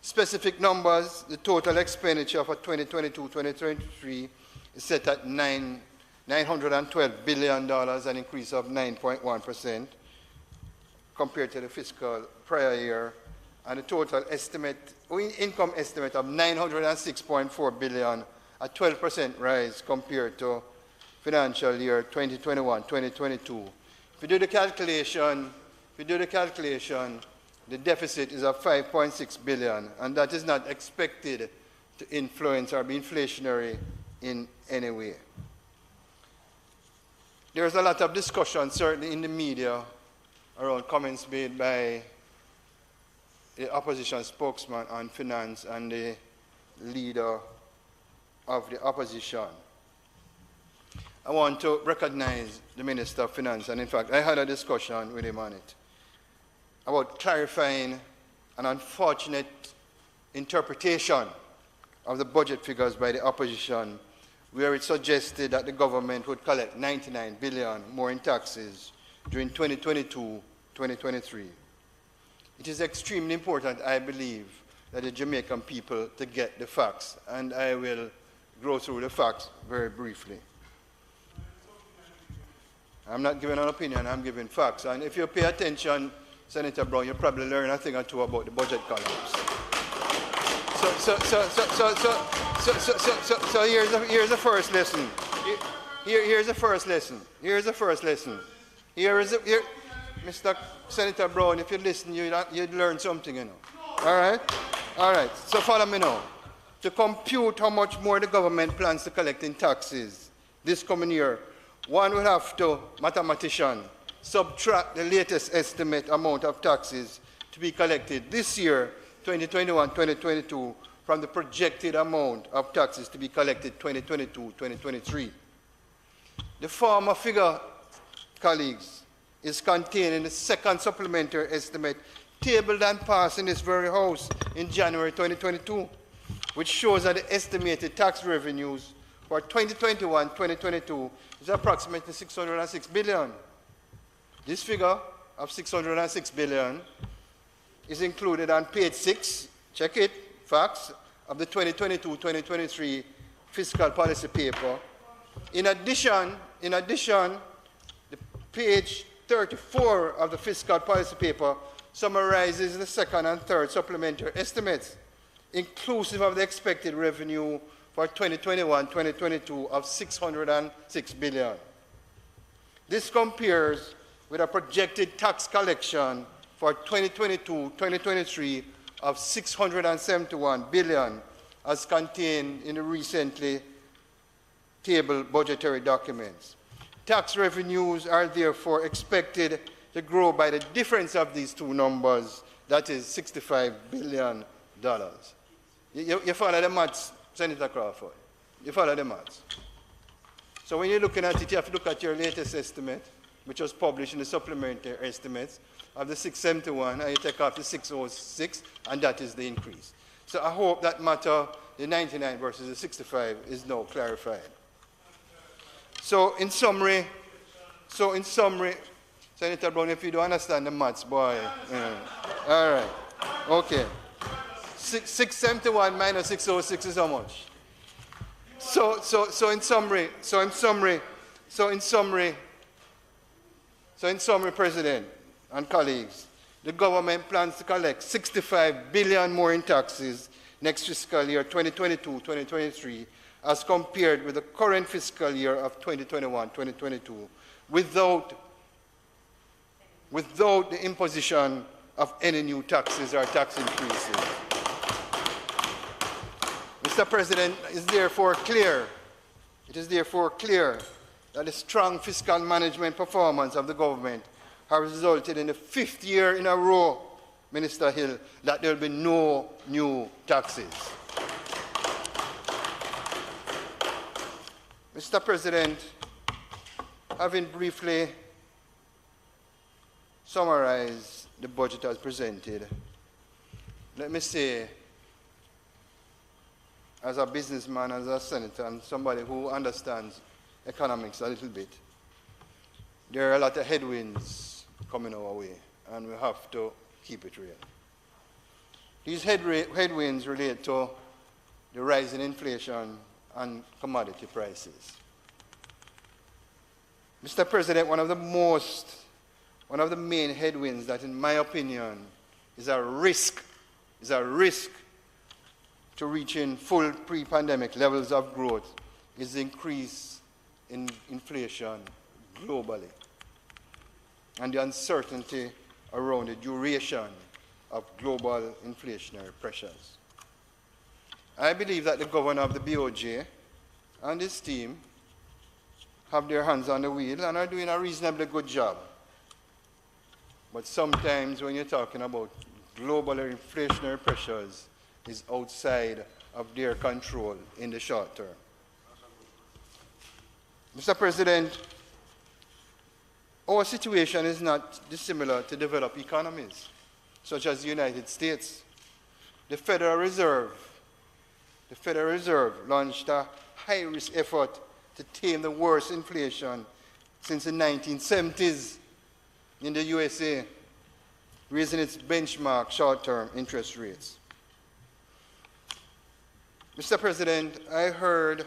Speaker 13: Specific numbers, the total expenditure for 2022-2023 is set at $912 billion, an increase of 9.1% compared to the fiscal prior year, and a total income estimate of $906.4 billion, a 12% rise compared to financial year 2021-2022. If you do the calculation, the deficit is of $5.6 billion, and that is not expected to influence or be inflationary in any way. There's a lot of discussion, certainly in the media, around comments made by the opposition spokesman on finance and the leader of the opposition. I want to recognize the Minister of Finance, and in fact, I had a discussion with him on it, about clarifying an unfortunate interpretation of the budget figures by the opposition, where it suggested that the government would collect $99 billion more in taxes during 2022-2023. It is extremely important, I believe, that the Jamaican people to get the facts, and I will go through the facts very briefly. I'm not giving an opinion, I'm giving facts. And if you pay attention, Senator Brown, you'll probably learn a thing or two about the budget collapse. So here's the first lesson. Here's the first lesson. Mr. Senator Brown, if you listen, you'd learn something, you know. All right. So follow me now. To compute how much more the government plans to collect in taxes this coming year, one will have to, mathematician, subtract the latest estimate amount of taxes to be collected this year, 2021-2022, from the projected amount of taxes to be collected 2022-2023. The former figure, colleagues, is contained in the second supplementary estimate tabled and passed in this very House in January 2022, which shows that the estimated tax revenues for 2021-2022 is approximately $606 billion. This figure of $606 billion is included on page 6, check it, facts, of the 2022-2023 fiscal policy paper. In addition, the page 34 of the fiscal policy paper summarizes the second and third supplementary estimates, inclusive of the expected revenue for 2021-2022 of $606 billion. This compares with a projected tax collection for 2022-2023 of $671 billion, as contained in the recently table budgetary documents. Tax revenues are therefore expected to grow by the difference of these two numbers, that is $65 billion. You follow the maths, Senator Crawford? You follow the maths? So when you're looking at it, you have to look at your latest estimate, which was published in the supplementary estimates of the 671, and you take off the 606, and that is the increase. So I hope that matter, the 99 versus the 65, is now clarified. So in summary, Senator Brown, if you don't understand the maths, boy, all right, okay. 671 minus 606 is how much? So in summary, President and colleagues, the government plans to collect $65 billion more in taxes next fiscal year 2022-2023 as compared with the current fiscal year of 2021-2022 without the imposition of any new taxes or tax increases. Mr. President, it is therefore clear that the strong fiscal management performance of the government has resulted in the 5th year in a row, Minister Hill, that there will be no new taxes. Mr. President, having briefly summarized the budget as presented, let me say, as a businessman, as a senator, and somebody who understands economics a little bit, there are a lot of headwinds coming our way, and we have to keep it real. These headwinds relate to the rise in inflation and commodity prices. Mr. President, one of the main headwinds that, in my opinion, is a risk to reaching full pre-pandemic levels of growth is the increase in inflation globally and the uncertainty around the duration of global inflationary pressures. I believe that the governor of the BOJ and his team have their hands on the wheel and are doing a reasonably good job. But sometimes when you're talking about global inflationary pressures, is outside of their control in the short term. Mr. President, our situation is not dissimilar to developed economies, such as the United States. The Federal Reserve launched a high-risk effort to tame the worst inflation since the 1970s in the USA, raising its benchmark short-term interest rates. Mr. President, I heard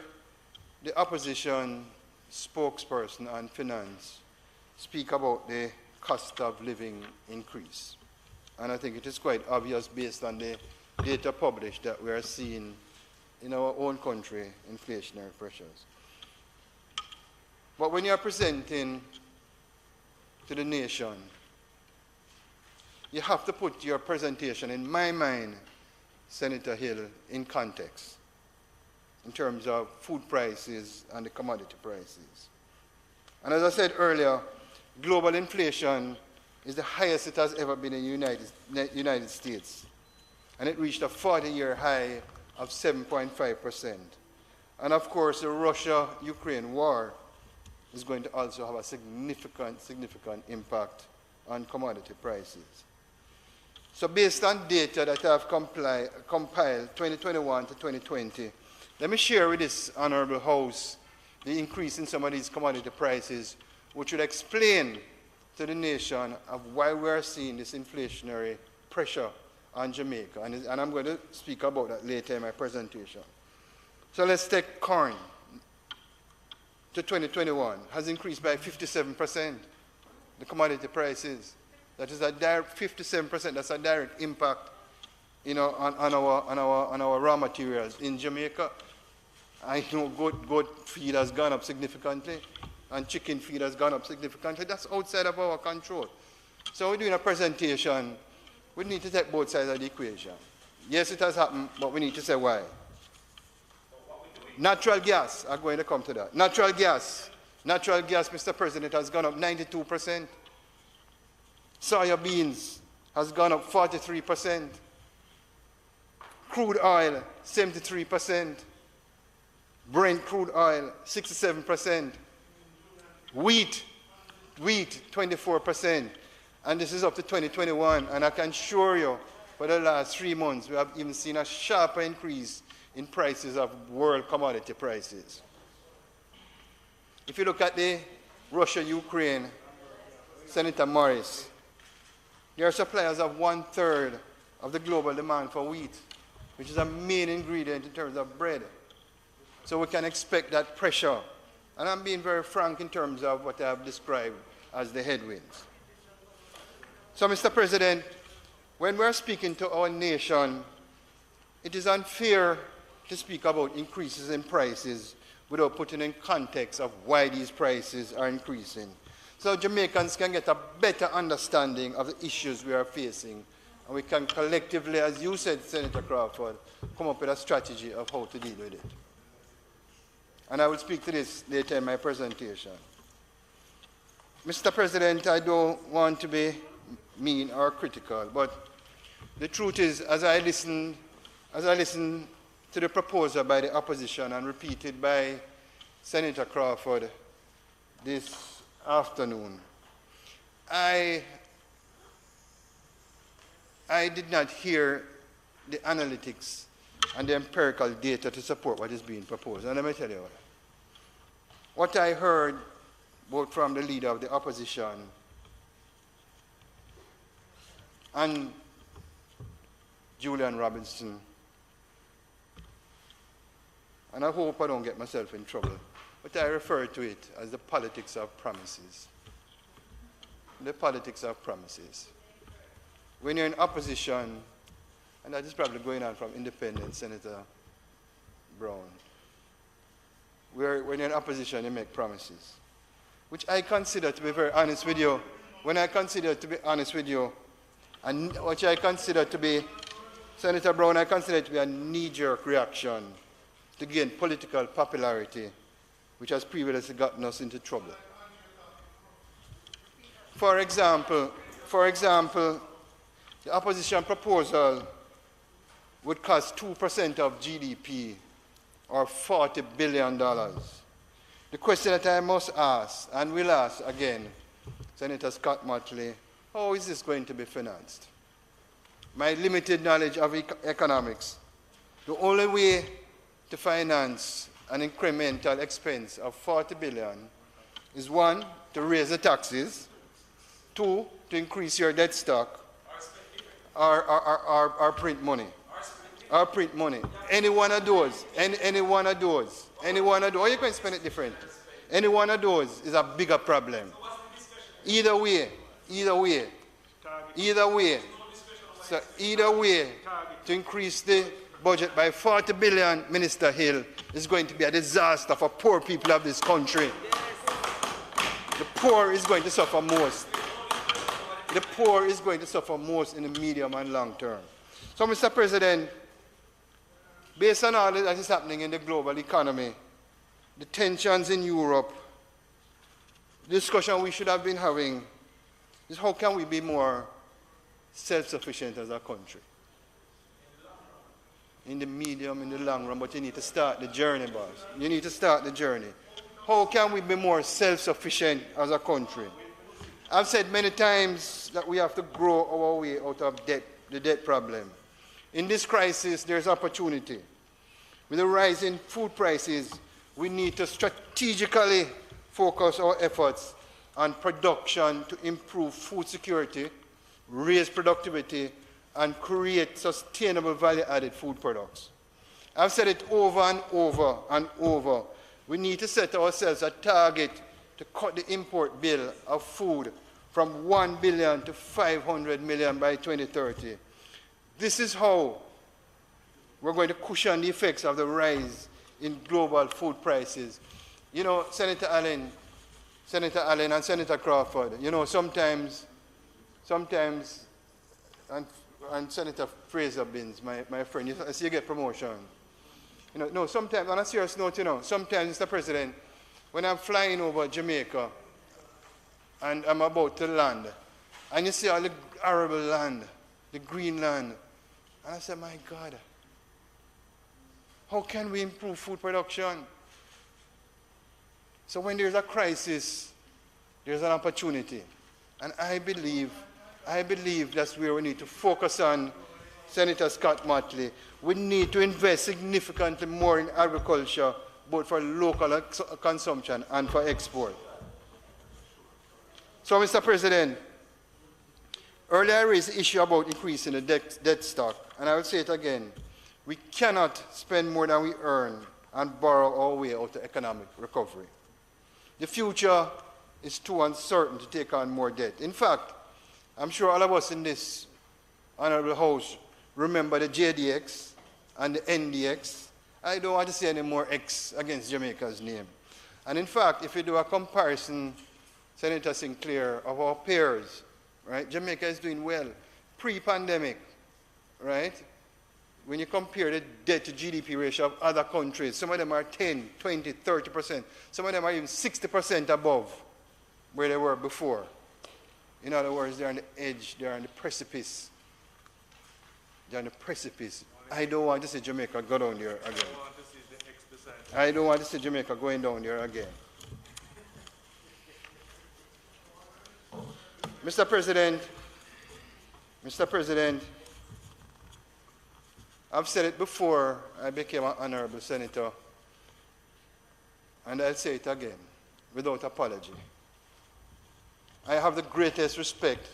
Speaker 13: the opposition spokesperson on finance speak about the cost of living increase. And I think it is quite obvious based on the data published that we are seeing in our own country inflationary pressures. But when you are presenting to the nation, you have to put your presentation, in my mind, Senator Hill, in context in terms of food prices and the commodity prices. And as I said earlier, global inflation is the highest it has ever been in the United States. And it reached a 40-year high of 7.5%. And of course, the Russia-Ukraine war is going to also have a significant impact on commodity prices. So based on data that I have compiled 2021 to 2020, let me share with this Honourable House the increase in some of these commodity prices, which would explain to the nation of why we are seeing this inflationary pressure on Jamaica. And I'm going to speak about that later in my presentation. So let's take corn. To 2021 has increased by 57%, the commodity prices. That is a direct 57%, that's a direct impact, on our raw materials in Jamaica. I know goat feed has gone up significantly and chicken feed has gone up significantly. That's outside of our control. So we're doing a presentation. We need to take both sides of the equation. Yes, it has happened, but we need to say why. Natural gas, I'm going to come to that. Natural gas, Mr. President, has gone up 92%. Soya beans has gone up 43%. Crude oil, 73%. Brent crude oil, 67%. Wheat, 24%. And this is up to 2021. And I can assure you, for the last 3 months, we have even seen a sharper increase in prices of world commodity prices. If you look at the Russia-Ukraine, Senator Morris, they are suppliers of 1/3 of the global demand for wheat, which is a main ingredient in terms of bread. So we can expect that pressure. And I'm being very frank in terms of what I have described as the headwinds. So, Mr. President, when we're speaking to our nation, it is unfair to speak about increases in prices without putting in context of why these prices are increasing, so Jamaicans can get a better understanding of the issues we are facing, and we can collectively, as you said, Senator Crawford, come up with a strategy of how to deal with it. And I will speak to this later in my presentation. Mr. President, I don't want to be mean or critical, but the truth is, as I listen to the proposal by the opposition and repeated by Senator Crawford this afternoon, I did not hear the analytics and the empirical data to support what is being proposed. And let me tell you what I heard both from the leader of the opposition and Julian Robinson, and I hope I don't get myself in trouble, but I refer to it as the politics of promises. The politics of promises. When you're in opposition, and that is probably going on from independent Senator Brown, when you're in opposition, you make promises, which I consider, to be very honest with you, and which I consider to be, Senator Brown, I consider it to be a knee-jerk reaction to gain political popularity, which has previously gotten us into trouble. For example, the opposition proposal would cost 2% of GDP, or $40 billion. The question that I must ask, and will ask again, Senator Scott Motley, how is this going to be financed? My limited knowledge of economics, the only way to finance an incremental expense of $40 billion is, 1, to raise the taxes, 2, to increase your debt stock, or print money. Or print money. Any one of those. Any one of those. Or you can spend it different. Any one of those is a bigger problem. Either way, so either way, to increase the budget by $40 billion, Minister Hill, is going to be a disaster for poor people of this country. The poor is going to suffer most. The poor is going to suffer most in the medium and long term. So, Mr. President, based on all that is happening in the global economy, the tensions in Europe, the discussion we should have been having is how can we be more self-sufficient as a country? In the medium, in the long run, but you need to start the journey, boss. You need to start the journey. How can we be more self-sufficient as a country? I've said many times that we have to grow our way out of debt, the debt problem. In this crisis, there's opportunity. With the rise in food prices, we need to strategically focus our efforts on production to improve food security, raise productivity, and create sustainable value-added food products. I've said it over and over and over. We need to set ourselves a target to cut the import bill of food from $1 billion to $500 million by 2030. This is how we're going to cushion the effects of the rise in global food prices. You know, Senator Allen and Senator Crawford, you know, sometimes, and Senator Fraser Binns, my friend, you see you get promotion. No, sometimes, on a serious note, sometimes, Mr. President, when I'm flying over Jamaica and I'm about to land, and you see all the arable land, the green land, and I say, my God, how can we improve food production? So when there's a crisis, there's an opportunity. And I believe that's where we need to focus on, Senator Scott Motley. We need to invest significantly more in agriculture, both for local consumption and for export. So, Mr. President, earlier I raised the issue about increasing the debt stock, and I will say it again. We cannot spend more than we earn and borrow our way out of economic recovery. The future is too uncertain to take on more debt. In fact, I'm sure all of us in this Honourable House remember the JDX and the NDX. I don't want to say any more X against Jamaica's name. And in fact, if you do a comparison, Senator Sinclair, of our peers, right, Jamaica is doing well. Pre-pandemic, right? When you compare the debt to GDP ratio of other countries, some of them are 10, 20, 30%. Some of them are even 60% above where they were before. In other words, they're on the edge, they're on the precipice. They're on the precipice. I don't want to see Jamaica go down there again. I don't want to see Jamaica going down there again. Mr. President, I've said it before I became an honourable senator, and I'll say it again, without apology. I have the greatest respect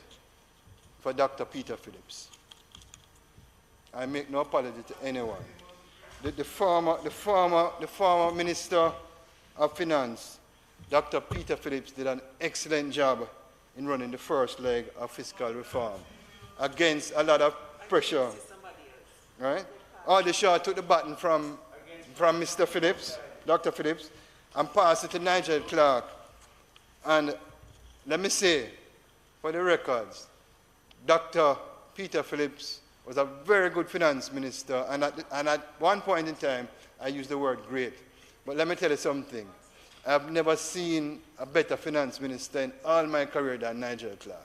Speaker 13: for Dr. Peter Phillips. I make no apology to anyone. The former Minister of Finance, Dr. Peter Phillips, did an excellent job in running the first leg of fiscal reform against a lot of pressure. Right? Aldershot took the baton from Mr. Phillips, Dr. Phillips, and passed it to Nigel Clark. And let me say, for the records, Dr. Peter Phillips was a very good finance minister, and at one point in time, I used the word great. But let me tell you something. I've never seen a better finance minister in all my career than Nigel Clark.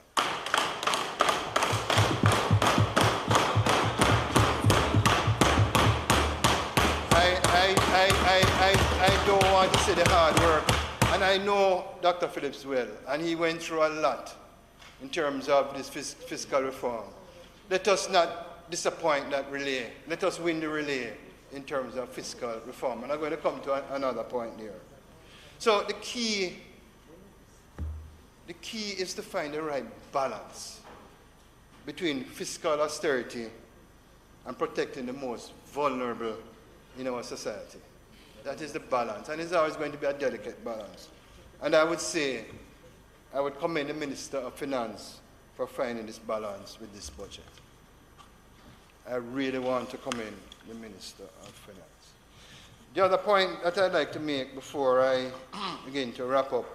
Speaker 13: I don't want to say the hard work, and I know Dr. Phillips well, and he went through a lot in terms of this fiscal reform. Let us not disappoint that relay. Let us win the relay in terms of fiscal reform. And I'm going to come to another point here. So the key is to find the right balance between fiscal austerity and protecting the most vulnerable in our society. That is the balance, and it's always going to be a delicate balance. And I would say, I would commend the Minister of Finance for finding this balance with this budget. I really want to commend the Minister of Finance. The other point that I'd like to make before I begin to wrap up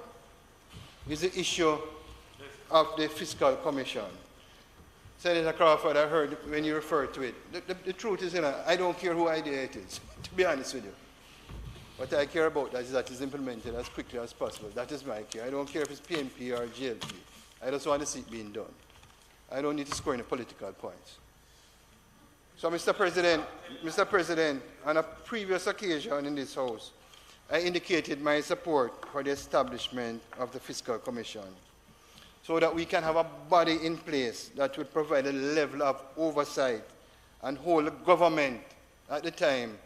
Speaker 13: is the issue of the Fiscal Commission. Senator Crawford, I heard when you referred to it. The truth is, I don't care whose idea it is, to be honest with you. What I care about is that it's implemented as quickly as possible. That is my care. I don't care if it's PNP or GLP. I just want to see it being done. I don't need to score any political points. So, Mr. President, on a previous occasion in this House, I indicated my support for the establishment of the Fiscal Commission so that we can have a body in place that would provide a level of oversight and hold the government at the time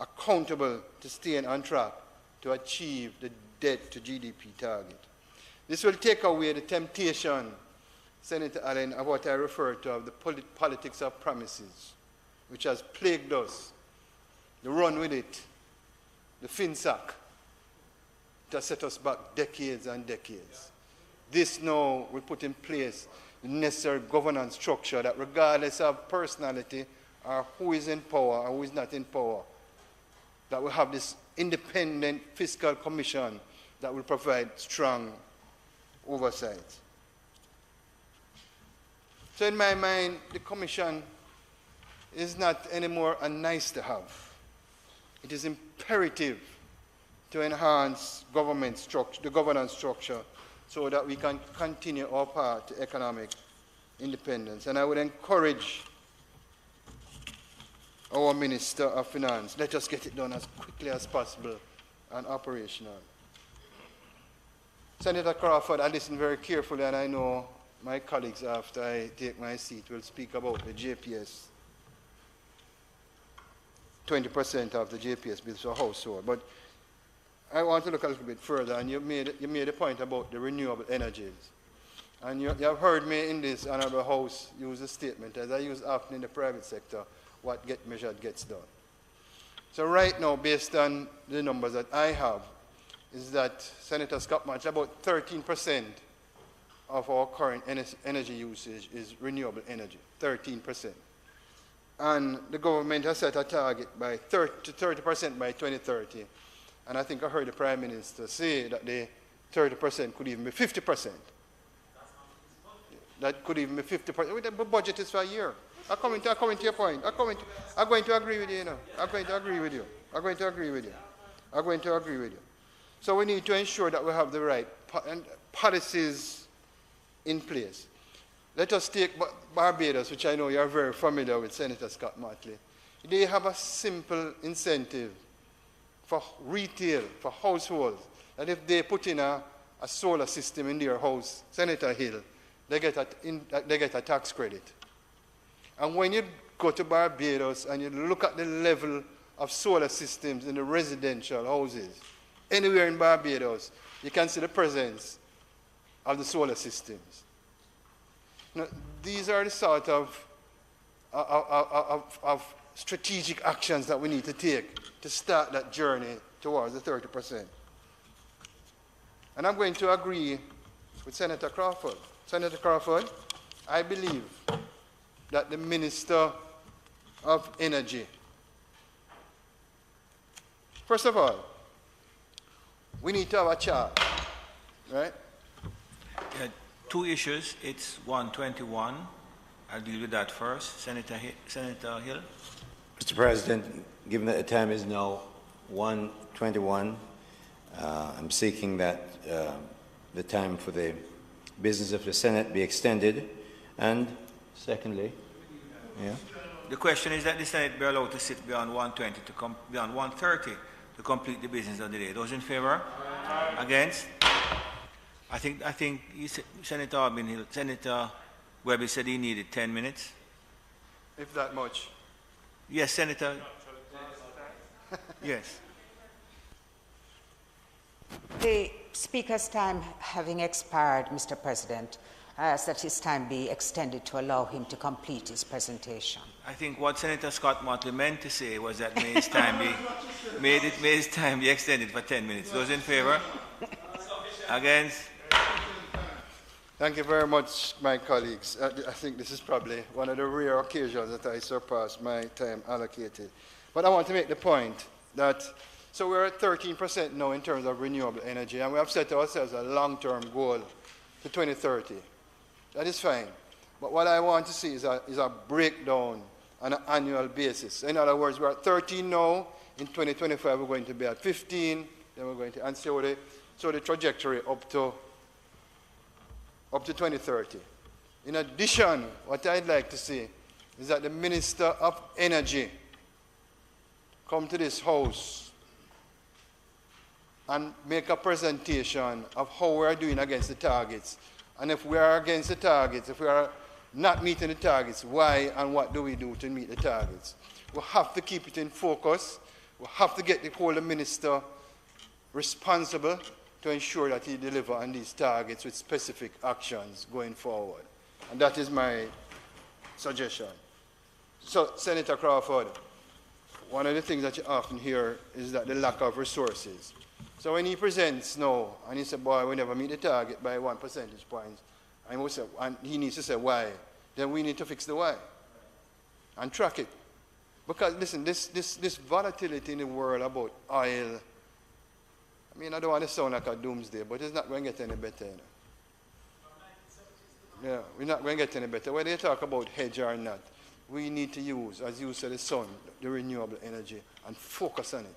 Speaker 13: accountable to staying on track to achieve the debt to GDP target. This will take away the temptation, Senator Allen, of what I refer to as the politics of promises, which has plagued us, the run with it, the FinSac, that set us back decades and decades. This now will put in place the necessary governance structure that regardless of personality or who is in power or who is not in power, that will have this independent fiscal commission that will provide strong oversight. So in my mind, the commission is not anymore a nice to have. it is imperative to enhance government structure, the governance structure, so that we can continue our path to economic independence. And I would encourage our Minister of Finance, let us get it done as quickly as possible and operational. Senator Crawford, I listened very carefully, and I know my colleagues, after I take my seat, will speak about the JPS, 20% of the JPS bills per household. But I want to look a little bit further, and you made a point about the renewable energies. And you have heard me in this Honourable House use a statement, as I use often in the private sector, what gets measured gets done. So right now, based on the numbers that I have, is that Senator Scott March, about 13% of our current energy usage is renewable energy, 13%. And the government has set a target by 30% by 2030. And I think I heard the Prime Minister say that the 30% could even be 50%. That could even be 50%. The budget is for a year. I'm coming to your point. I'm going to agree with you, I'm going to agree with you. So we need to ensure that we have the right policies in place. Let us take Barbados, which I know you are very familiar with, Senator Scott Martley. They have a simple incentive for retail, for households, that if they put in a solar system in their house, Senator Hill, they get a tax credit. And when you go to Barbados and you look at the level of solar systems in the residential houses, anywhere in Barbados, you can see the presence of the solar systems. Now, these are the sort of strategic actions that we need to take to start that journey towards the 30%. And I'm going to agree with Senator Crawford. Senator Crawford, I believe that the Minister of Energy, first of all, we need to have a chart, right?
Speaker 1: Two issues. It's 121. I'll deal with that first. Senator Hill.
Speaker 8: Mr. President, given that the time is now 1:21, I'm seeking that the time for the business of the Senate be extended. And secondly,
Speaker 1: the question is that the Senate be allowed to sit beyond 1:20 to beyond 1:30 to complete the business of the day. Those in favor? Against? I think Senator Webby said he needed 10 minutes.
Speaker 13: If that much.
Speaker 1: Yes, Senator. Yes.
Speaker 5: The Speaker's time having expired, Mr. President, I ask that his time be extended to allow him to complete his presentation.
Speaker 1: I think what Senator Scott Martley meant to say was that may his time be extended for 10 minutes. Those in favor? Against?
Speaker 13: Thank you very much, my colleagues. I think this is probably one of the rare occasions that I surpassed my time allocated. But I want to make the point that, so we're at 13% now in terms of renewable energy, and we have set ourselves a long-term goal to 2030. That is fine. But what I want to see is a breakdown on an annual basis. In other words, we're at 13 now. In 2025, we're going to be at 15. Then we're going to, and so the trajectory up to 2030. In addition, what I'd like to see is that the Minister of Energy come to this House and make a presentation of how we are doing against the targets. And if we are against the targets, if we are not meeting the targets, why and what do we do to meet the targets? We have to keep it in focus. We have to get the whole minister responsible to ensure that he delivers on these targets with specific actions going forward. And that is my suggestion. So, Senator Crawford, one of the things that you often hear is that the lack of resources. So when he presents now, and he said, boy, we never meet the target by 1 percentage point, and he needs to say why, then we need to fix the why and track it. Because, listen, this volatility in the world about oil, I mean, I don't want to sound like a doomsday, but it's not going to get any better. You know? Yeah, we're not going to get any better. Whether you talk about hedge or not, we need to use, as you said, the sun, the renewable energy, and focus on it,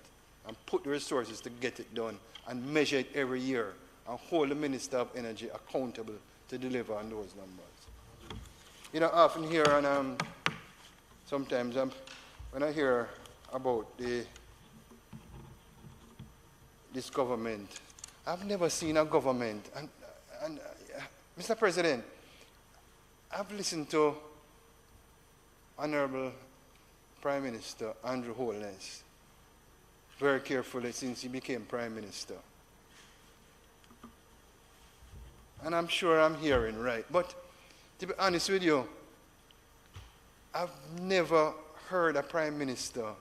Speaker 13: and put the resources to get it done, and measure it every year, and hold the Minister of Energy accountable to deliver on those numbers. You know, I often hear, and sometimes when I hear about this government, I've never seen a government, and Mr. President, I've listened to Honourable Prime Minister Andrew Holness very carefully since he became Prime Minister. And I'm sure I'm hearing right. But to be honest with you, I've never heard a Prime Minister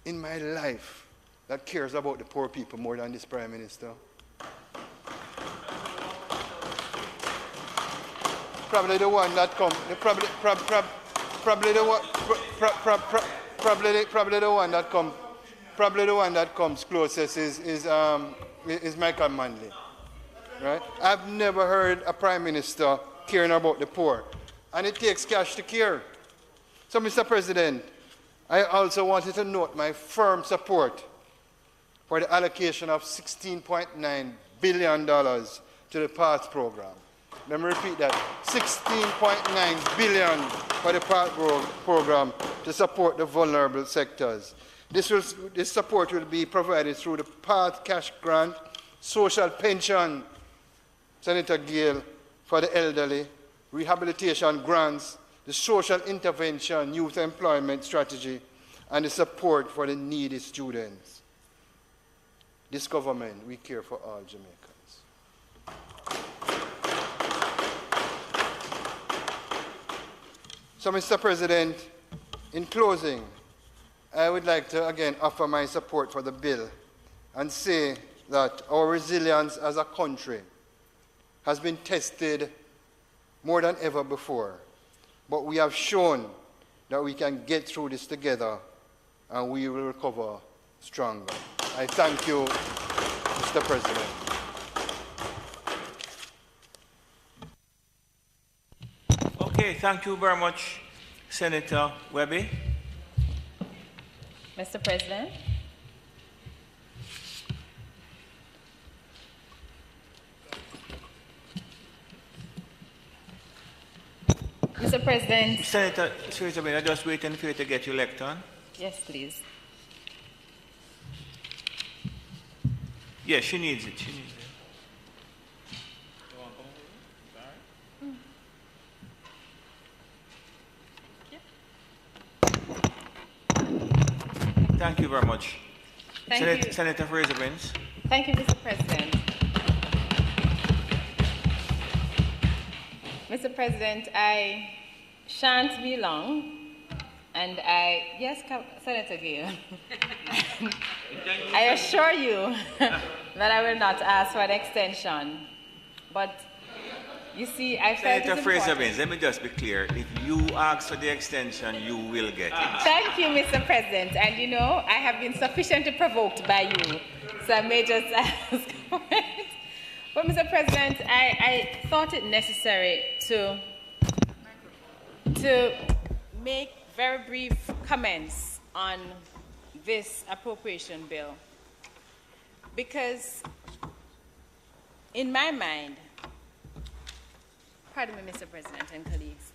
Speaker 13: in my life that cares about the poor people more than this Prime Minister. Probably the one that comes, probably the one that comes closest is Michael Manley, right? I've never heard a Prime Minister caring about the poor, and it takes cash to care. So, Mr. President, I also wanted to note my firm support for the allocation of $16.9 billion to the PATH program. Let me repeat that, $16.9 billion for the PATH program to support the vulnerable sectors. This support will be provided through the PATH cash grant, social pension, Senator Gale, for the elderly, rehabilitation grants, the social intervention youth employment strategy, and the support for the needy students. This government, we care for all Jamaicans. So, Mr. President, in closing, I would like to again offer my support for the bill and say that our resilience as a country has been tested more than ever before, but we have shown that we can get through this together and we will recover stronger. I thank you, Mr. President.
Speaker 1: Okay, thank you very much, Senator Webby.
Speaker 10: Mr. President. Mr. President.
Speaker 1: Senator, I'm just waiting for you to get your lectern.
Speaker 10: Yes, please.
Speaker 1: Yes, she needs it. She needs it. Thank you very much.
Speaker 10: Thank you.
Speaker 1: Senator Fraser-Binns.
Speaker 10: Thank you, Mr. President. Mr. President, I shan't be long, and yes, Senator Gale, I assure you that I will not ask for an extension, but you see, I felt
Speaker 1: Senator Fraser-Binns, let me just be clear. If you ask for the extension, you will get it.
Speaker 10: Thank you, Mr. President. And you know, I have been sufficiently provoked by you, so I may just ask for it. But, Mr. President, I thought it necessary to make very brief comments on this appropriation bill, because in my mind, pardon me, Mr. President and colleagues.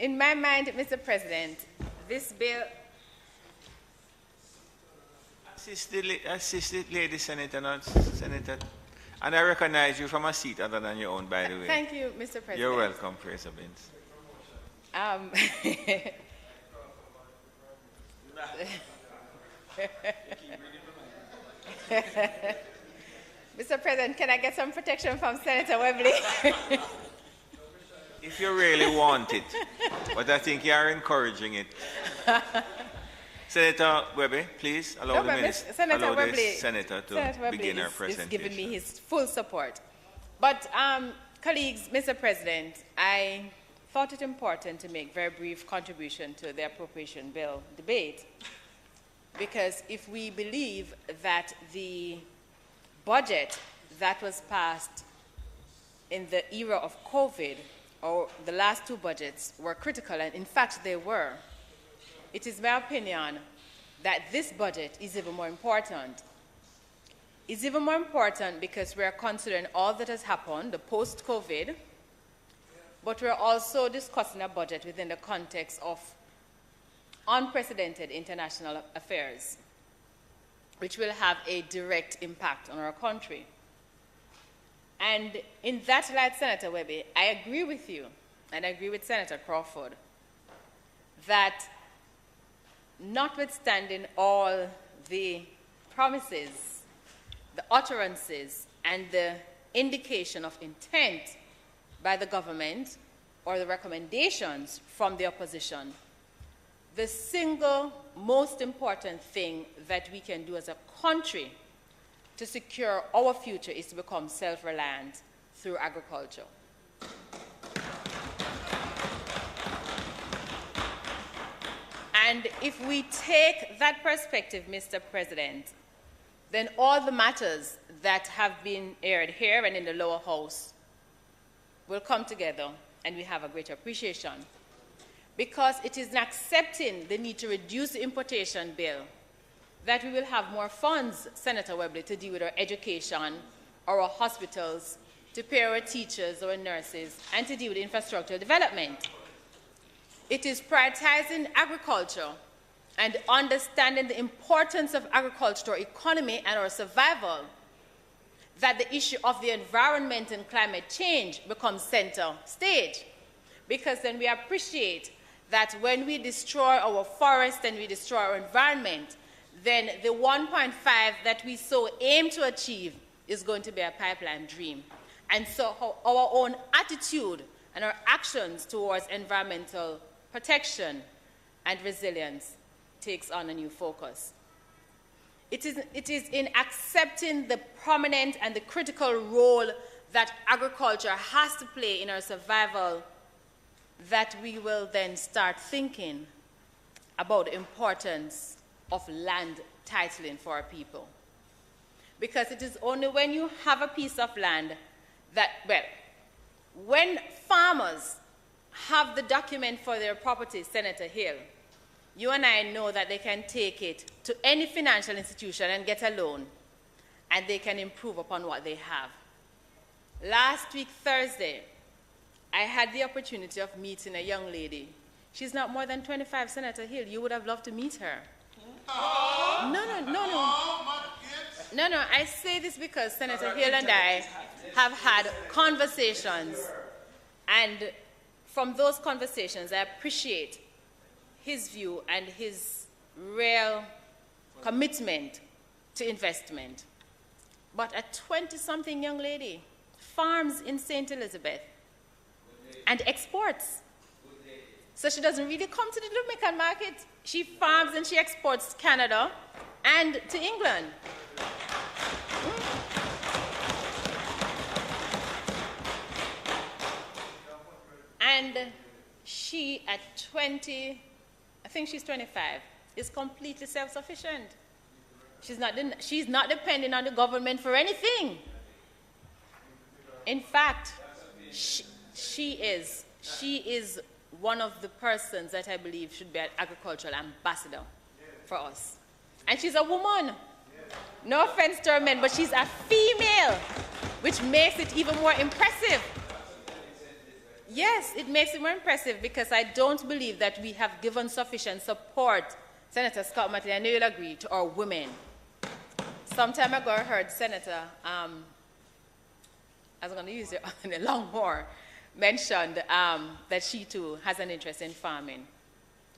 Speaker 10: In my mind, Mr. President, this bill...
Speaker 1: Assist the lady Senator, not Senator. And I recognize you from a seat other than your own, by the way.
Speaker 10: Thank you, Mr. President.
Speaker 1: You're welcome, Fraser-Binns.
Speaker 10: Mr. President, can I get some protection from Senator Webley?
Speaker 1: If you really want it, but I think you are encouraging it. Senator Webby, please allow the Senator to begin her presentation.
Speaker 10: He's given me his full support. But, colleagues, Mr. President, I thought it important to make very brief contribution to the appropriation bill debate, because if we believe that the budget that was passed in the era of COVID, or the last two budgets, were critical, and in fact they were. It is my opinion that this budget is even more important. It's even more important because we are considering all that has happened, the post-COVID, but we're also discussing a budget within the context of unprecedented international affairs, which will have a direct impact on our country. And in that light, Senator Webby, I agree with you, and I agree with Senator Crawford, that notwithstanding all the promises, the utterances, and the indication of intent by the government or the recommendations from the opposition, the single most important thing that we can do as a country to secure our future is to become self-reliant through agriculture. And if we take that perspective, Mr. President, then all the matters that have been aired here and in the lower house will come together and we have a greater appreciation. Because it is in accepting the need to reduce the importation bill that we will have more funds, Senator Webley, to deal with our education, our hospitals, to pay our teachers, our nurses, and to deal with infrastructural development. It is prioritizing agriculture and understanding the importance of agriculture to our economy and our survival that the issue of the environment and climate change becomes center stage. Because then we appreciate that when we destroy our forest and we destroy our environment, then the 1.5 that we so aim to achieve is going to be a pipeline dream. And so our own attitude and our actions towards environmental protection and resilience takes on a new focus. It is in accepting the prominent and the critical role that agriculture has to play in our survival that we will then start thinking about the importance of land titling for our people. Because it is only when you have a piece of land that, well, when farmers have the document for their property, Senator Hill, you and I know that they can take it to any financial institution and get a loan, and they can improve upon what they have. Last week, Thursday, I had the opportunity of meeting a young lady. She's not more than 25, Senator Hill. You would have loved to meet her. No, I say this because Senator Hill and I have had conversations, and from those conversations, I appreciate his view and his real commitment to investment. But a 20-something young lady farms in St. Elizabeth and exports. So she doesn't really come to the Jamaican market. She farms and she exports to Canada and to England. And she, at 20, I think she's 25, is completely self-sufficient. She's not depending on the government for anything. In fact, she is one of the persons that I believe should be an agricultural ambassador for us. And she's a woman. No offense to her men, but she's a female, which makes it even more impressive. Yes, it makes it more impressive because I don't believe that we have given sufficient support, Senator Scott Martin, I know you'll agree, to our women. Some time ago I heard Senator, I was going to use it on a long more, mentioned that she too has an interest in farming.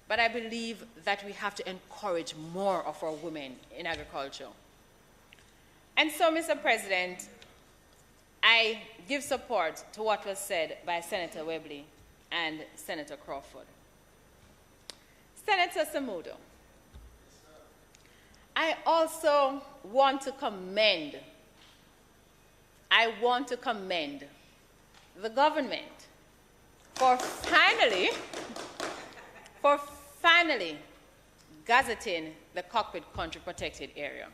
Speaker 10: But I believe that we have to encourage more of our women in agriculture. And so, Mr. President, I give support to what was said by Senator Webley and Senator Crawford. Senator Samudo, I also want to commend the government for finally gazetting the cockpit country protected area.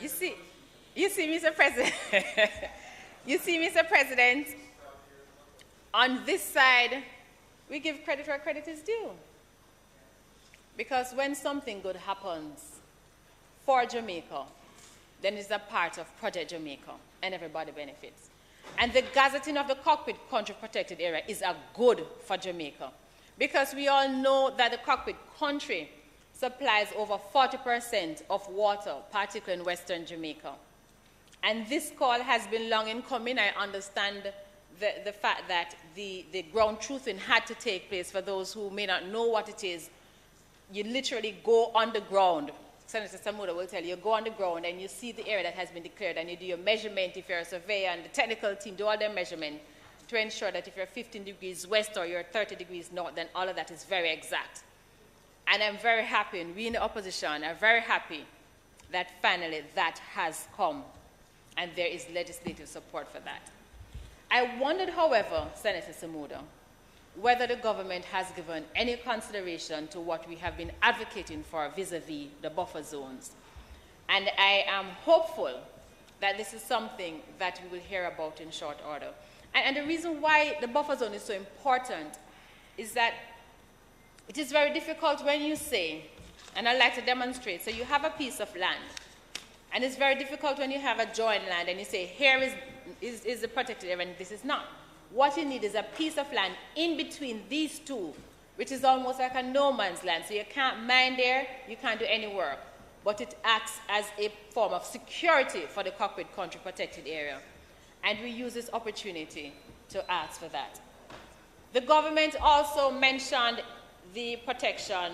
Speaker 10: You see, Mr. President, Mr. President, on this side, we give credit where credit is due. Because when something good happens for Jamaica, then it's a part of Project Jamaica, and everybody benefits. And the gazetting of the cockpit country protected area is a good for Jamaica, because we all know that the cockpit country supplies over 40% of water, particularly in Western Jamaica. And this call has been long in coming. I understand the fact that the ground truthing had to take place. For those who may not know what it is, you literally go on the ground. Senator Samuda will tell you, you go on the ground and you see the area that has been declared, and you do your measurement if you're a surveyor, and the technical team do all their measurement to ensure that if you're 15 degrees west or you're 30 degrees north, then all of that is very exact. And I'm very happy, and we in the opposition are very happy that finally that has come, and there is legislative support for that. I wondered, however, Senator Samuda, whether the government has given any consideration to what we have been advocating for vis-a-vis the buffer zones. And I am hopeful that this is something that we will hear about in short order. And the reason why the buffer zone is so important is that it is very difficult when you say, and I'd like to demonstrate, so you have a piece of land, and it's very difficult when you have a joint land and you say, here is the protected area and this is not. What you need is a piece of land in between these two, which is almost like a no man's land. So you can't mine there, you can't do any work, but it acts as a form of security for the cockpit country protected area. And we use this opportunity to ask for that. The government also mentioned the protection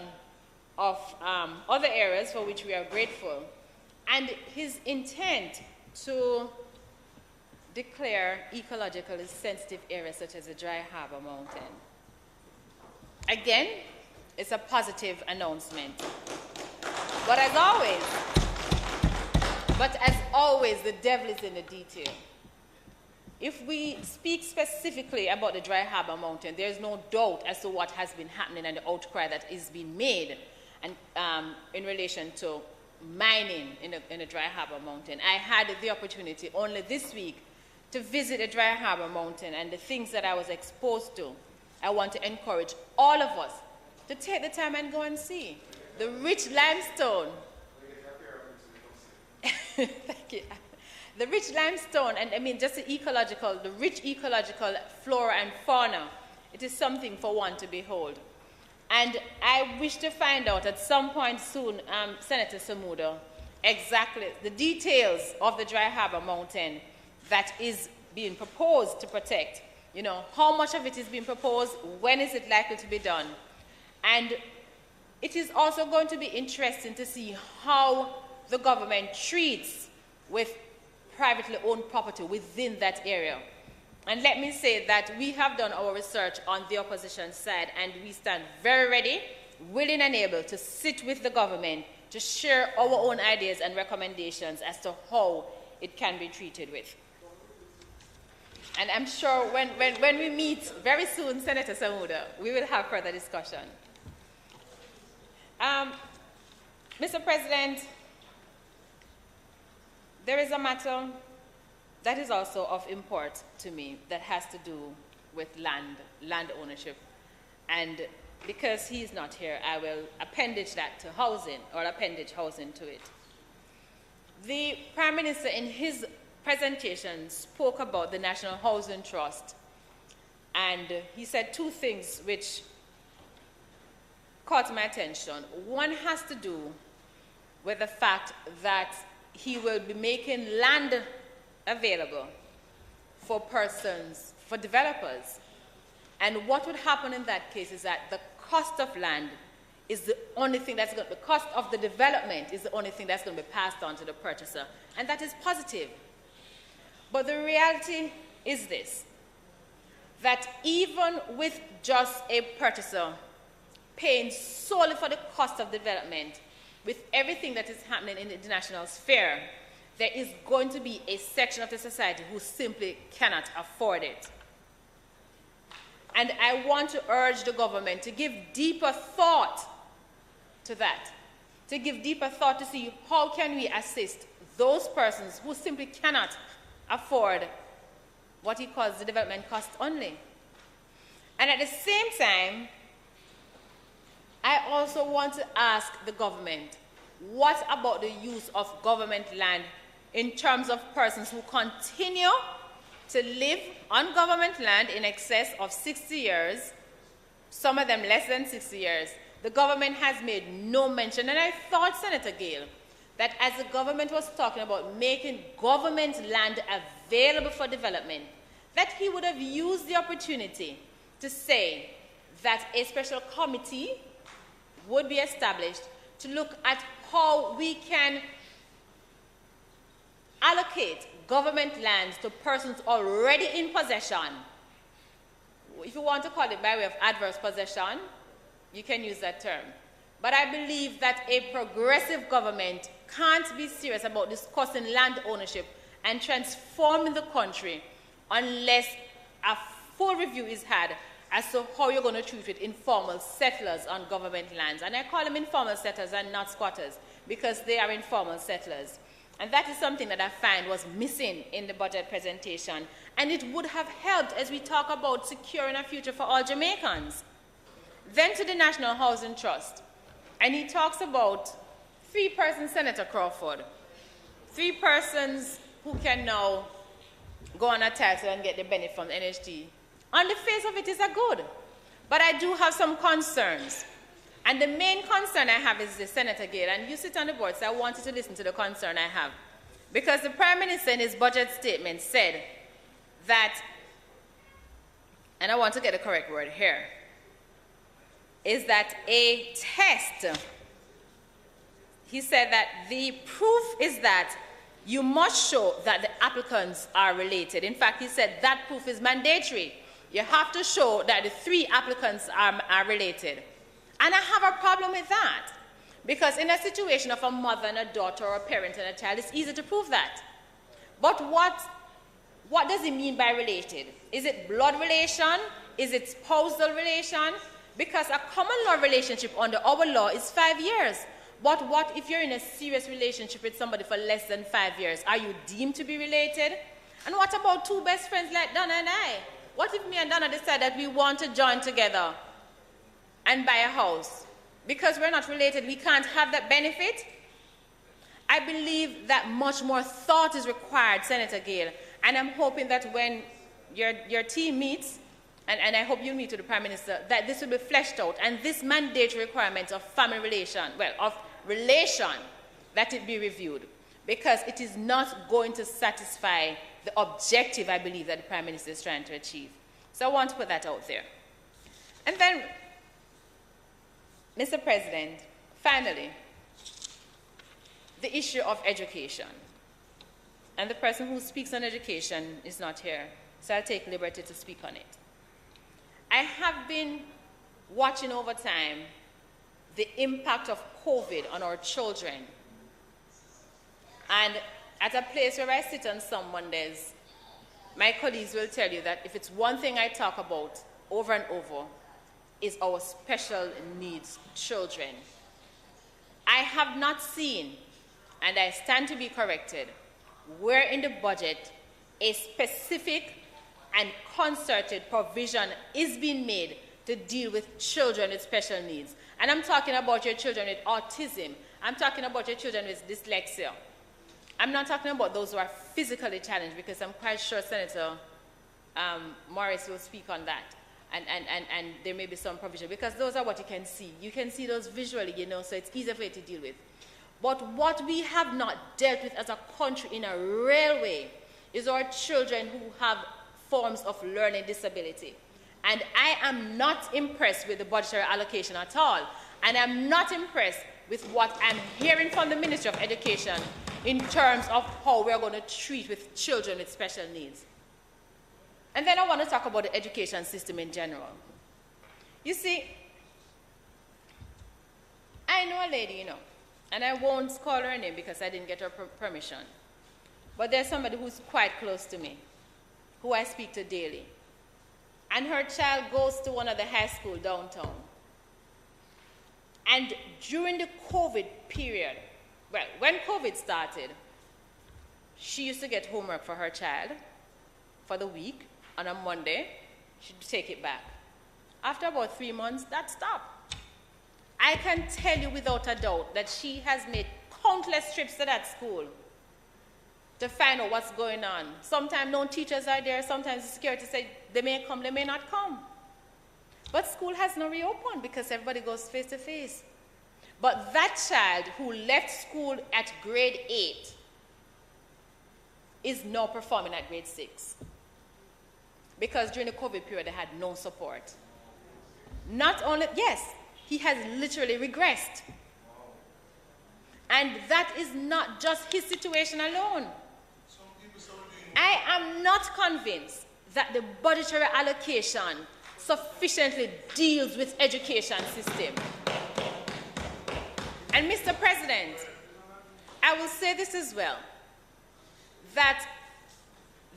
Speaker 10: of other areas for which we are grateful, and his intent to declare ecologically sensitive areas such as the Dry Harbor Mountain. Again, it's a positive announcement. But as always, the devil is in the detail. If we speak specifically about the Dry Harbor Mountain, there is no doubt as to what has been happening and the outcry that is being made and, in relation to mining in the Dry Harbor Mountain. I had the opportunity only this week to visit the Dry Harbor Mountain, and the things that I was exposed to, I want to encourage all of us to take the time and go and see. The rich limestone. Thank you. The rich limestone, and I mean just the rich ecological flora and fauna, it is something for one to behold. And I wish to find out at some point soon, Senator Samuda, exactly the details of the Dry Harbor Mountain that is being proposed to protect. You know, how much of it is being proposed, when is it likely to be done? And it is also going to be interesting to see how the government treats with privately owned property within that area. And let me say that we have done our research on the opposition side, and we stand very ready, willing and able to sit with the government to share our own ideas and recommendations as to how it can be treated with. And I'm sure when we meet very soon, Senator Samuda, we will have further discussion. Mr. President, there is a matter that is also of import to me that has to do with land ownership. And because he is not here, I will appendage that to housing, or appendage housing to it. The Prime Minister in his presentation spoke about the National Housing Trust, and he said two things which caught my attention. One has to do with the fact that he will be making land available for persons, for developers. And what would happen in that case is that the cost of land is the only thing that's going to, the cost of the development is the only thing that's going to be passed on to the purchaser. And that is positive. But the reality is this, that even with just a purchaser paying solely for the cost of development, with everything that is happening in the international sphere, there is going to be a section of the society who simply cannot afford it. And I want to urge the government to give deeper thought to that, to give deeper thought to see how can we assist those persons who simply cannot afford what he calls the development cost only. And at the same time, I also want to ask the government, what about the use of government land in terms of persons who continue to live on government land in excess of 60 years, some of them less than 60 years? The government has made no mention, and I thought, Senator Gale, that as the government was talking about making government land available for development, that he would have used the opportunity to say that a special committee would be established to look at how we can allocate government lands to persons already in possession. If you want to call it by way of adverse possession, you can use that term. But I believe that a progressive government can't be serious about discussing land ownership and transforming the country unless a full review is had as to how you're going to treat with informal settlers on government lands. And I call them informal settlers and not squatters, because they are informal settlers. And that is something that I find was missing in the budget presentation. And it would have helped as we talk about securing a future for all Jamaicans. Then to the National Housing Trust. And he talks about 3 persons, Senator Crawford, 3 persons who can now go on a title and get the benefit from the NHT. On the face of it is a good, but I do have some concerns. And the main concern I have is the Senator Gale, and you sit on the board, so I wanted to listen to the concern I have. Because the Prime Minister in his budget statement said that, and I want to get the correct word here, is that a test, he said that the proof is that you must show that the applicants are related. In fact, he said that proof is mandatory. You have to show that the 3 applicants are related. And I have a problem with that. Because in a situation of a mother and a daughter or a parent and a child, it's easy to prove that. But what does it mean by related? Is it blood relation? Is it spousal relation? Because a common law relationship under our law is 5 years. But what if you're in a serious relationship with somebody for less than 5 years? Are you deemed to be related? And what about 2 best friends like Donna and I? What if me and Donna decide that we want to join together and buy a house? Because we're not related, we can't have that benefit? I believe that much more thought is required, Senator Gale. And I'm hoping that when your team meets, and I hope you meet with the Prime Minister, that this will be fleshed out, and this mandatory requirement of family relation, well, of relation, that it be reviewed, because it is not going to satisfy the objective, I believe, that the Prime Minister is trying to achieve. So I want to put that out there. And then, Mr. President, finally, the issue of education. And the person who speaks on education is not here, so I'll take liberty to speak on it. I have been watching over time the impact of COVID on our children. And at a place where I sit on some Mondays, my colleagues will tell you that if it's one thing I talk about over and over, is our special needs children. I have not seen, and I stand to be corrected, where in the budget a specific and concerted provision is being made to deal with children with special needs. And I'm talking about your children with autism. I'm talking about your children with dyslexia. I'm not talking about those who are physically challenged, because I'm quite sure Senator Morris will speak on that. And there may be some provision, because those are what you can see. You can see those visually, you know, so it's easier for you to deal with. But what we have not dealt with as a country in a real way is our children who have forms of learning disability. And I am not impressed with the budgetary allocation at all. And I'm not impressed with what I'm hearing from the Ministry of Education in terms of how we're going to treat with children with special needs. And then I want to talk about the education system in general. You see, I know a lady, you know, and I won't call her name because I didn't get her permission. But there's somebody who's quite close to me, who I speak to daily. And her child goes to one of the high schools downtown. And during the COVID period, well, when COVID started, she used to get homework for her child for the week. On a Monday, she'd take it back. After about 3 months, that stopped. I can tell you without a doubt that she has made countless trips to that school to find out what's going on. Sometimes no teachers are there. Sometimes the security say they may come, they may not come. But school has not reopened because everybody goes face to face. But that child who left school at grade 8 is now performing at grade 6. Because during the COVID period, they had no support. Not only, yes, he has literally regressed. And that is not just his situation alone. I am not convinced that the budgetary allocation sufficiently deals with education system. And Mr. President, I will say this as well, that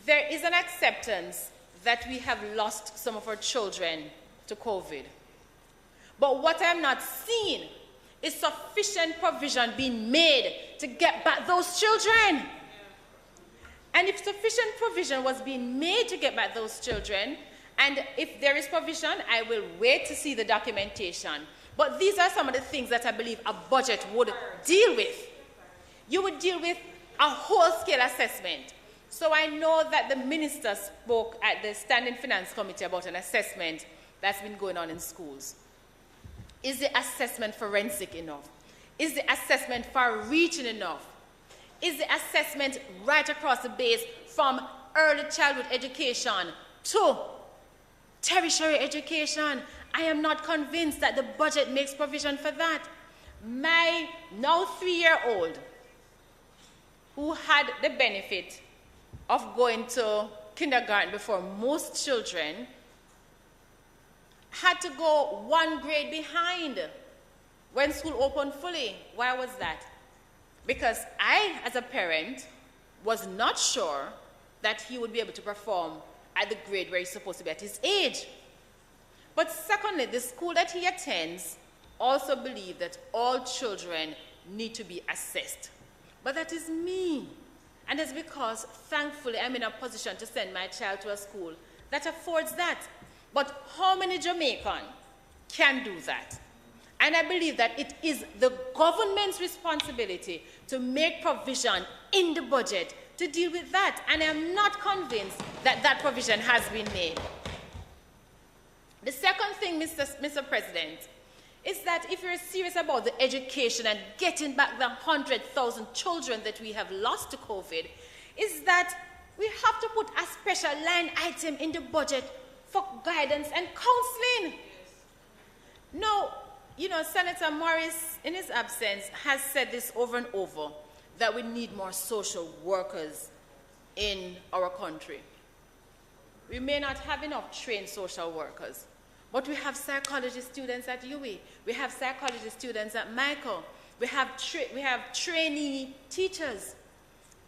Speaker 10: there is an acceptance that we have lost some of our children to COVID. But what I'm not seeing is sufficient provision being made to get back those children. And if sufficient provision was being made to get back those children, and if there is provision, I will wait to see the documentation. But these are some of the things that I believe a budget would deal with. You would deal with a whole-scale assessment. So I know that the minister spoke at the Standing Finance Committee about an assessment that's been going on in schools. Is the assessment forensic enough? Is the assessment far-reaching enough? Is the assessment right across the base from early childhood education to tertiary education? I am not convinced that the budget makes provision for that. My now 3-year-old, who had the benefit of going to kindergarten before most children, had to go 1 grade behind when school opened fully. Why was that? Because I, as a parent, was not sure that he would be able to perform at the grade where he's supposed to be at his age. But secondly, the school that he attends also believes that all children need to be assessed. But that is me. And it's because, thankfully, I'm in a position to send my child to a school that affords that. But how many Jamaicans can do that? And I believe that it is the government's responsibility to make provision in the budget to deal with that. And I am not convinced that that provision has been made. The second thing, Mr. President, is that if you're serious about the education and getting back the 100,000 children that we have lost to COVID, is that we have to put a special line item in the budget for guidance and counseling. No, you know, Senator Morris, in his absence, has said this over and over, that we need more social workers in our country. We may not have enough trained social workers, but we have psychology students at UWI. We have psychology students at Michael. We have trainee teachers.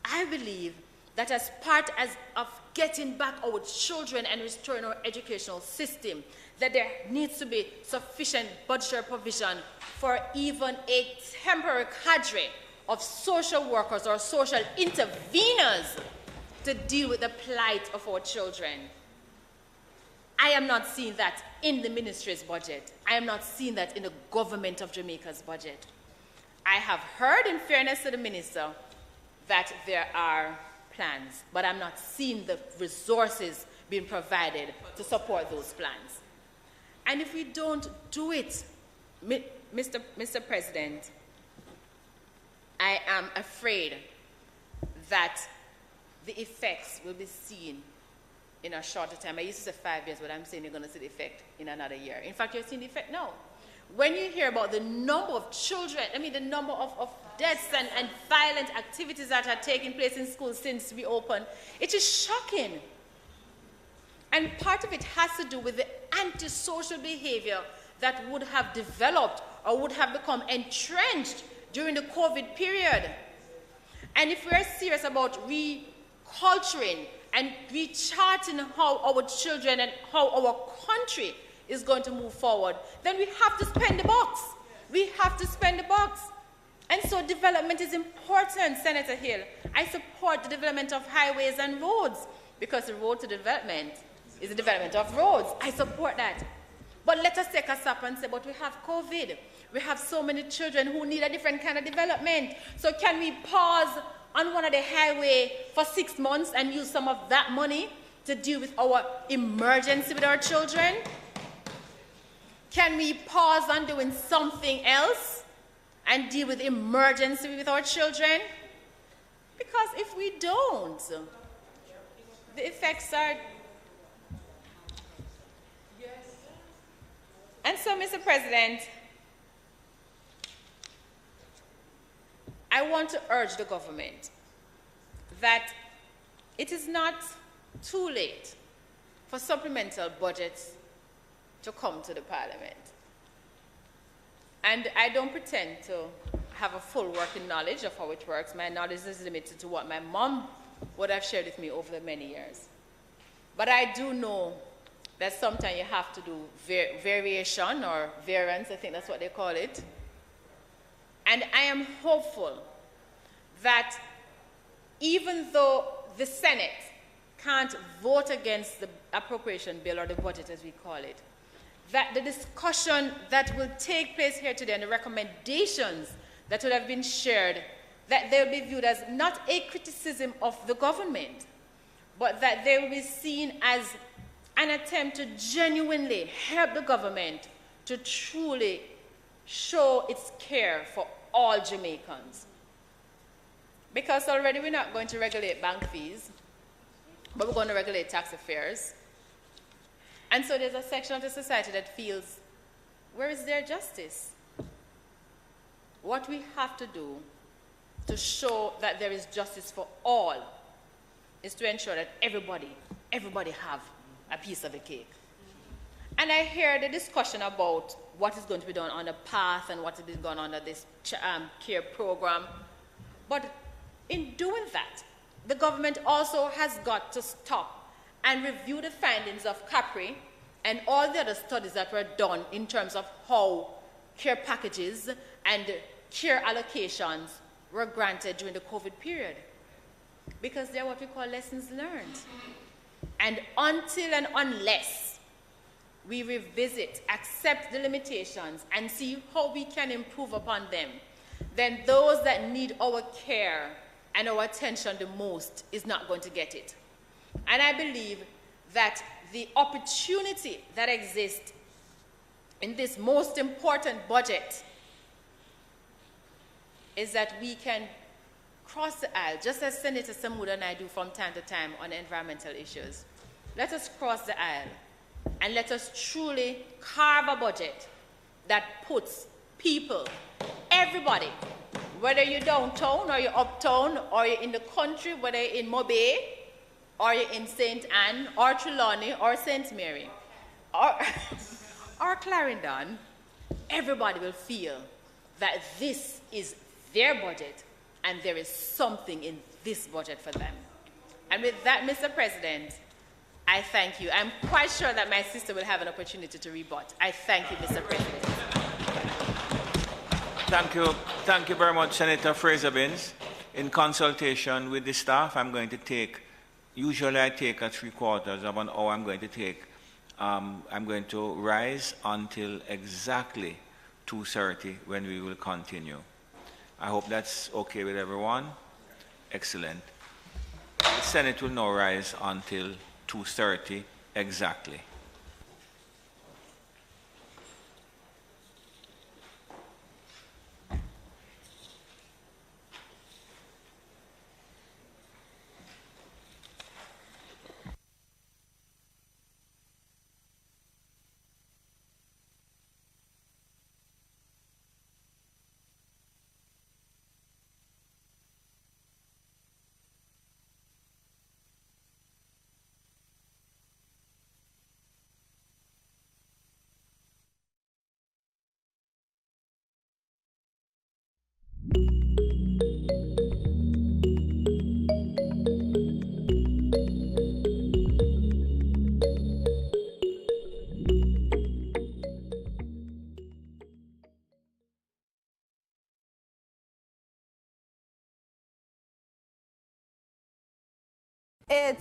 Speaker 10: I believe that as part of getting back our children and restoring our educational system, that there needs to be sufficient budgetary provision for even a temporary cadre of social workers or social interveners to deal with the plight of our children. I am not seeing that in the ministry's budget. I am not seeing that in the government of Jamaica's budget. I have heard, in fairness to the minister, that there are plans, but I'm not seeing the resources being provided to support those plans. And if we don't do it, Mr. President, I am afraid that the effects will be seen in a shorter time. I used to say 5 years, but I'm saying you're going to see the effect in another year. In fact, you're seeing the effect now. When you hear about the number of children, the number of deaths and violent activities that are taking place in schools since we opened, it is shocking. And part of it has to do with the antisocial behavior that would have developed or would have become entrenched during the COVID period. And if we're serious about reculturing and recharting how our children and how our country is going to move forward, then we have to spend the bucks. We have to spend the bucks. And so development is important, Senator Hill. I support the development of highways and roads because the road to development is the development of roads. I support that. But let us take a stop and say, but we have COVID. We have so many children who need a different kind of development. So can we pause on one of the highway for 6 months and use some of that money to deal with our emergency with our children? Can we pause on doing something else and deal with emergency with our children? Because if we don't, the effects are... And so, Mr. President, I want to urge the government that it is not too late for supplemental budgets to come to the Parliament. And I don't pretend to have a full working knowledge of how it works. My knowledge is limited to what my mom would have shared with me over the many years. But I do know that sometimes you have to do variation or variance, I think that's what they call it. And I am hopeful that even though the Senate can't vote against the appropriation bill or the budget as we call it, that the discussion that will take place here today and the recommendations that will have been shared, that they will be viewed as not a criticism of the government, but that they will be seen as an attempt to genuinely help the government to truly show its care for all Jamaicans. Because already we're not going to regulate bank fees, but we're going to regulate tax affairs. And so there's a section of the society that feels, where is their justice? What we have to do to show that there is justice for all is to ensure that everybody have a piece of the cake. And I hear the discussion about what is going to be done on the path and what is being done under this care program. But in doing that, the government also has got to stop and review the findings of Capri and all the other studies that were done in terms of how care packages and care allocations were granted during the COVID period. Because they're what we call lessons learned. And until and unless we revisit, accept the limitations, and see how we can improve upon them, then those that need our care and our attention the most is not going to get it. And I believe that the opportunity that exists in this most important budget is that we can cross the aisle, just as Senator Samuda and I do from time to time on environmental issues. Let us cross the aisle and let us truly carve a budget that puts people, everybody, whether you're downtown or you're uptown or you're in the country, whether you're in Mobay or you're in St. Anne or Trelawney or St. Mary or Clarendon, everybody will feel that this is their budget and there is something in this budget for them. And with that, Mr. President, I thank you. I'm quite sure that my sister will have an opportunity to rebut. I thank you, Mr. President.
Speaker 1: Thank you. Thank you very much, Senator Fraser-Binns. In consultation with the staff, I'm going to take, usually I take a 3/4 of an hour. I'm going to rise until exactly 2:30 when we will continue. I hope that's okay with everyone. Excellent. The Senate will now rise until 2:30 exactly.
Speaker 14: It's